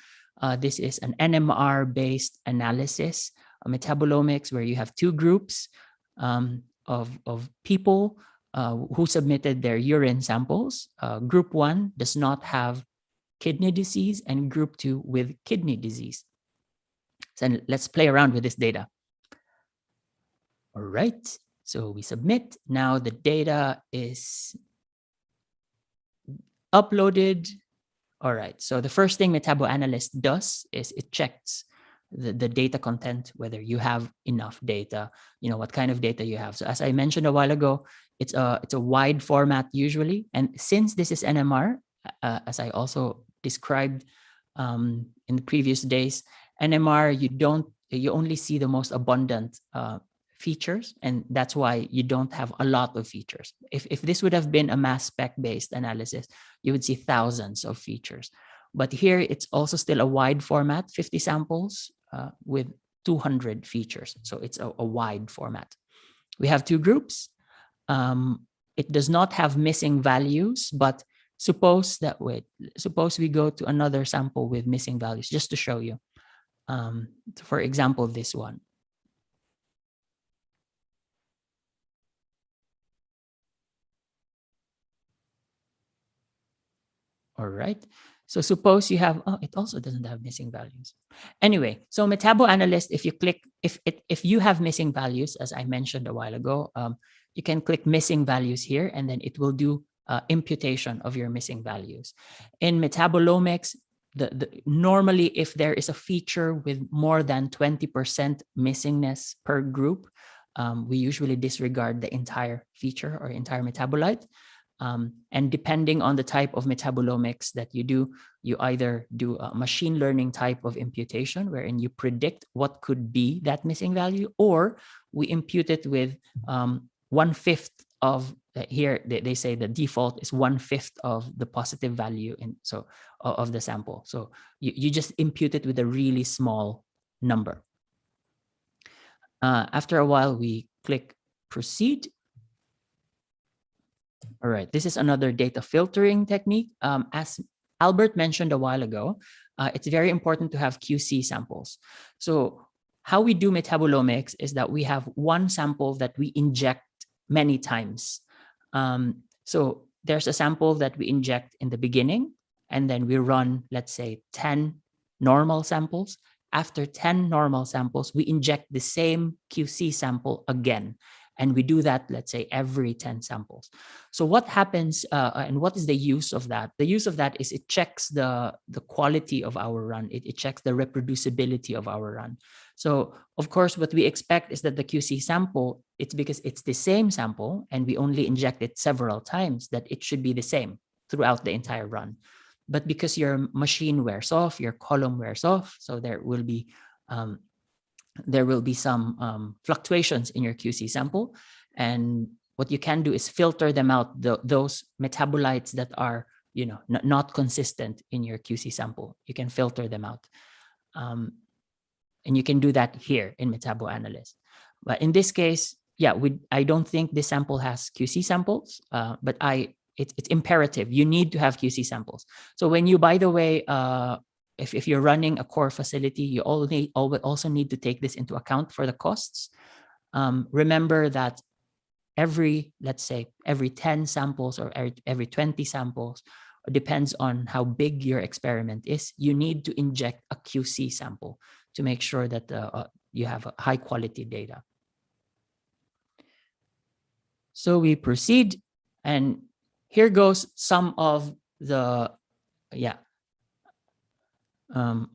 this is an NMR-based analysis, a metabolomics, where you have two groups of people who submitted their urine samples. Group 1 does not have kidney disease, and group 2 with kidney disease. So let's play around with this data. All right, so we submit. Now the data is uploaded. All right, so the first thing MetaboAnalyst does is it checks the data content, whether you have enough data, what kind of data you have. So as I mentioned a while ago, it's a wide format usually. And since this is NMR, as I also described in the previous days, NMR, you only see the most abundant features, and that's why you don't have a lot of features. If this would have been a mass spec based analysis, you would see thousands of features. But here it's also still a wide format, 50 samples with 200 features. So it's a wide format. We have two groups. It does not have missing values, but suppose we go to another sample with missing values, just to show you. For example, this one. All right. So suppose you have, it also doesn't have missing values. Anyway, so MetaboAnalyst, if you click, if you have missing values, as I mentioned a while ago, you can click missing values here, and then it will do imputation of your missing values. In Metabolomics, normally if there is a feature with more than 20% missingness per group, we usually disregard the entire feature or entire metabolite. And depending on the type of metabolomics that you do, you either do a machine learning type of imputation, wherein you predict what could be that missing value, or we impute it with 1/5 of, here they say the default is 1/5 of the positive value of the sample. So you just impute it with a really small number. After a while, we click proceed. All right, this is another data filtering technique. As Albert mentioned a while ago, it's very important to have QC samples. So how we do metabolomics is that we have one sample that we inject many times. So there's a sample that we inject in the beginning, and then we run, let's say, 10 normal samples. After 10 normal samples, we inject the same QC sample again. And we do that, let's say, every 10 samples. So what happens, and what is the use of that? The use of that is it checks the quality of our run. It checks the reproducibility of our run. So, of course, what we expect is that the QC sample, it's because it's the same sample and we only inject it several times, that it should be the same throughout the entire run. But because your machine wears off, your column wears off, so there will be some fluctuations in your QC sample. And what you can do is filter them out, those metabolites that are, not consistent in your QC sample. You can filter them out. And you can do that here in MetaboAnalyst. But in this case, I don't think this sample has QC samples, but it's imperative. You need to have QC samples. So when you, by the way, if you're running a core facility, you also need to take this into account for the costs. Remember that let's say every 10 samples or every 20 samples, depends on how big your experiment is, you need to inject a QC sample to make sure that you have high quality data. So we proceed, and here goes some of the,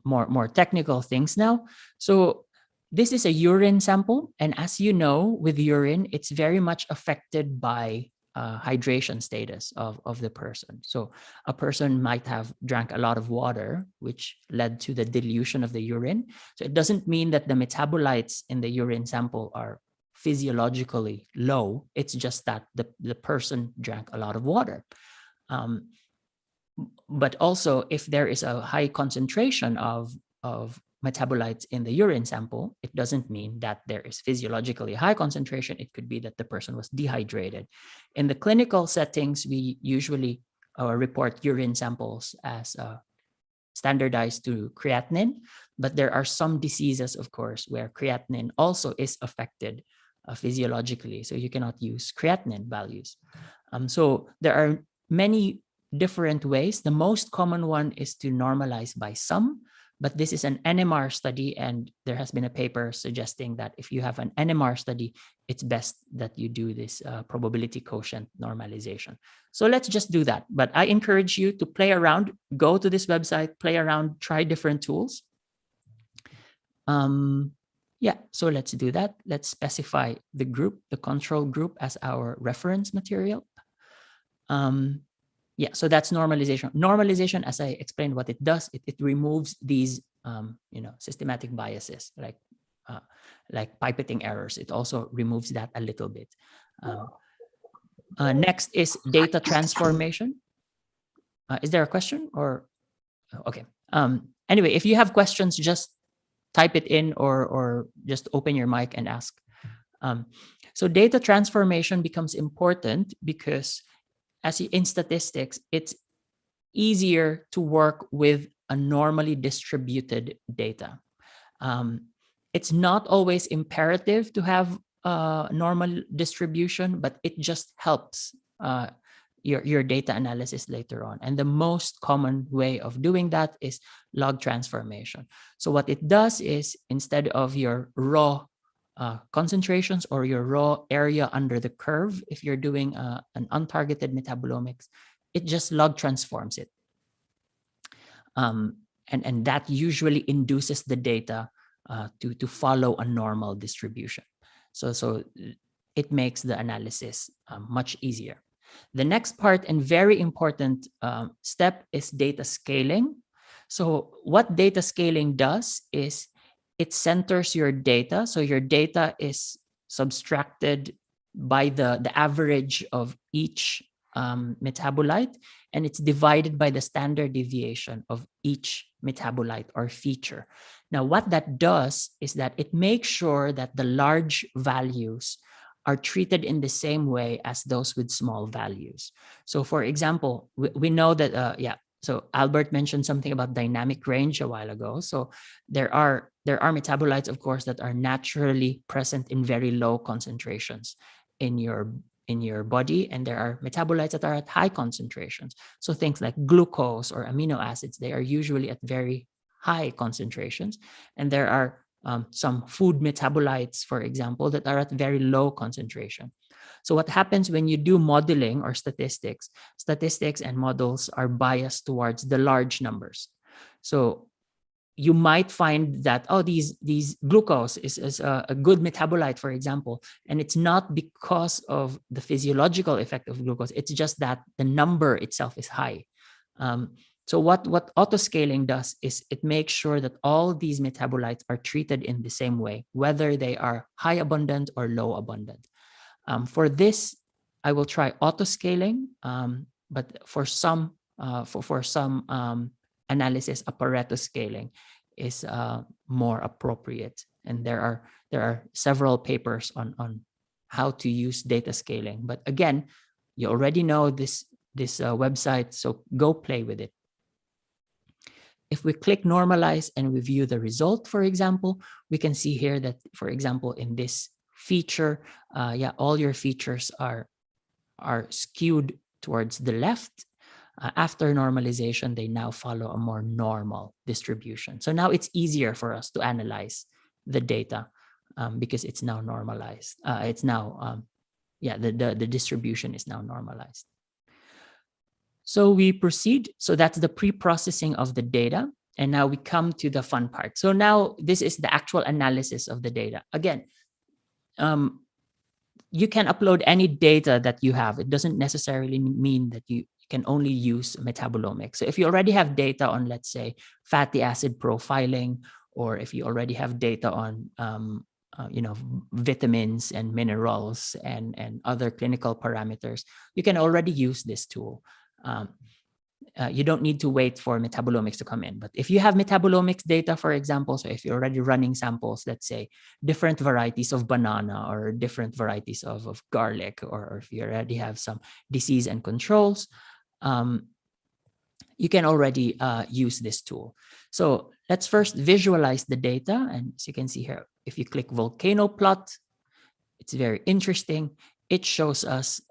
more technical things now. So this is a urine sample, and as you know, with urine, it's very much affected by hydration status of the person. So a person might have drank a lot of water, which led to the dilution of the urine. So it doesn't mean that the metabolites in the urine sample are physiologically low. It's just that the person drank a lot of water. But also, if there is a high concentration of metabolites in the urine sample, it doesn't mean that there is physiologically high concentration. It could be that the person was dehydrated. In the clinical settings, we usually report urine samples as standardized to creatinine, but there are some diseases, of course, where creatinine also is affected physiologically, so you cannot use creatinine values. So there are many different ways. The most common one is to normalize by sum, but this is an NMR study, and there has been a paper suggesting that if you have an NMR study, it's best that you do this probability quotient normalization. So let's just do that. But I encourage you to play around, go to this website, play around, try different tools. Yeah, so let's do that. Let's specify the group, the control group, as our reference material. Yeah, so that's normalization. Normalization, as I explained what it does, it removes these systematic biases like pipetting errors. It also removes that a little bit. Next is data transformation. Is there a question or okay? Anyway, if you have questions, just type it in or just open your mic and ask. So data transformation becomes important because as in statistics, it's easier to work with a normally distributed data. It's not always imperative to have a normal distribution, but it just helps your data analysis later on. And the most common way of doing that is log transformation. So what it does is instead of your raw concentrations or your raw area under the curve, if you're doing an untargeted metabolomics, it just log transforms it. And that usually induces the data to follow a normal distribution. So it makes the analysis much easier. The next part and very important step is data scaling. So what data scaling does is it centers your data. So your data is subtracted by the average of each metabolite, and it's divided by the standard deviation of each metabolite or feature. Now, what that does is that it makes sure that the large values are treated in the same way as those with small values. So for example, we know that, so Albert mentioned something about dynamic range a while ago. So there are metabolites, of course, that are naturally present in very low concentrations in your body, and there are metabolites that are at high concentrations. So things like glucose or amino acids, they are usually at very high concentrations, and there are some food metabolites, for example, that are at very low concentration. So what happens when you do modeling or statistics and models are biased towards the large numbers. So you might find that, oh, these glucose is a good metabolite, for example, and it's not because of the physiological effect of glucose. It's just that the number itself is high. So what autoscaling does is it makes sure that all these metabolites are treated in the same way, whether they are high abundant or low abundant. For this, I will try autoscaling, but for some analysis, Pareto scaling is more appropriate. And there are several papers on how to use data scaling. But again, you already know this website, so go play with it. If we click normalize and we view the result, for example, we can see here that, for example, in this feature, all your features are skewed towards the left. After normalization, they now follow a more normal distribution. So now it's easier for us to analyze the data because it's now normalized. It's now, the distribution is now normalized. So we proceed. So that's the pre-processing of the data. And now we come to the fun part. So now this is the actual analysis of the data. Again, you can upload any data that you have. It doesn't necessarily mean that you can only use metabolomics. So if you already have data on, let's say, fatty acid profiling, or if you already have data on, vitamins and minerals and other clinical parameters, you can already use this tool. you don't need to wait for metabolomics to come in. But if you have metabolomics data, for example, so if you're already running samples, let's say different varieties of banana or different varieties of garlic, or if you already have some disease and controls, you can already use this tool. So let's first visualize the data. And as you can see here, if you click volcano plot, it's very interesting. It shows us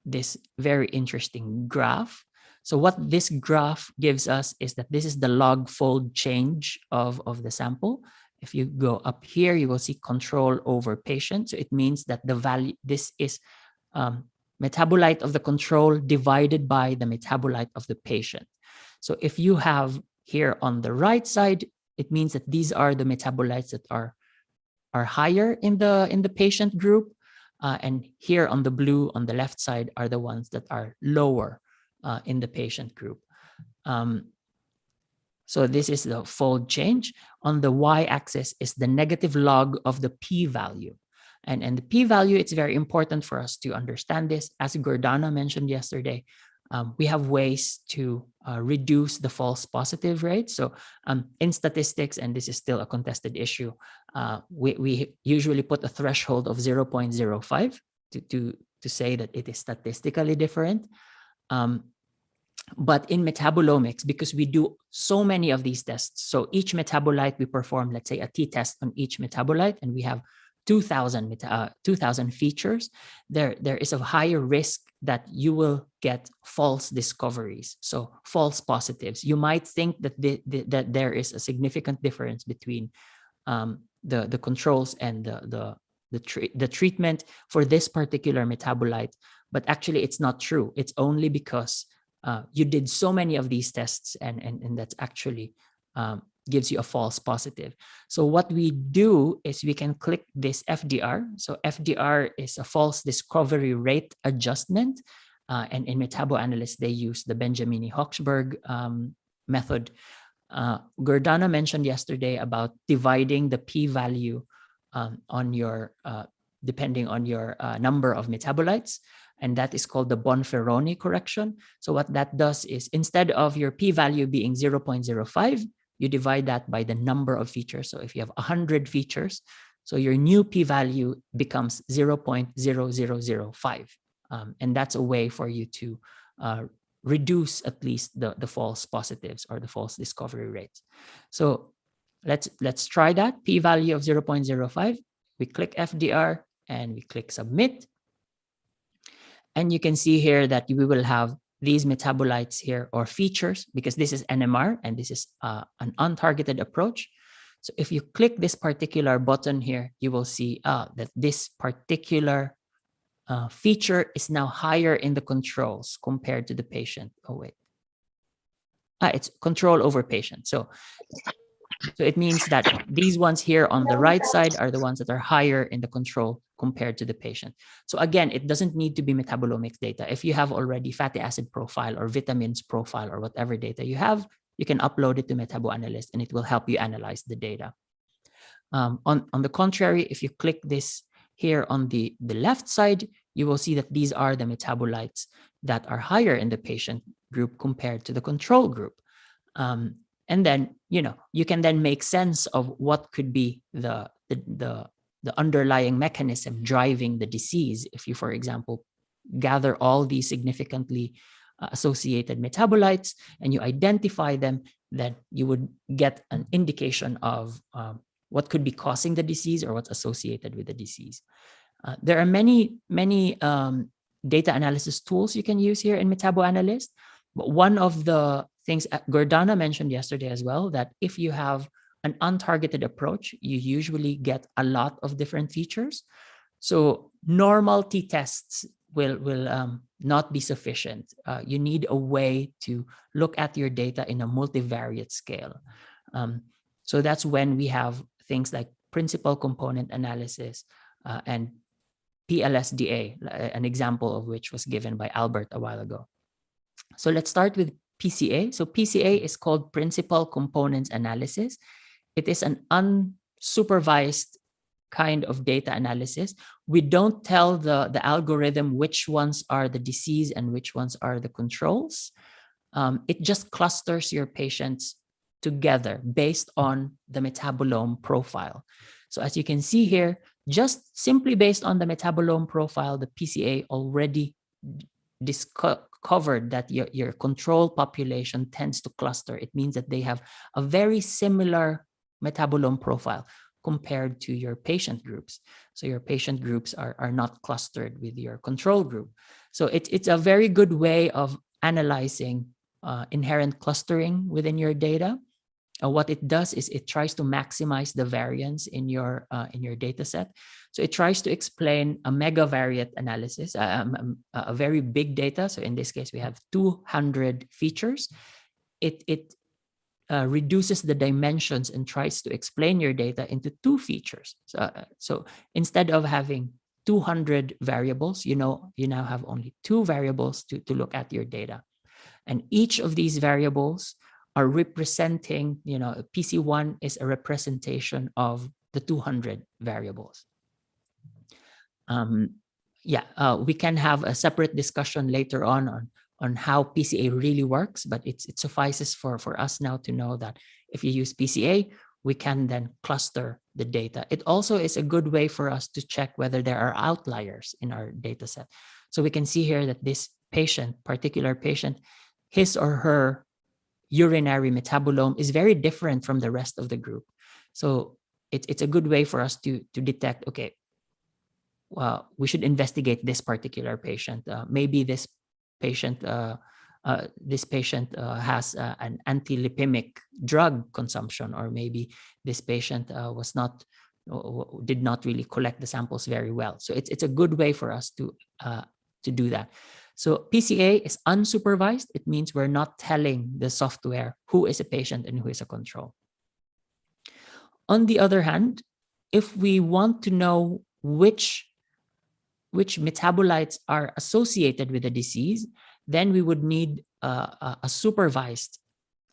this very interesting graph. So what this graph gives us is that this is the log fold change of the sample. If you go up here, you will see control over patient. So it means that the value, this is metabolite of the control divided by the metabolite of the patient. So if you have here on the right side, it means that these are the metabolites that are higher in the patient group. And here on the blue on the left side are the ones that are lower in the patient group. So this is the fold change. On the y-axis is the negative log of the p-value. And the p-value, it's very important for us to understand this. As Gordana mentioned yesterday, we have ways to reduce the false positive rate. So in statistics, and this is still a contested issue, we usually put a threshold of 0.05 to say that it is statistically different. But in metabolomics, because we do so many of these tests, so each metabolite we perform, let's say a t-test on each metabolite, and we have 2,000 features, there is a higher risk that you will get false discoveries, so false positives. You might think that that there is a significant difference between the controls and the treatment for this particular metabolite, but actually it's not true. It's only because you did so many of these tests, and that's actually gives you a false positive. So what we do is we can click this FDR. So FDR is a false discovery rate adjustment. And in MetaboAnalyst, they use the Benjamini-Hochberg method. Gordana mentioned yesterday about dividing the p-value on your depending on your number of metabolites. And that is called the Bonferroni correction. So what that does is instead of your p-value being 0.05, you divide that by the number of features. So if you have 100 features, so your new p-value becomes 0.0005. And that's a way for you to reduce at least the false positives or the false discovery rates. So let's try that. P-value of 0.05. We click FDR and we click submit. And you can see here that we will have these metabolites here or features, because this is NMR and this is an untargeted approach. So if you click this particular button here, you will see that this particular feature is now higher in the controls compared to the patient. Oh, wait. It's control over patient. So it means that these ones here on the right side are the ones that are higher in the control compared to the patient. So again, it doesn't need to be metabolomics data. If you have already fatty acid profile or vitamins profile or whatever data you have, you can upload it to MetaboAnalyst and it will help you analyze the data. On the contrary, if you click this here on the left side, you will see that these are the metabolites that are higher in the patient group compared to the control group. And then, you can then make sense of what could be the underlying mechanism driving the disease. If you, for example, gather all these significantly associated metabolites and you identify them, then you would get an indication of what could be causing the disease or what's associated with the disease. There are many data analysis tools you can use here in MetaboAnalyst, but one of the things Gordana mentioned yesterday as well, that if you have an untargeted approach, you usually get a lot of different features. So normal t-tests will not be sufficient. You need a way to look at your data in a multivariate scale. So that's when we have things like principal component analysis and PLSDA, an example of which was given by Albert a while ago. So let's start with PCA. So PCA is called Principal Components Analysis. It is an unsupervised kind of data analysis. We don't tell the algorithm which ones are the disease and which ones are the controls. it just clusters your patients together based on the metabolome profile. So as you can see here, just simply based on the metabolome profile, the PCA already discovered that your control population tends to cluster. It means that they have a very similar metabolome profile compared to your patient groups. So your patient groups are not clustered with your control group. So it's a very good way of analyzing inherent clustering within your data. What it does is it tries to maximize the variance in your data set. So it tries to explain a megavariate analysis, a very big data. So in this case, we have 200 features. It reduces the dimensions and tries to explain your data into 2 features. So instead of having 200 variables, you now have only 2 variables to look at your data. And each of these variables are representing, PC1 is a representation of the 200 variables. We can have a separate discussion later on how PCA really works, but it suffices for us now to know that if you use PCA, we can then cluster the data. It also is a good way for us to check whether there are outliers in our data set. So we can see here that this particular patient, his or her urinary metabolome is very different from the rest of the group. So it's a good way for us to detect, okay, well, we should investigate this particular patient. Maybe this patient has an anti-lipemic drug consumption, or maybe this patient did not really collect the samples very well. So it's a good way for us to do that. So PCA is unsupervised. It means we're not telling the software who is a patient and who is a control. On the other hand, if we want to know which metabolites are associated with the disease, then we would need a supervised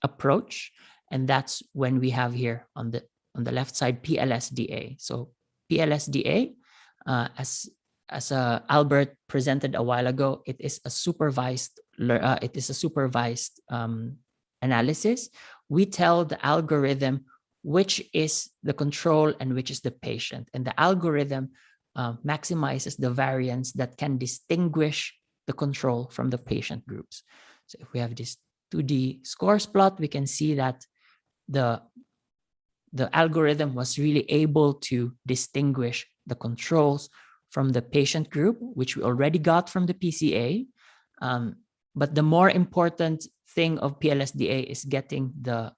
approach. And that's when we have here on the left side, PLSDA. So PLSDA, as Albert presented a while ago, it is a supervised analysis. We tell the algorithm which is the control and which is the patient, and the algorithm maximizes the variance that can distinguish the control from the patient groups. So if we have this 2D scores plot, we can see that the algorithm was really able to distinguish the controls from the patient group, which we already got from the PCA. But the more important thing of PLSDA is getting the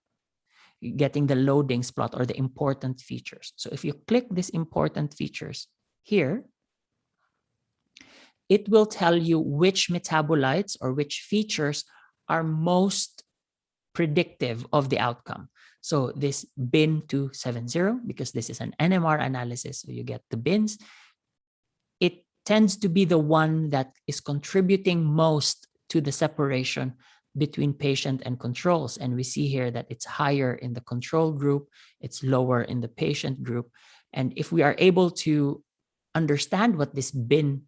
loadings plot, or the important features. So if you click this important features here, it will tell you which metabolites or which features are most predictive of the outcome. So this bin 270, because this is an NMR analysis, so you get the bins, it tends to be the one that is contributing most to the separation between patient and controls. And we see here that it's higher in the control group, it's lower in the patient group. And if we are able to understand what this bin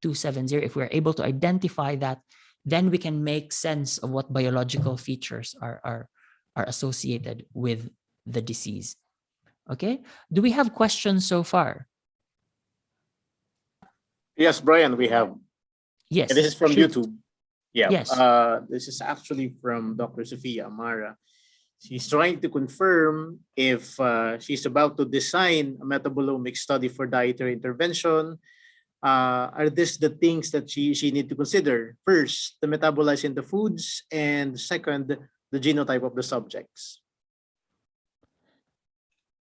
270, if we're able to identify that, then we can make sense of what biological features are associated with the disease. Okay, do we have questions so far? Yes, Brian, we have. Yes. And this is from YouTube. Yeah. Yes. This is actually from Dr. Sofia Amara. She's trying to confirm if she's about to design a metabolomic study for dietary intervention. Are these the things that she need to consider? First, the metabolites in the foods, and second, the genotype of the subjects.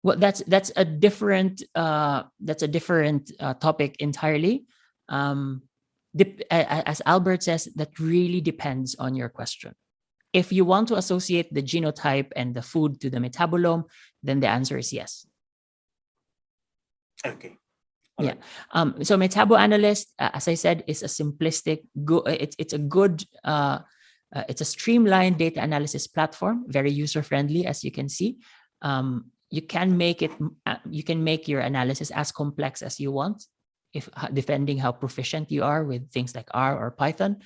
Well, that's a different topic entirely. As Albert says, that really depends on your question. If you want to associate the genotype and the food to the metabolome, then the answer is yes. Okay. Yeah. So MetaboAnalyst, as I said, is a simplistic, it's a streamlined data analysis platform, very user-friendly, as you can see. You can make your analysis as complex as you want, depending how proficient you are with things like R or Python.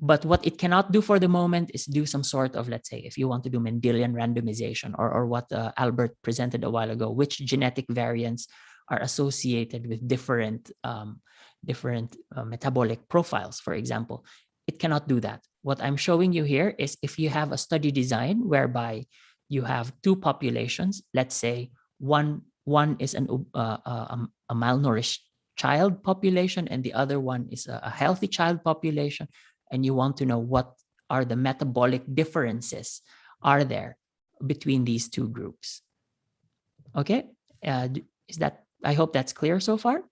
But what it cannot do for the moment is do some sort of, let's say, if you want to do Mendelian randomization, or what Albert presented a while ago, which genetic variants are associated with different metabolic profiles, for example. It cannot do that. What I'm showing you here is if you have a study design whereby you have two populations, let's say one is a malnourished child population and the other one is a healthy child population, and you want to know what are the metabolic differences are there between these two groups. Okay, I hope that's clear so far.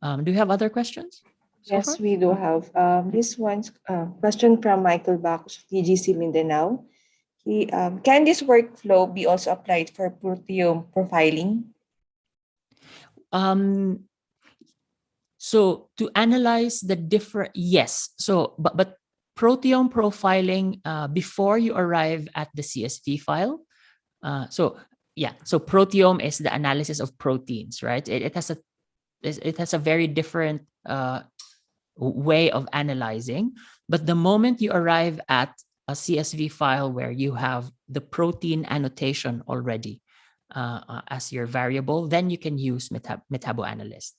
Do you have other questions? Yes, we do have. This one's question from Michael Bacchus of TGC Mindanao. Can this workflow be also applied for proteome profiling? So to analyze the different, yes. So, but proteome profiling before you arrive at the CSV file. So proteome is the analysis of proteins, right? It has a very different way of analyzing. But the moment you arrive at a CSV file where you have the protein annotation already as your variable, then you can use MetaboAnalyst.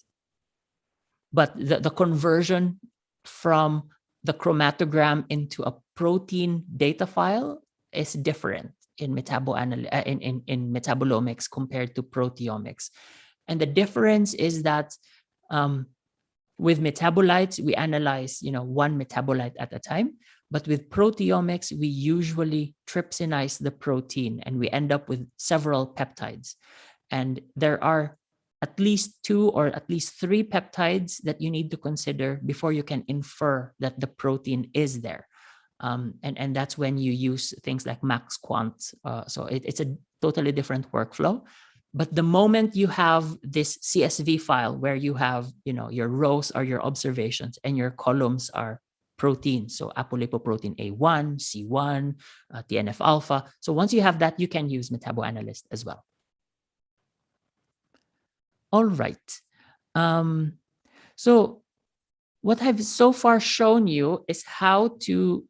But the conversion from the chromatogram into a protein data file is different in Metabolomics compared to proteomics. And the difference is that with metabolites, we analyze one metabolite at a time. But with proteomics, we usually trypsinize the protein and we end up with several peptides. And there are at least 2 or at least 3 peptides that you need to consider before you can infer that the protein is there. And that's when you use things like max quant. So it's a totally different workflow. But the moment you have this CSV file where you have, your rows are your observations and your columns are proteins, so apolipoprotein A1, C1, TNF alpha. So once you have that, you can use MetaboAnalyst as well. All right. So what I've so far shown you is how to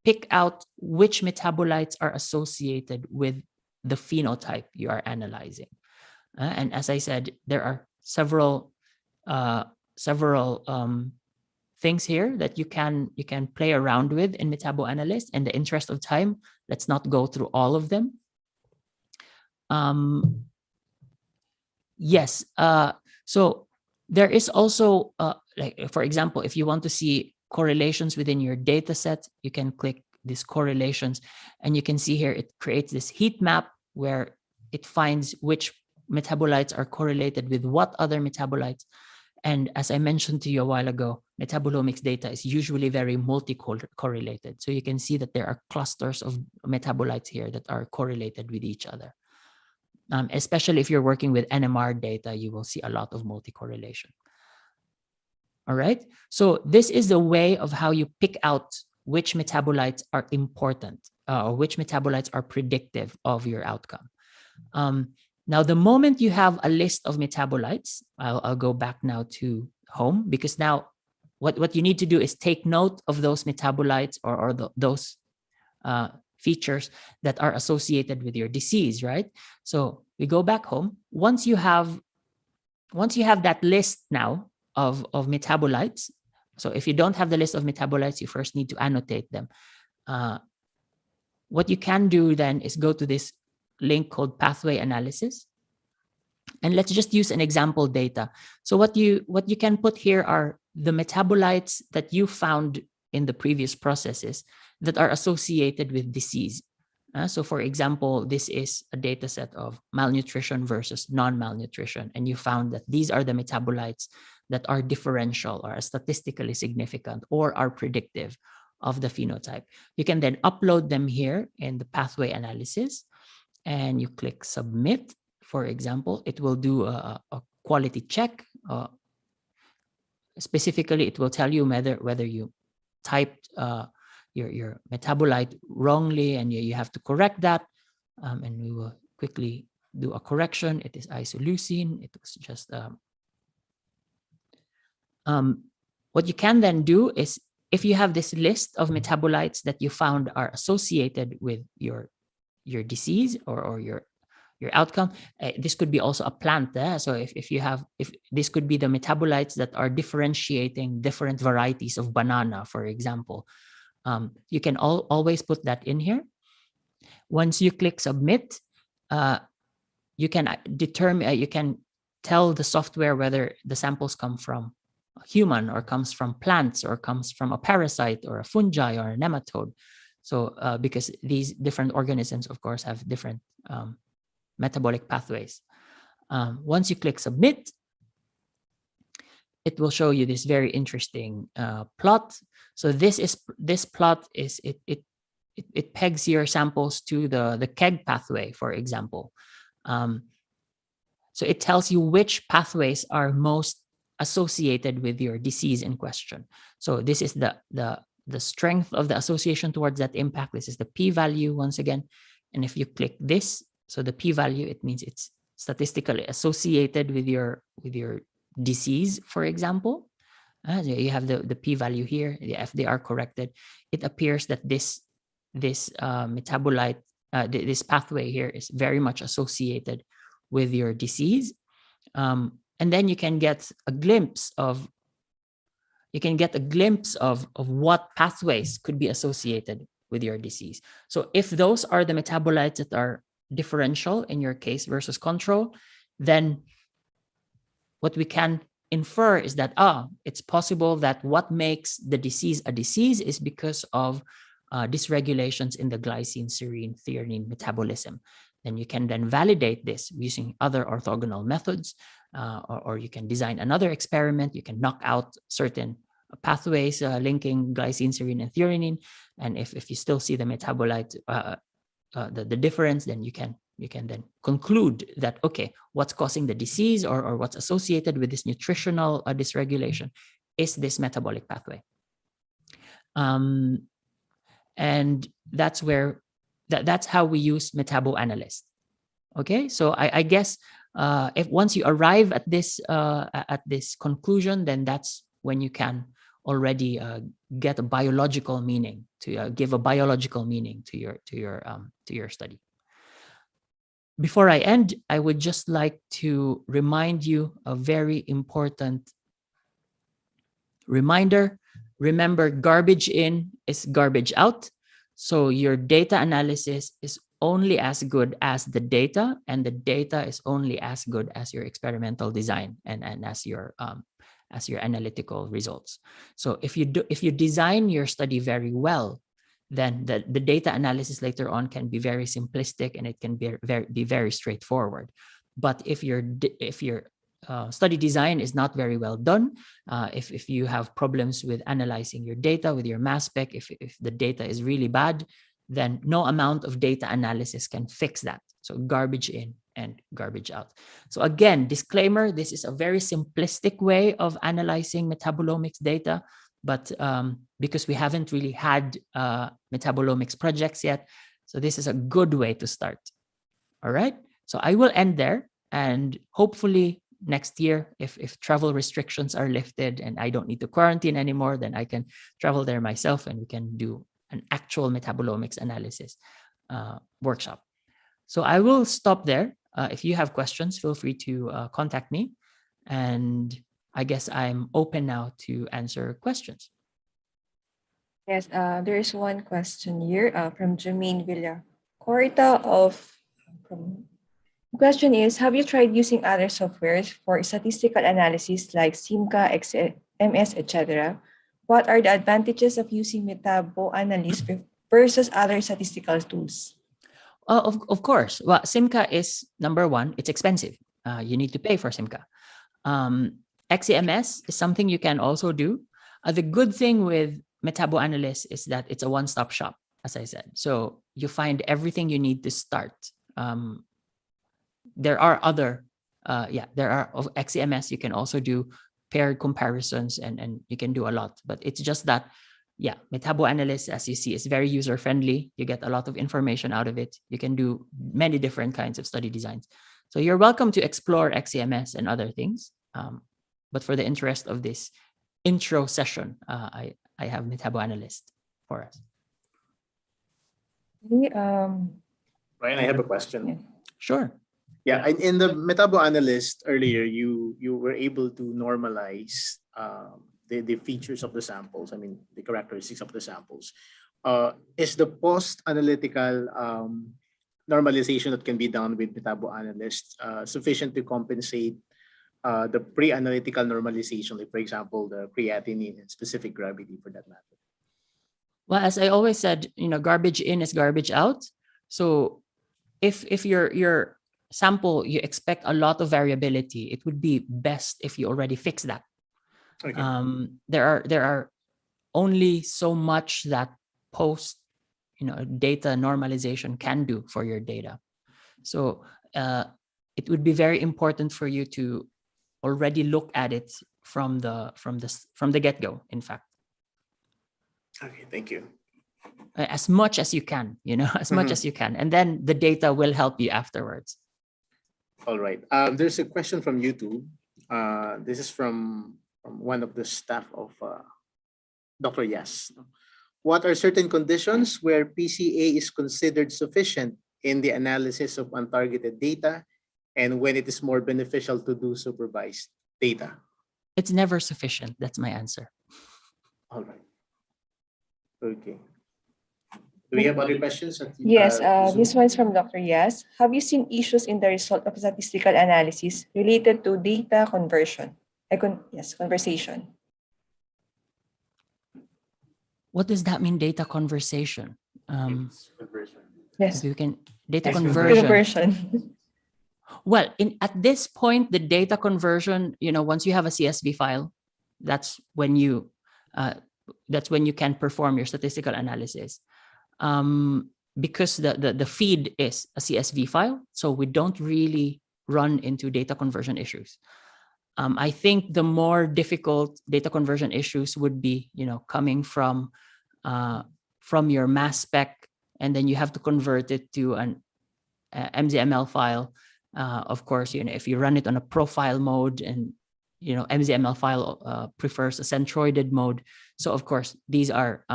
pick out which metabolites are associated with the phenotype you are analyzing. And as I said, there are several things here that you can play around with in MetaboAnalyst. In the interest of time, let's not go through all of them. Yes. So there is also, like for example, if you want to see correlations within your data set, you can click these correlations, and you can see here it creates this heat map where it finds which metabolites are correlated with what other metabolites. And as I mentioned to you a while ago, metabolomics data is usually very multi-correlated. So you can see that there are clusters of metabolites here that are correlated with each other. Especially if you're working with NMR data, you will see a lot of multi-correlation. All right. So this is the way of how you pick out which metabolites are important or which metabolites are predictive of your outcome. Now, the moment you have a list of metabolites, I'll go back now to home, because now what you need to do is take note of those metabolites or those features that are associated with your disease, right? So we go back home. Once you have that list now of metabolites, so if you don't have the list of metabolites, you first need to annotate them. What you can do then is go to this link called pathway analysis. And let's just use an example data. So what you can put here are the metabolites that you found in the previous processes that are associated with disease. So for example, this is a data set of malnutrition versus non-malnutrition. And you found that these are the metabolites that are differential or are statistically significant or are predictive of the phenotype. You can then upload them here in the pathway analysis and you click submit. For example, it will do a quality check. Specifically, it will tell you whether you typed your metabolite wrongly and you have to correct that. And we will quickly do a correction. It is isoleucine. It was just... what you can then do is if you have this list of metabolites that you found are associated with your disease or your outcome, this could be also a plant. So if this could be the metabolites that are differentiating different varieties of banana, for example, you can always put that in here. Once you click submit, you can determine, you can tell the software whether the samples come from a human or comes from plants or comes from a parasite or a fungi or a nematode. So because these different organisms, of course, have different metabolic pathways. Once you click submit, it will show you this very interesting plot. So this plot is it pegs your samples to the KEGG pathway, for example. So it tells you which pathways are most associated with your disease in question. So this is the strength of the association towards that impact. This is the p-value once again. And if you click this, so the p-value, it means it's statistically associated with your disease, for example. So you have the p-value here, if they are corrected, it appears that this metabolite, this pathway here is very much associated with your disease. And then you can get a glimpse of what pathways could be associated with your disease. So if those are the metabolites that are differential in your case versus control, then what we can infer is that it's possible that what makes the disease a disease is because of dysregulations in the glycine, serine, threonine metabolism. Then you can then validate this using other orthogonal methods, or you can design another experiment. You can knock out certain pathways linking glycine, serine, and threonine, and if you still see the metabolite, the difference, then you can then conclude that, okay, what's causing the disease or what's associated with this nutritional dysregulation is this metabolic pathway. And that's where that's how we use MetaboAnalyst. Okay, so I guess if once you arrive at this conclusion, then that's when you can already get a biological meaning to give a biological meaning to your study. Before I end, I would just like to remind you a very important reminder. Remember, garbage in is garbage out. So your data analysis is only as good as the data, and the data is only as good as your experimental design and as your analytical results. So if you design your study very well, then the data analysis later on can be very simplistic and it can be very straightforward. But if your study design is not very well done, if you have problems with analyzing your data with your mass spec, if the data is really bad, then no amount of data analysis can fix that. So garbage in and garbage out. So again, disclaimer, this is a very simplistic way of analyzing metabolomics data, but because we haven't really had metabolomics projects yet, so this is a good way to start. All right, so I will end there, and hopefully next year, if travel restrictions are lifted and I don't need to quarantine anymore, then I can travel there myself and we can do an actual metabolomics analysis workshop. So I will stop there. If you have questions, feel free to contact me. And I guess I'm open now to answer questions. Yes, there is one question here from Jermaine Villacorta the question is, have you tried using other softwares for statistical analysis like SIMCA, XMS, etc.? What are the advantages of using MetaboAnalyst versus other statistical tools? Of course. Well, SIMCA is number one. It's expensive. You need to pay for SIMCA. XMS is something you can also do. The good thing with MetaboAnalyst is that it's a one-stop shop, as I said. So you find everything you need to start. There are other, there are of XMS. You can also do paired comparisons and you can do a lot. But it's just that, MetaboAnalyst, as you see, is very user-friendly. You get a lot of information out of it. You can do many different kinds of study designs. So you're welcome to explore XCMS and other things. But for the interest of this intro session, I I have MetaboAnalyst for us. Ryan, I have a question. Yeah. Sure. Yeah, in the MetaboAnalyst earlier, you were able to normalize the features of the samples. I mean, the characteristics of the samples. Is the post-analytical normalization that can be done with MetaboAnalyst sufficient to compensate the pre-analytical normalization, like for example, the creatinine and specific gravity for that matter? Well, as I always said, garbage in is garbage out. So if your sample, you expect a lot of variability, it would be best if you already fix that. Okay. There are only so much that post data normalization can do for your data. So it would be very important for you to already look at it from the get-go, in fact. Okay, thank you. As much as you can, as much as you can, and then the data will help you afterwards. All right. There's a question from YouTube. This is from one of the staff of Dr. Yes. What are certain conditions where PCA is considered sufficient in the analysis of untargeted data, and when it is more beneficial to do supervised data? It's never sufficient. That's my answer. All right. Okay. Do we have other questions? Yes, this one's from Dr. Yes. Have you seen issues in the result of statistical analysis related to data conversion? Yes, conversation. What does that mean, data conversation? Yes. You can data Yes, conversion. Well, at this point, the data conversion, once you have a CSV file, that's when you can perform your statistical analysis. Because the feed is a CSV file, so we don't really run into data conversion issues. I think the more difficult data conversion issues would be, coming from your mass spec, and then you have to convert it to an MZML file. Of course, if you run it on a profile mode, and MZML file prefers a centroided mode. So of course, these are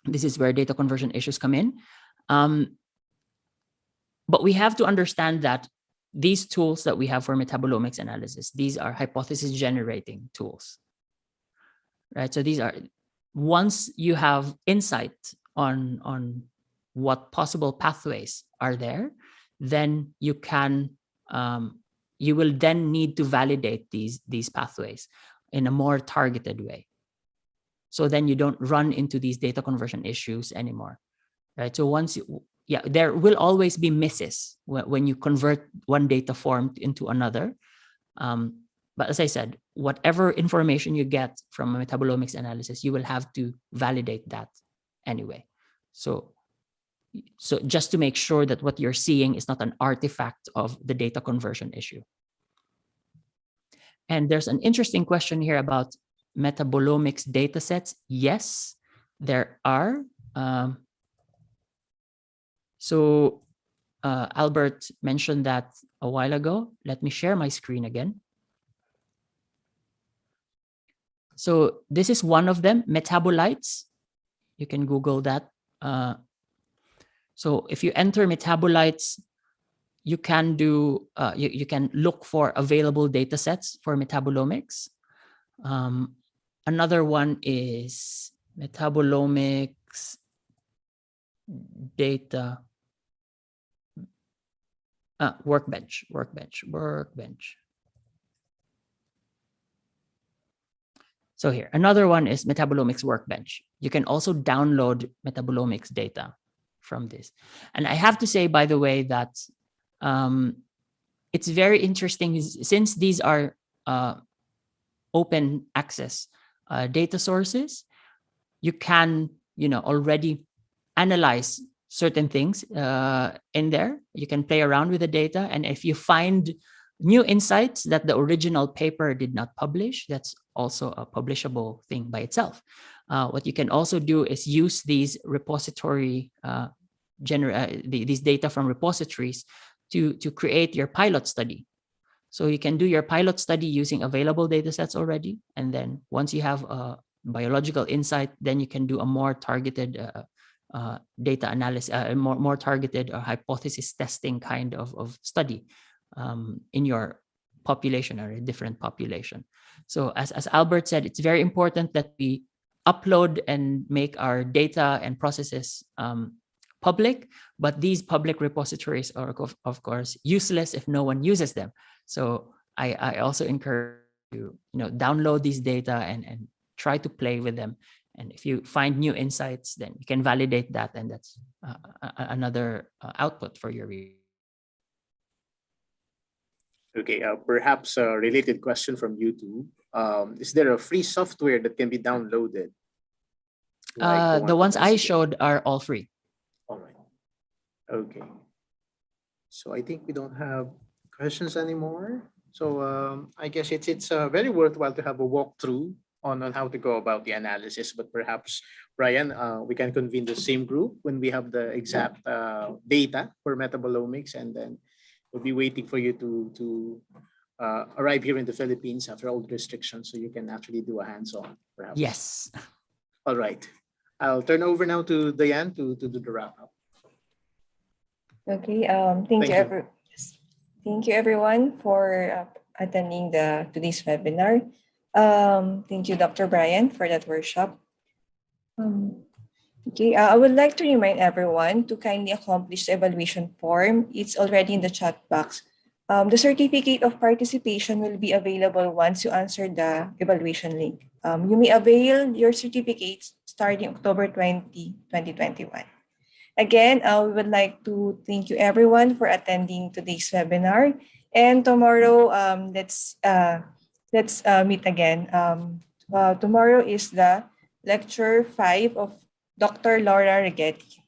this is where data conversion issues come in. But we have to understand that these tools that we have for metabolomics analysis, these are hypothesis generating tools, right? So these are, once you have insight on what possible pathways are there, then you will then need to validate these pathways in a more targeted way. So then you don't run into these data conversion issues anymore, right? So there will always be misses when you convert one data form into another. But as I said, whatever information you get from a metabolomics analysis, you will have to validate that anyway. So just to make sure that what you're seeing is not an artifact of the data conversion issue. And there's an interesting question here about metabolomics data sets. Yes, there are. So Albert mentioned that a while ago. Let me share my screen again. So this is one of them, metabolites. You can Google that. So if you enter metabolites, you can do you can look for available data sets for metabolomics. Another one is metabolomics data workbench. So here, another one is Metabolomics Workbench. You can also download metabolomics data from this. And I have to say, by the way, that it's very interesting since these are open access data sources. You can, already analyze certain things in there. You can play around with the data. And if you find new insights that the original paper did not publish, that's also a publishable thing by itself. What you can also do is use these repository, these data from repositories to create your pilot study. So you can do your pilot study using available data sets already. And then once you have biological insight, then you can do a more targeted data analysis, more targeted or hypothesis testing kind of study in your population or a different population. So as Albert said, it's very important that we upload and make our data and processes public, but these public repositories are of course useless if no one uses them. So I also encourage you, download these data and try to play with them. And if you find new insights, then you can validate that, and that's another output for your research. Okay, perhaps a related question from YouTube. Is there a free software that can be downloaded? Like the ones I showed are all free. All right. Okay. So I think we don't have questions anymore. So I guess it's very worthwhile to have a walkthrough on how to go about the analysis. But perhaps, Brian, we can convene the same group when we have the exact data for metabolomics, and then we'll be waiting for you to arrive here in the Philippines after all the restrictions, so you can actually do a hands-on, perhaps. Yes. All right. I'll turn over now to Diane to do the wrap-up. Okay. Thank you everyone for attending today's webinar. Thank you, Dr. Brian, for that workshop. Okay, I would like to remind everyone to kindly accomplish the evaluation form. It's already in the chat box. The certificate of participation will be available once you answer the evaluation link. You may avail your certificates starting October 20, 2021. Again, we would like to thank you everyone for attending today's webinar. And tomorrow, let's meet again. Tomorrow is the lecture 5 of Dr. Laura Rigetti.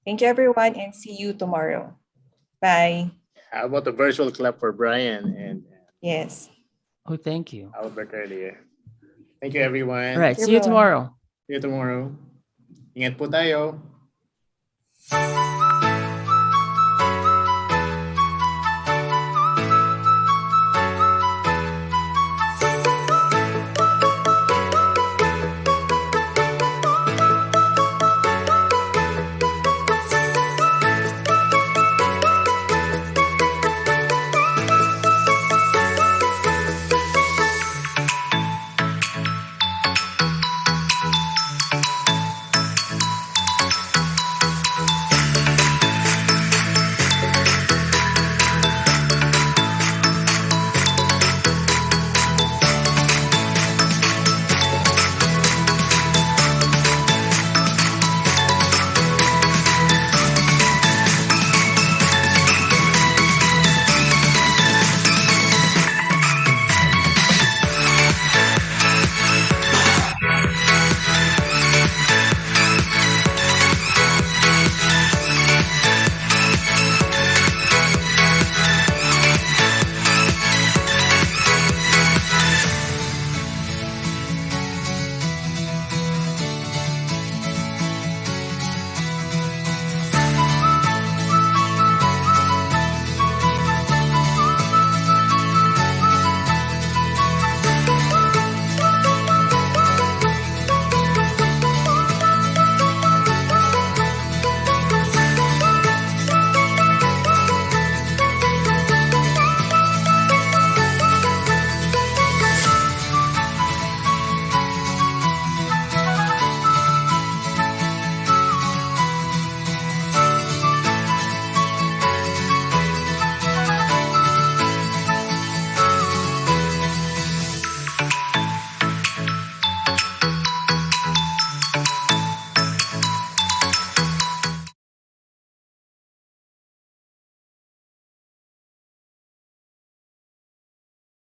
Thank you everyone, and see you tomorrow. Bye. How about the virtual clap for Brian and Yes. Oh, thank you. Albert earlier. Thank you, everyone. All right. See you tomorrow. See you tomorrow. Ingat po tayo.